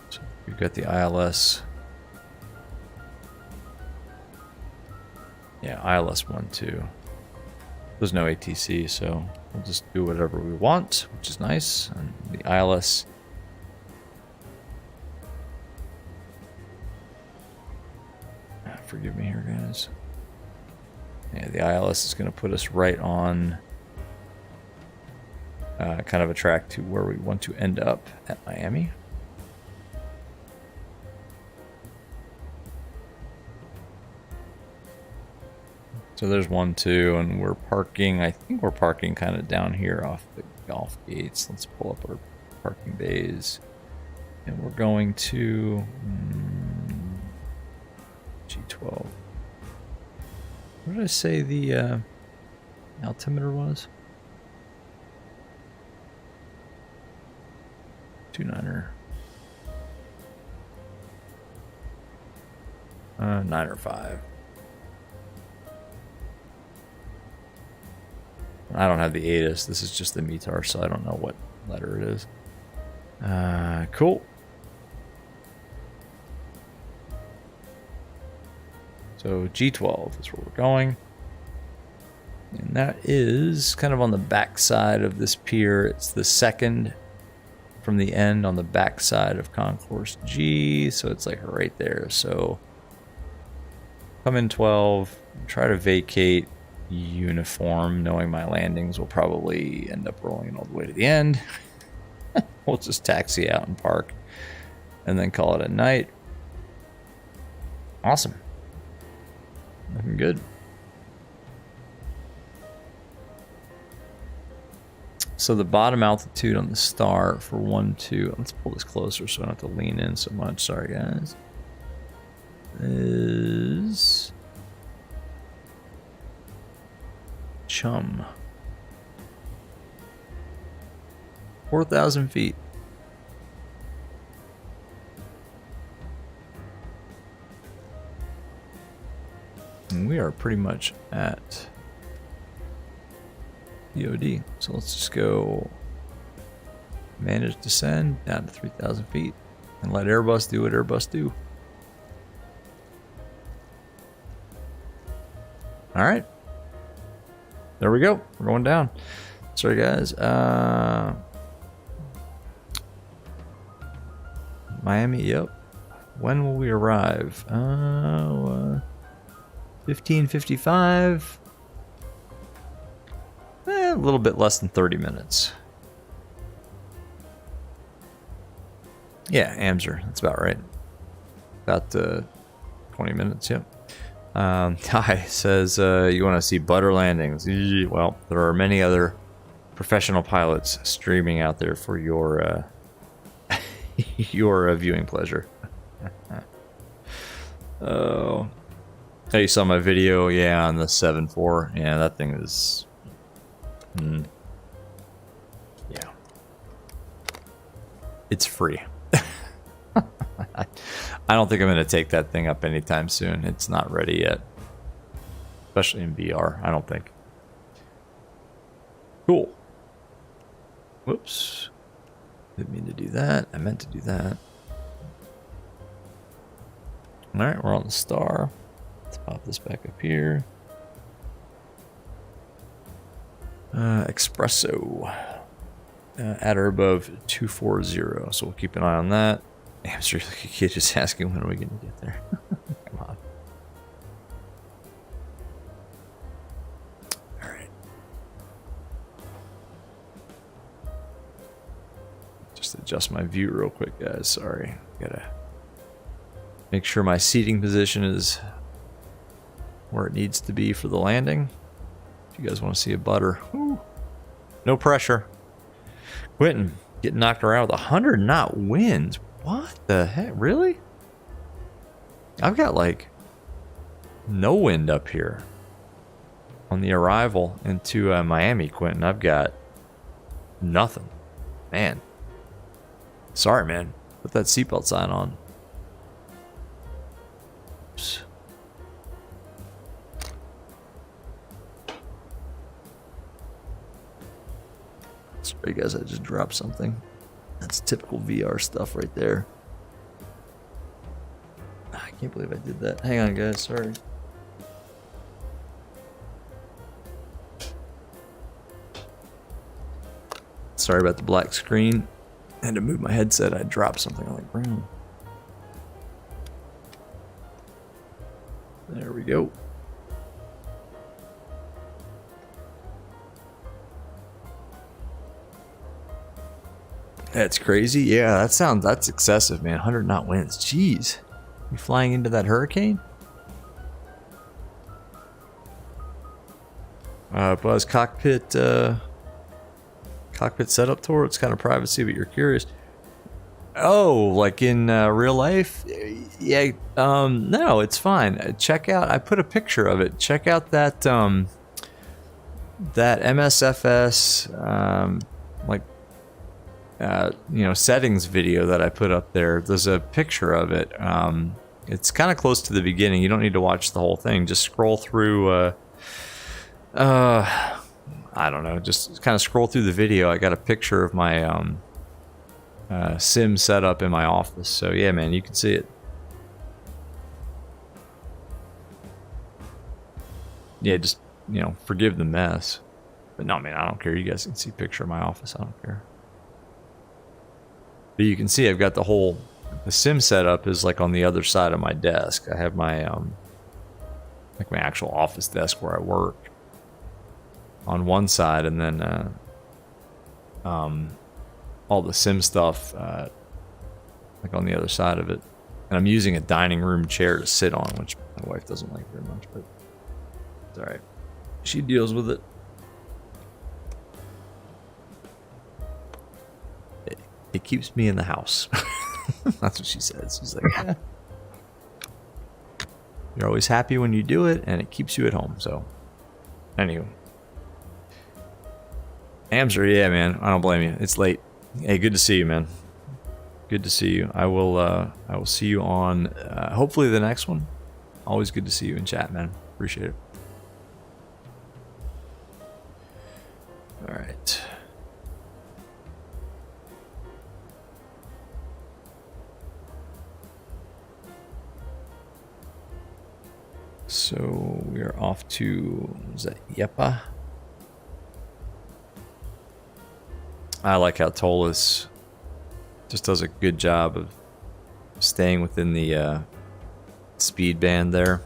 So we've got the ILS. Yeah, ILS 1.2. There's no ATC, so we'll just do whatever we want, which is nice. And the ILS. Forgive me here, guys. Yeah, the ILS is going to put us right on kind of a track to where we want to end up at Miami. So there's 1, 2, and we're parking. I think we're parking kind of down here off the golf gates. Let's pull up our parking bays. And we're going to G12. What did I say the altimeter was? 29er. 9 or 5. I don't have the ATIS. This is just the METAR, so I don't know what letter it is. Cool. So G12 is where we're going. And that is kind of on the back side of this pier. It's the second from the end on the back side of Concourse G. So it's like right there. So come in 12, try to vacate uniform, knowing my landings will probably end up rolling all the way to the end. We'll just taxi out and park and then call it a night. Awesome. Looking good. So the bottom altitude on the star for 1, 2, let's pull this closer so I don't have to lean in so much. Sorry, guys. Is Chum. 4,000 feet. And we are pretty much at DOD. So let's just go manage descend down to 3,000 feet and let Airbus do what Airbus do. All right. There we go. We're going down. Sorry, guys. Miami, yep. When will we arrive? 15:55. A little bit less than 30 minutes. Yeah, Amser. That's about right. About 20 minutes, yep. Ty says, you want to see butter landings? Well, there are many other professional pilots streaming out there for your your viewing pleasure. Oh, you saw my video, yeah, on the 7.4. Yeah, that thing is, yeah, it's free. I don't think I'm going to take that thing up anytime soon. It's not ready yet, especially in VR. I don't think. Cool. Whoops. Didn't mean to do that. I meant to do that. All right, we're on the star. Let's pop this back up here. Espresso. At or above 240. So we'll keep an eye on that. I'm sure like a kid just asking when are we going to get there. Come on. All right. Just adjust my view real quick, guys. Sorry. Gotta make sure my seating position is where it needs to be for the landing. If you guys want to see a butter. Whew. No pressure. Quentin getting knocked around with 100 knot winds. What the heck? Really? I've got like no wind up here. On the arrival into Miami, Quentin, I've got nothing. Man. Sorry, man. Put that seatbelt sign on. Oops. Sorry, guys, I just dropped something. That's typical VR stuff right there. I can't believe I did that. Hang on, guys. Sorry. Sorry about the black screen. I had to move my headset. I dropped something on the ground. There we go. That's crazy. Yeah, that's excessive, man. 100 knot winds. Jeez. You flying into that hurricane? Buzz, cockpit setup tour. It's kind of privacy, but you're curious. Oh, like in real life? Yeah. No, it's fine. Check out. I put a picture of it. Check out that that MSFS settings video that I put up there. There's a picture of it. It's kind of close to the beginning. You don't need to watch the whole thing. Just scroll through. I don't know. Just kind of scroll through the video. I got a picture of my sim setup in my office. So yeah, man, you can see it. Yeah, just forgive the mess. But no, man, I don't care. You guys can see a picture of my office. I don't care. But you can see I've got the sim setup is like on the other side of my desk. I have my like my actual office desk where I work on one side, and then all the sim stuff like on the other side of it. And I'm using a dining room chair to sit on, which my wife doesn't like very much, but it's all right. She deals with it. It keeps me in the house. That's what she says. She's like, yeah. You're always happy when you do it, and it keeps you at home. So, anyway. Hamster, yeah, man. I don't blame you. It's late. Hey, good to see you, man. Good to see you. I will see you on hopefully the next one. Always good to see you in chat, man. Appreciate it. All right. So we are off to, is that Yepa? I like how Toliss just does a good job of staying within the speed band there.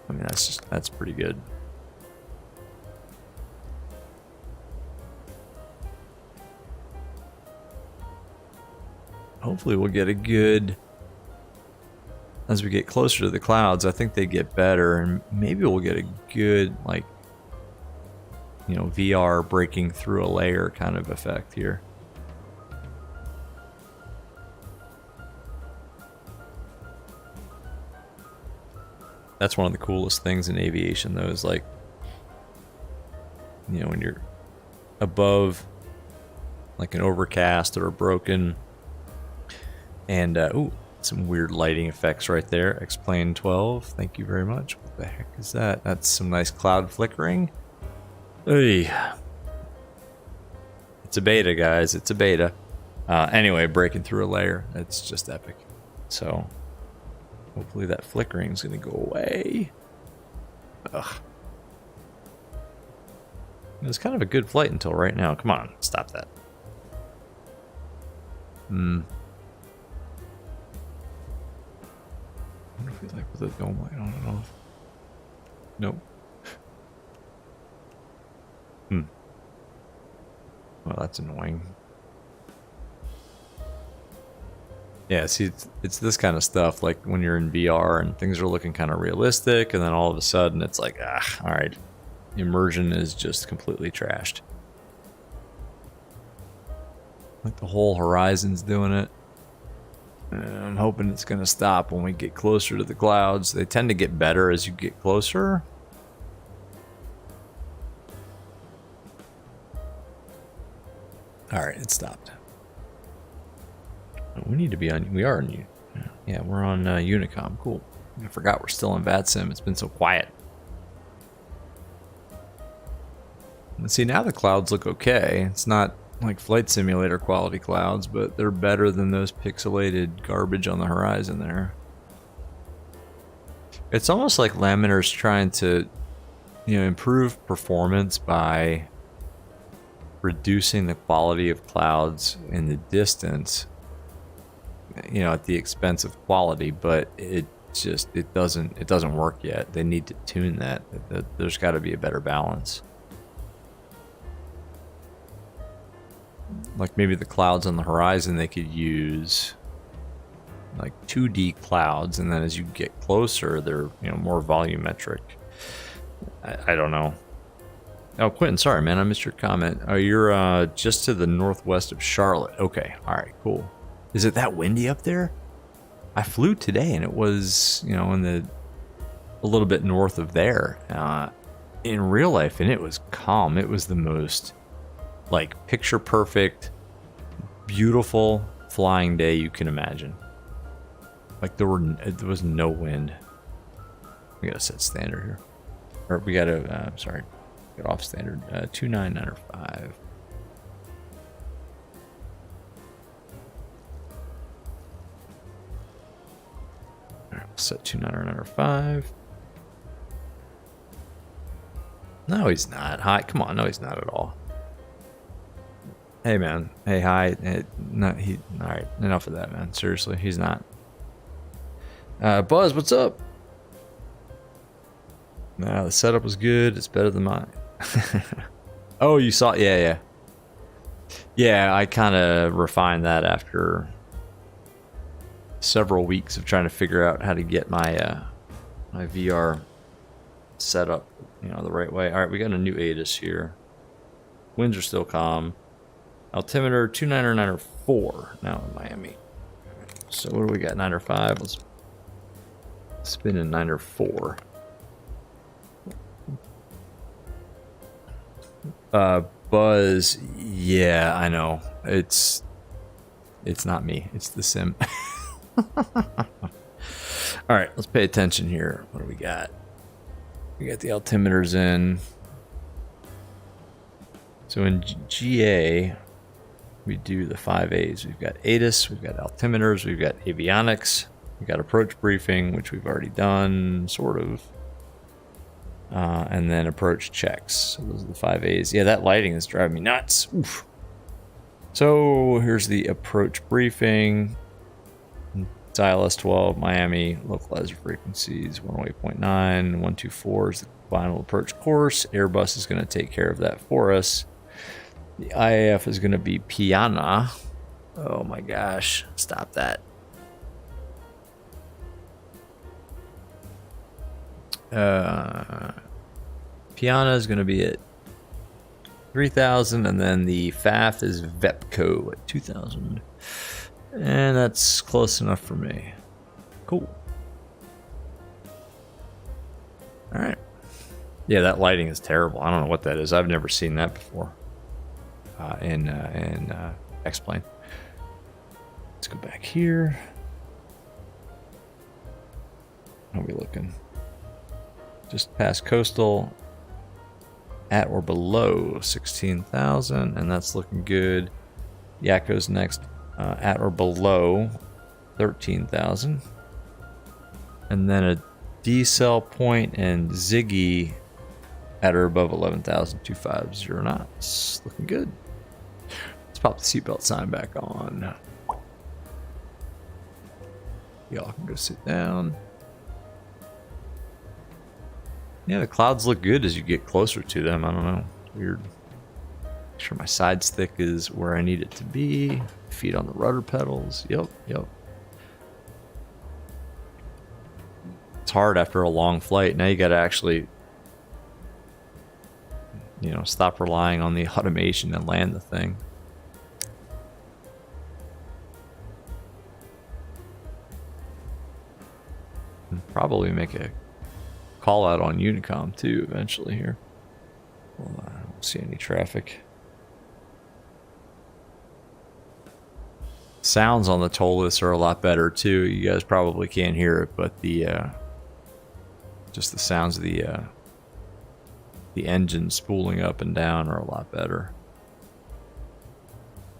I mean, that's pretty good. Hopefully we'll get a good, as we get closer to the clouds, I think they get better, and maybe we'll get a good, like, VR breaking through a layer kind of effect here. That's one of the coolest things in aviation, though, is like, when you're above like an overcast or a broken, and ooh, some weird lighting effects right there. X-Plane 12, thank you very much. What the heck is that? That's some nice cloud flickering. Hey. It's a beta, guys. It's a beta. Anyway, breaking through a layer. It's just epic. So, hopefully that flickering is going to go away. Ugh. It was kind of a good flight until right now. Come on, stop that. I wonder if we like with a dome light on and off. Nope. Well, that's annoying. Yeah, see, it's this kind of stuff, like when you're in VR and things are looking kind of realistic, and then all of a sudden it's like, all right, immersion is just completely trashed. Like the whole horizon's doing it. And I'm hoping it's going to stop when we get closer to the clouds. They tend to get better as you get closer. All right, it stopped. We need to be on. We are on. Yeah, we're on Unicom. Cool. I forgot we're still on VATSIM. It's been so quiet. And see, now the clouds look okay. It's not like flight simulator quality clouds, but they're better than those pixelated garbage on the horizon there. It's almost like Laminar's trying to, improve performance by reducing the quality of clouds in the distance, at the expense of quality, but it doesn't work yet. They need to tune that. There's got to be a better balance. Like maybe the clouds on the horizon, they could use like 2D clouds, and then as you get closer, they're more volumetric. I don't know. Oh, Quentin, sorry man, I missed your comment. Oh, you're just to the northwest of Charlotte. Okay, all right, cool. Is it that windy up there? I flew today and it was, a little bit north of there in real life, and it was calm. It was the most like picture perfect, beautiful flying day you can imagine. Like there was no wind. We gotta set standard here, or we gotta get off standard. 29905. All right, we'll set 29905. No, he's not. Hi, come on. No, he's not at all. Hey man, hey, hi. All right, enough of that, man. Seriously, he's not. Buzz, what's up? Nah, the setup was good. It's better than mine. Oh, you saw? Yeah. I kind of refined that after several weeks of trying to figure out how to get my my VR set up, the right way. All right, we got a new ASUS here. Winds are still calm. Altimeter 29904 now in Miami. So what do we got? 905. Let's spin in 904. Buzz, yeah, I know. It's not me. It's the sim. All right, let's pay attention here. What do we got? We got the altimeters in. So in GA, we do the 5 A's. We've got ATIS, we've got altimeters, we've got avionics, we've got approach briefing, which we've already done, sort of. And then approach checks. So those are the 5 A's. Yeah, that lighting is driving me nuts. Oof. So here's the approach briefing. Dial S12, Miami, localizer frequencies, 108.9, 124 is the final approach course. Airbus is going to take care of that for us. The IAF is going to be Piana. Oh my gosh, stop that. Piana is going to be at 3,000, and then the FAF is VEPCO at 2,000. And that's close enough for me. Cool. All right. Yeah, that lighting is terrible. I don't know what that is. I've never seen that before in X-Plane. Let's go back here. How are we looking? Just past coastal, at or below 16,000, and that's looking good. Yakko's next, at or below 13,000, and then a D-cell point and Ziggy at or above 11,250 knots. Looking good. Let's pop the seatbelt sign back on. Y'all can go sit down. Yeah, the clouds look good as you get closer to them. I don't know. Weird. Make sure my side stick is where I need it to be. Feet on the rudder pedals. Yep, yep. It's hard after a long flight. Now you got to actually, you know, stop relying on the automation and land the thing. And probably make a call out on Unicom too eventually here. Hold on, I don't see any traffic. Sounds on the Toliss are a lot better too. You guys probably can't hear it, but the just the sounds of the engine spooling up and down are a lot better.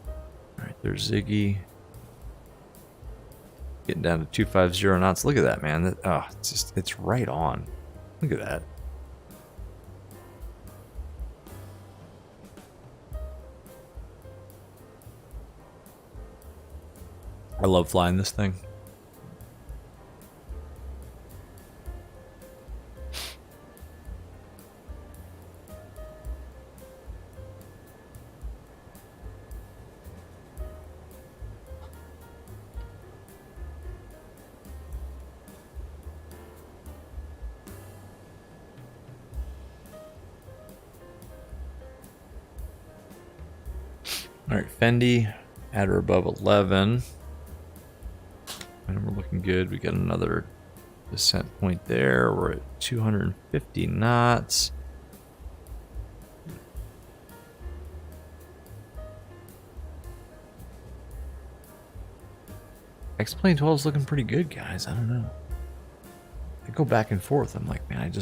All right, there's Ziggy. Getting down to 250 knots. Look at that, man. Oh, it's right on. Look at that. I love flying this thing. All right, Fendi at or above 11. And we're looking good. We got another descent point there. We're at 250 knots. X-Plane 12 is looking pretty good, guys. I don't know. I go back and forth. I'm like, man,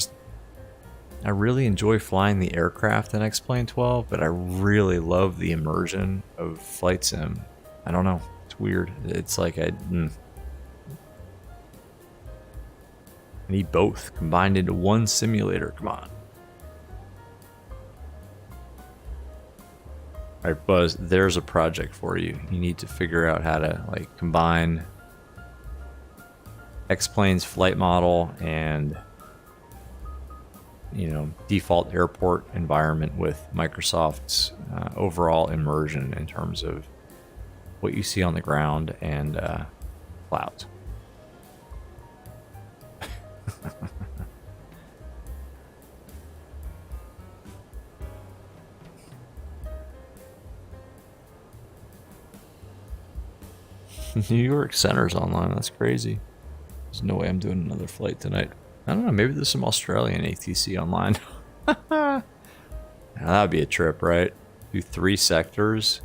I really enjoy flying the aircraft in X-Plane 12, but I really love the immersion of flight sim. I don't know. It's weird. It's like I need both combined into one simulator. Come on. All right, Buzz, there's a project for you. You need to figure out how to like combine X-Plane's flight model and, you know, default airport environment with Microsoft's overall immersion in terms of what you see on the ground and clouds. New York Center's online. That's crazy. There's no way I'm doing another flight tonight. I don't know. Maybe there's some Australian ATC online. Now, that would be a trip, right? Do 3 sectors.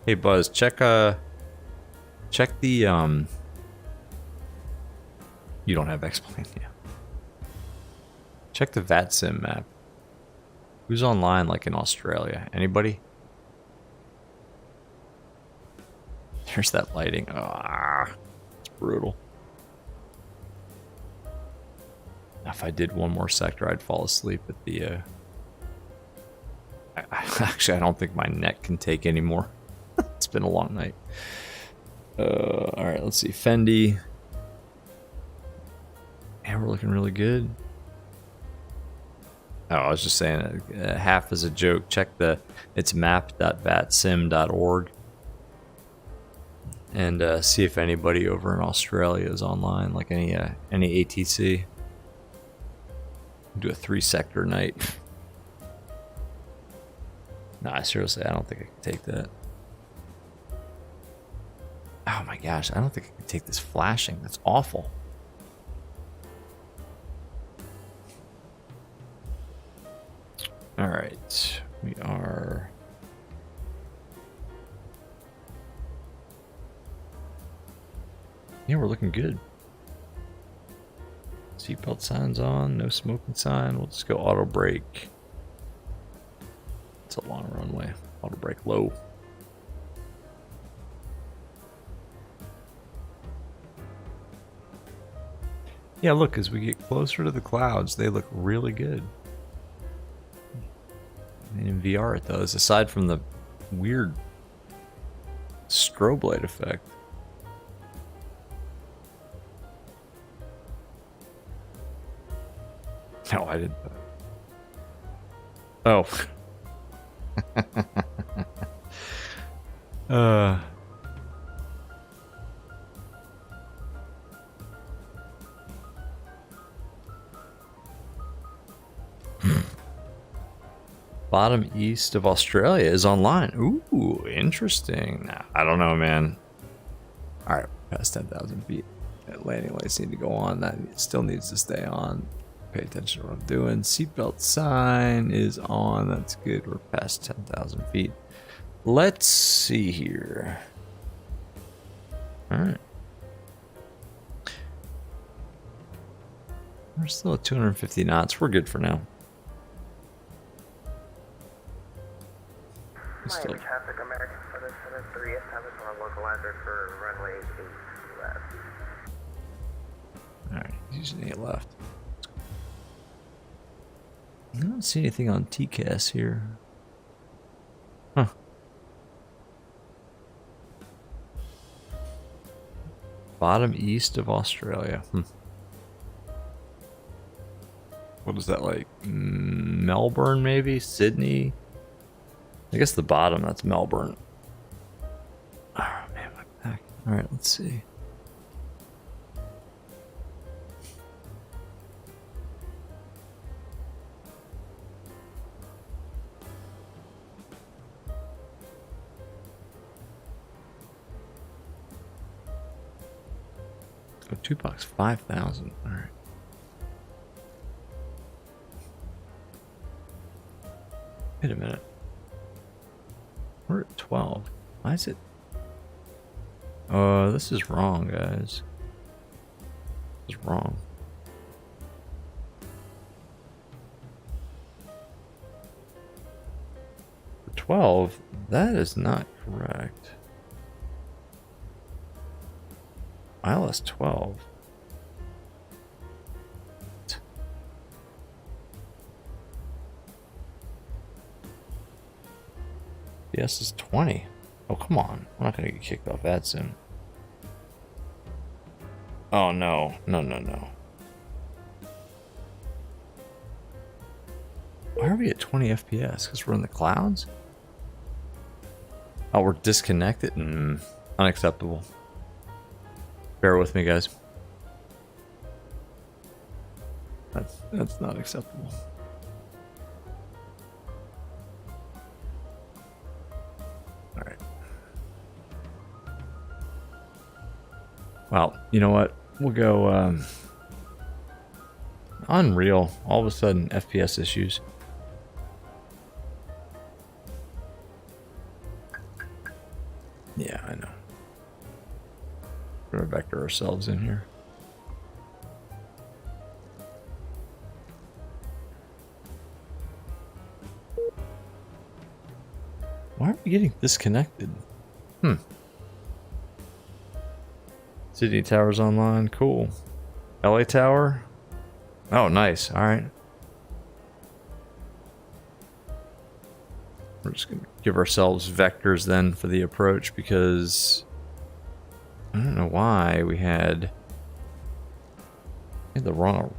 Hey, Buzz, check the You don't have X-Plane, yeah. Check the VATSIM map. Who's online, like in Australia? Anybody? There's that lighting. Ah, it's brutal. If I did one more sector, I'd fall asleep at the. Actually, I don't think my neck can take anymore. It's been a long night. All right, let's see. Fendi. Yeah, we're looking really good. Oh, I was just saying, half as a joke. Check it's map.vatsim.org and see if anybody over in Australia is online, like any ATC. Do a 3-sector night. Nah, seriously, I don't think I can take that. Oh my gosh, I don't think I can take this flashing. That's awful. All right, we are. Yeah, we're looking good. Seatbelt signs on, no smoking sign. We'll just go auto brake. It's a long runway. Auto brake low. Yeah, look, as we get closer to the clouds, they look really good. And in VR it does, aside from the weird strobe light effect. No, I didn't. Oh. Bottom east of Australia is online. Ooh, interesting. I don't know, man. All right, past 10,000 feet. Landing lights need to go on. That still needs to stay on. Pay attention to what I'm doing. Seatbelt sign is on. That's good. We're past 10,000 feet. Let's see here. All right. We're still at 250 knots. We're good for now. Miami traffic, American Southern Center 3, establish on a localizer for runway 8 left. Alright, using 8 left. I don't see anything on TCAS here. Huh. Bottom east of Australia. What is that like? Melbourne, maybe? Sydney? I guess the bottom, that's Melbourne. Oh man, my back. Alright, let's see. Oh, 2 bucks, 5,000. Alright. Wait a minute. We're at 12. Why is it? Oh, this is wrong, guys. This is wrong. For 12, that is not correct. ILS 12. Yes, is 20. Oh, come on. I'm not going to get kicked off VATSIM. Oh, no. No, no, no. Why are we at 20 FPS? Because we're in the clouds? Oh, we're disconnected? Unacceptable. Bear with me, guys. That's not acceptable. Alright. Well, you know what? We'll go Unreal. All of a sudden, FPS issues. Yeah, I know. We're gonna vector ourselves in here. Why are we getting disconnected? Sydney Tower's online. Cool. LA Tower. Oh, nice. All right. We're just gonna give ourselves vectors then for the approach because I don't know why we had the wrong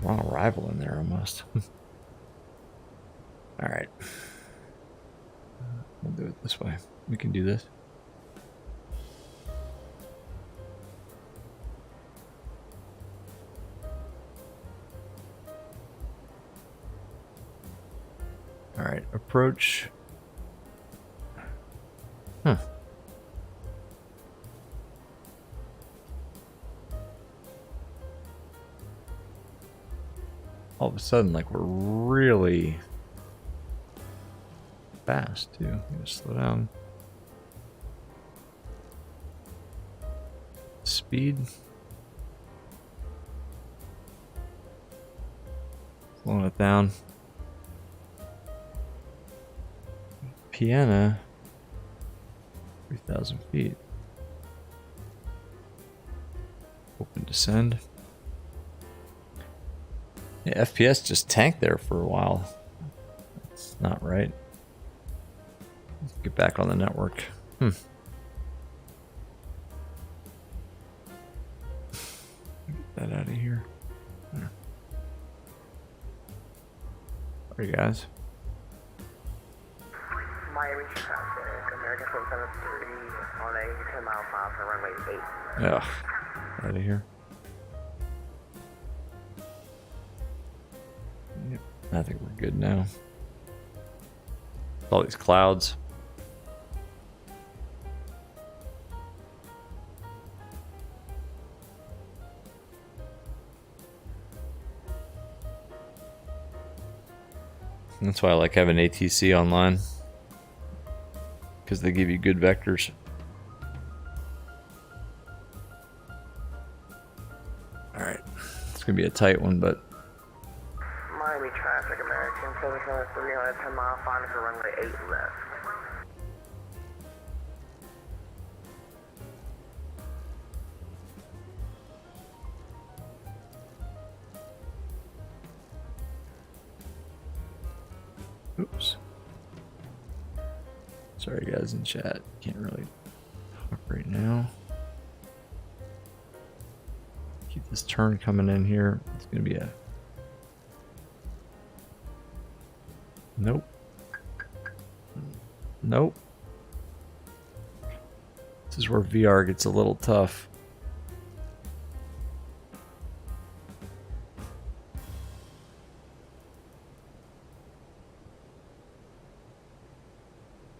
arrival in there almost. All right. We'll do it this way. We can do this. All right, approach. All of a sudden, like, we're really fast too. Just slow down. Speed. Slowing it down. Piana. 3,000 feet. Open descend. Yeah, FPS just tanked there for a while. That's not right. Let's get back on the network. Get that out of here. There. All right, guys. Miami traffic, American 773 on a 10-mile file for runway 8. Ugh. Out of here. Yep. I think we're good now. All these clouds. That's why I like having ATC online, because they give you good vectors. Alright, it's gonna be a tight one, but Miami traffic, American 773 on a 10-mile file for runway 8 left. oops. Sorry guys in chat, can't really talk right now. Keep this turn coming in here. It's gonna be a nope. Nope. This is where VR gets a little tough.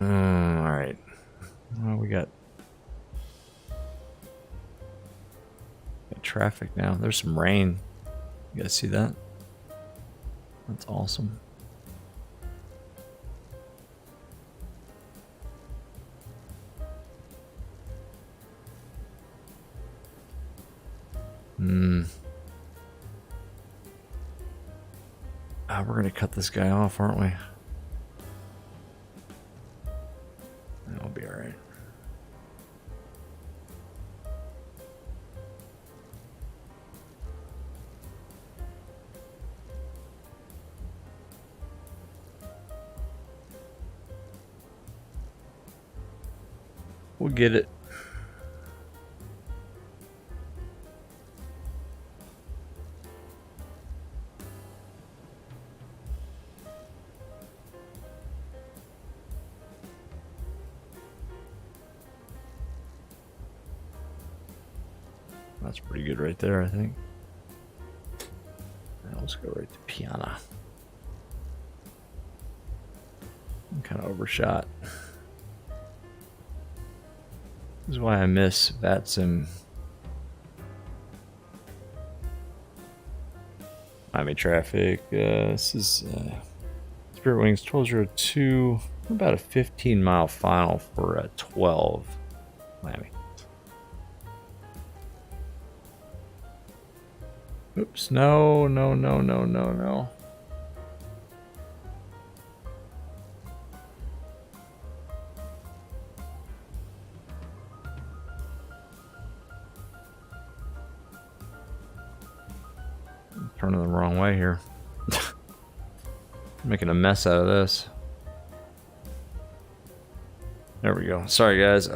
Alright. Well, we got traffic now. There's some rain. You guys see that? That's awesome. We're gonna cut this guy off, aren't we? That'll be alright. We'll get it. That's pretty good right there, I think. Now let's go right to Piana. I'm kind of overshot. This is why I miss VATSIM. Miami traffic. This is Spirit Wings 1202. About a 15-mile final for 12 Miami. Oops, no. I'm turning the wrong way here. Making a mess out of this. There we go. Sorry guys.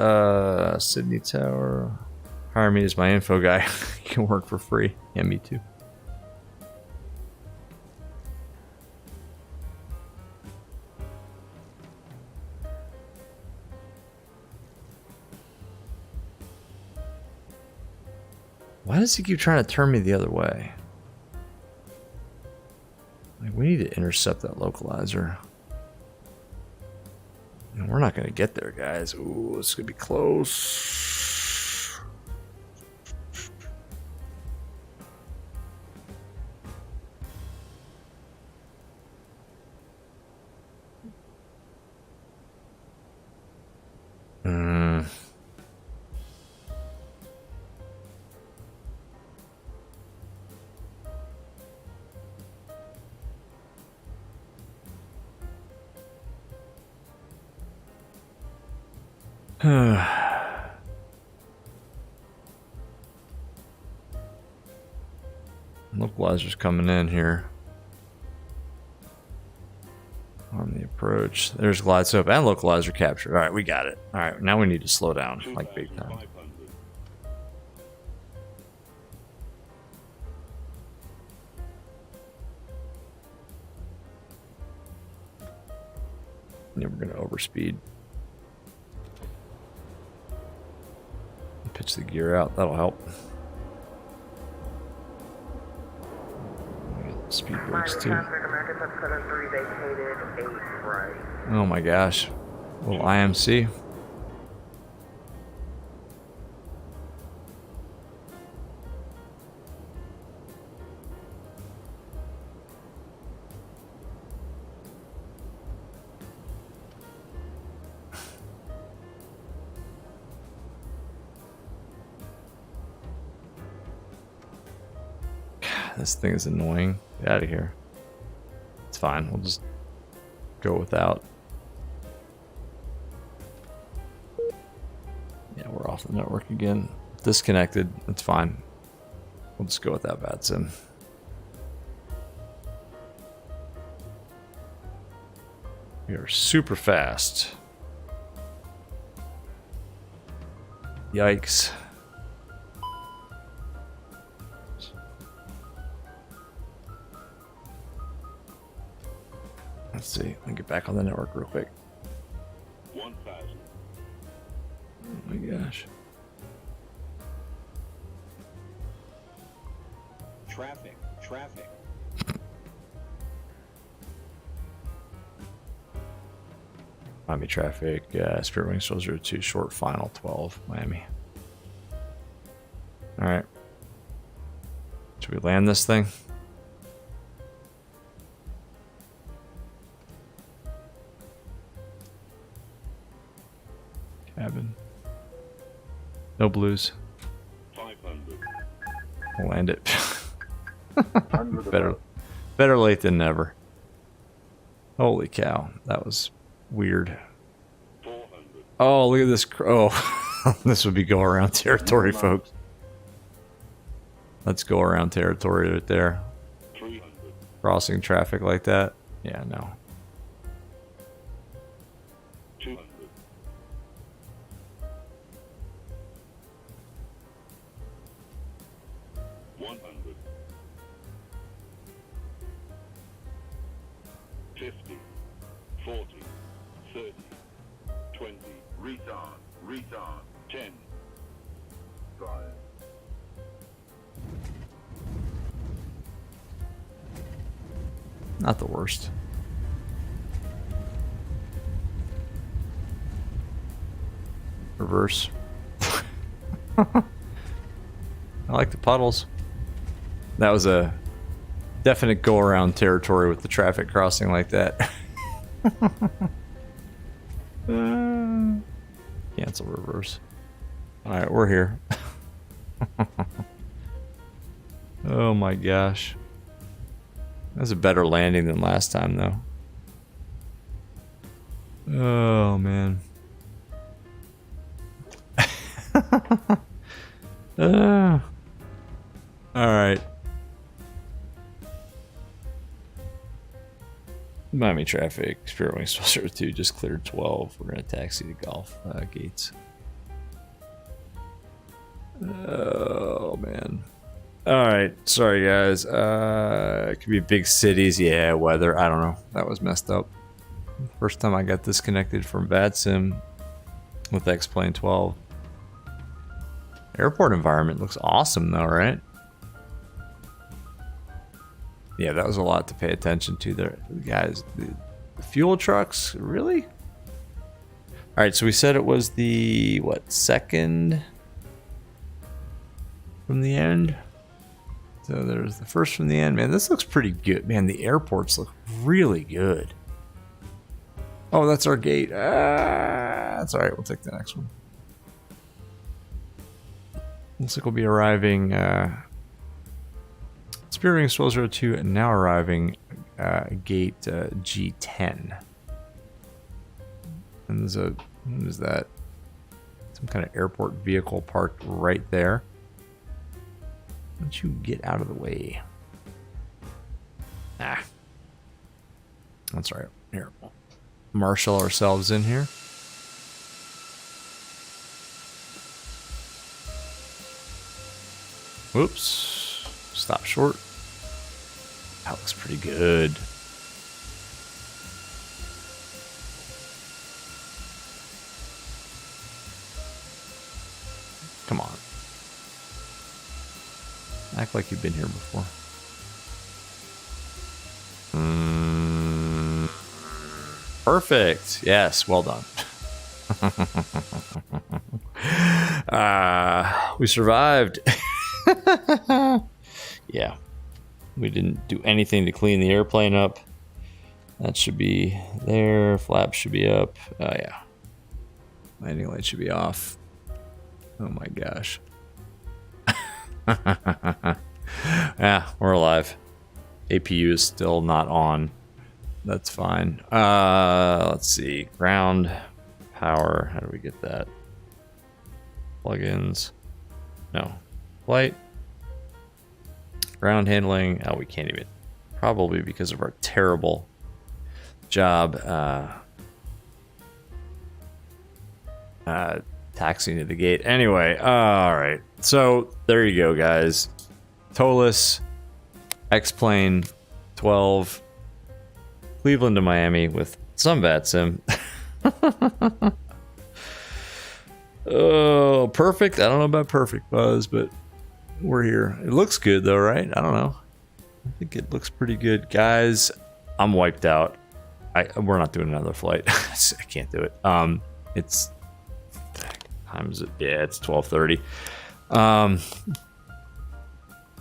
Sydney Tower. Hire me as my info guy. You can work for free. Yeah, me too. Why does he keep trying to turn me the other way? Like, we need to intercept that localizer. And we're not going to get there, guys. Ooh, it's going to be close. Localizer's coming in here. On the approach. There's glide slope and localizer capture. Alright, we got it. Alright, now we need to slow down, like big time. Yeah, we're gonna overspeed. Switch the gear out. That'll help. Speed brakes too. Traffic, American 773 vacated 8 right. Oh my gosh. Little IMC. This thing is annoying. Get out of here. It's fine. We'll just go without. Yeah, we're off the network again. Disconnected. It's fine. We'll just go without VATSIM. We are super fast. Yikes. Let's see. Let me get back on the network real quick. 1,000. Oh my gosh. Traffic. Traffic. Miami traffic. Spirit Wings 002 short final 12 Miami. All right. Should we land this thing? Cabin. No blues. 500. We'll land it. Better late than never. Holy cow, that was weird. 400. Oh, look at this. Oh, this would be go around territory, folks. Let's go around territory right there. 300. Crossing traffic like that. Yeah, no. 200. 100. 50. 40. 30. 20. Retard. Retard. 10. 5. Not the worst. Reverse. I like the puddles. That was a definite go around territory with the traffic crossing like that. Cancel reverse. Alright, we're here. Oh my gosh. That was a better landing than last time, though. Oh, man. Alright. Miami traffic. Spirit Wings 2 just cleared 12. We're going to taxi to Golf gates. Oh, man. Alright, sorry guys. It could be big cities. Yeah, weather. I don't know. That was messed up. First time I got disconnected from VATSIM with X-Plane 12. Airport environment looks awesome though, right? Yeah, that was a lot to pay attention to there. Guys, the fuel trucks, really? Alright, so we said it was the, what, second from the end? So there's the first from the end. Man, this looks pretty good. Man, the airports look really good. Oh, that's our gate. That's all right. We'll take the next one. Looks like we'll be arriving. Spirit Wings 1202 and now arriving gate G10. And there's a, what is that? Some kind of airport vehicle parked right there. Why don't you get out of the way? Ah. That's right. Here. Marshal ourselves in here. Whoops. Stop short. That looks pretty good. Come on. Act like you've been here before. Perfect. Yes, well done. We survived. Yeah. We didn't do anything to clean the airplane up. That should be there. Flaps should be up. Oh, yeah. Landing light should be off. Oh my gosh. Yeah, we're alive. APU is still not on. That's fine. Let's see. Ground power. How do we get that? Plugins. No. Flight. Ground handling. Oh, we can't even. Probably because of our terrible job taxiing to the gate. Anyway, all right. So there you go, guys. Toliss X-Plane 12 Cleveland to Miami with some VATSIM. Oh, perfect. I don't know about perfect, Buzz, but we're here. It looks good though, right? I don't know. I think it looks pretty good. Guys, I'm wiped out. We're not doing another flight. I can't do it. It's time is it? Yeah, it's 12:30.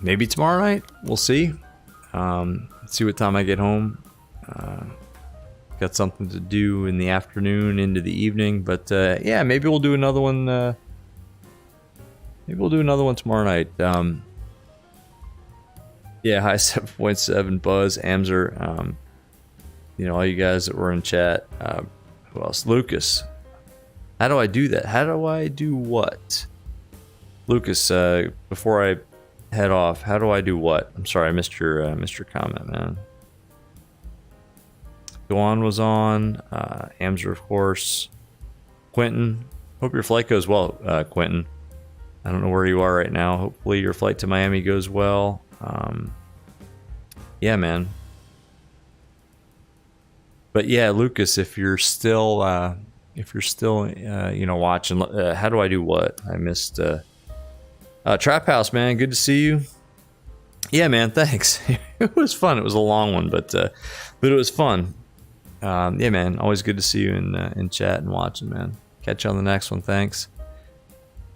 Maybe tomorrow night. We'll see. See what time I get home. Got something to do in the afternoon into the evening, but yeah, maybe we'll do another one. Maybe we'll do another one tomorrow night. Yeah, hi 7.7 Buzz Amzer. You know, all you guys that were in chat. Who else? Lucas. How do I do that? How do I do what? Lucas, before I head off, how do I do what? I'm sorry, I missed your comment, man. Goan was on. Amzer, of course. Quentin. Hope your flight goes well, Quentin. I don't know where you are right now. Hopefully your flight to Miami goes well. Yeah, man. But yeah, Lucas, if you're still you know, watching, how do I do what? I missed Trap House, man. Good to see you. Yeah, man. Thanks. It was fun. It was a long one, but it was fun. Yeah, man. Always good to see you in chat and watching, man. Catch you on the next one. Thanks.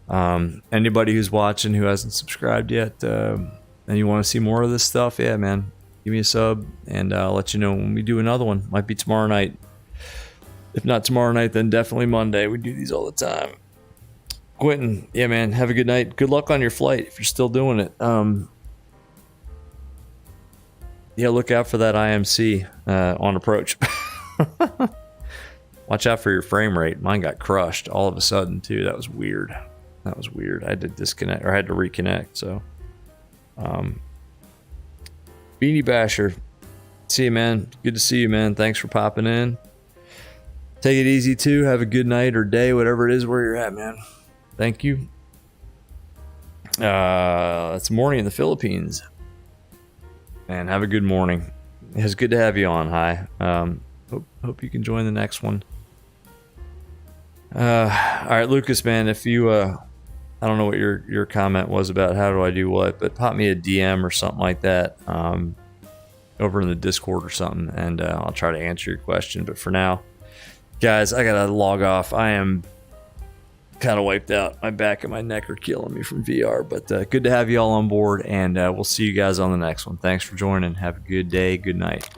Anybody who's watching who hasn't subscribed yet, and you want to see more of this stuff, yeah, man. Give me a sub, and I'll let you know when we do another one. Might be tomorrow night. If not tomorrow night, then definitely Monday. We do these all the time. Quentin, yeah, man. Have a good night. Good luck on your flight if you're still doing it. Yeah, look out for that IMC on approach. Watch out for your frame rate. Mine got crushed all of a sudden too. That was weird. That was weird. I had to disconnect, or I had to reconnect. So, Beanie Basher, see you, man. Good to see you, man. Thanks for popping in. Take it easy too. Have a good night or day, whatever it is where you're at, man. Thank you. It's morning in the Philippines. Man, have a good morning. It's good to have you on. Hi. Hope you can join the next one. All right, Lucas, man, if you I don't know what your comment was about how do I do what, but pop me a DM or something like that over in the Discord or something, and I'll try to answer your question. But for now, guys, I gotta log off. I am kind of wiped out. My back and my neck are killing me from VR, but good to have you all on board, and we'll see you guys on the next one. Thanks for joining. Have a good day. Good night.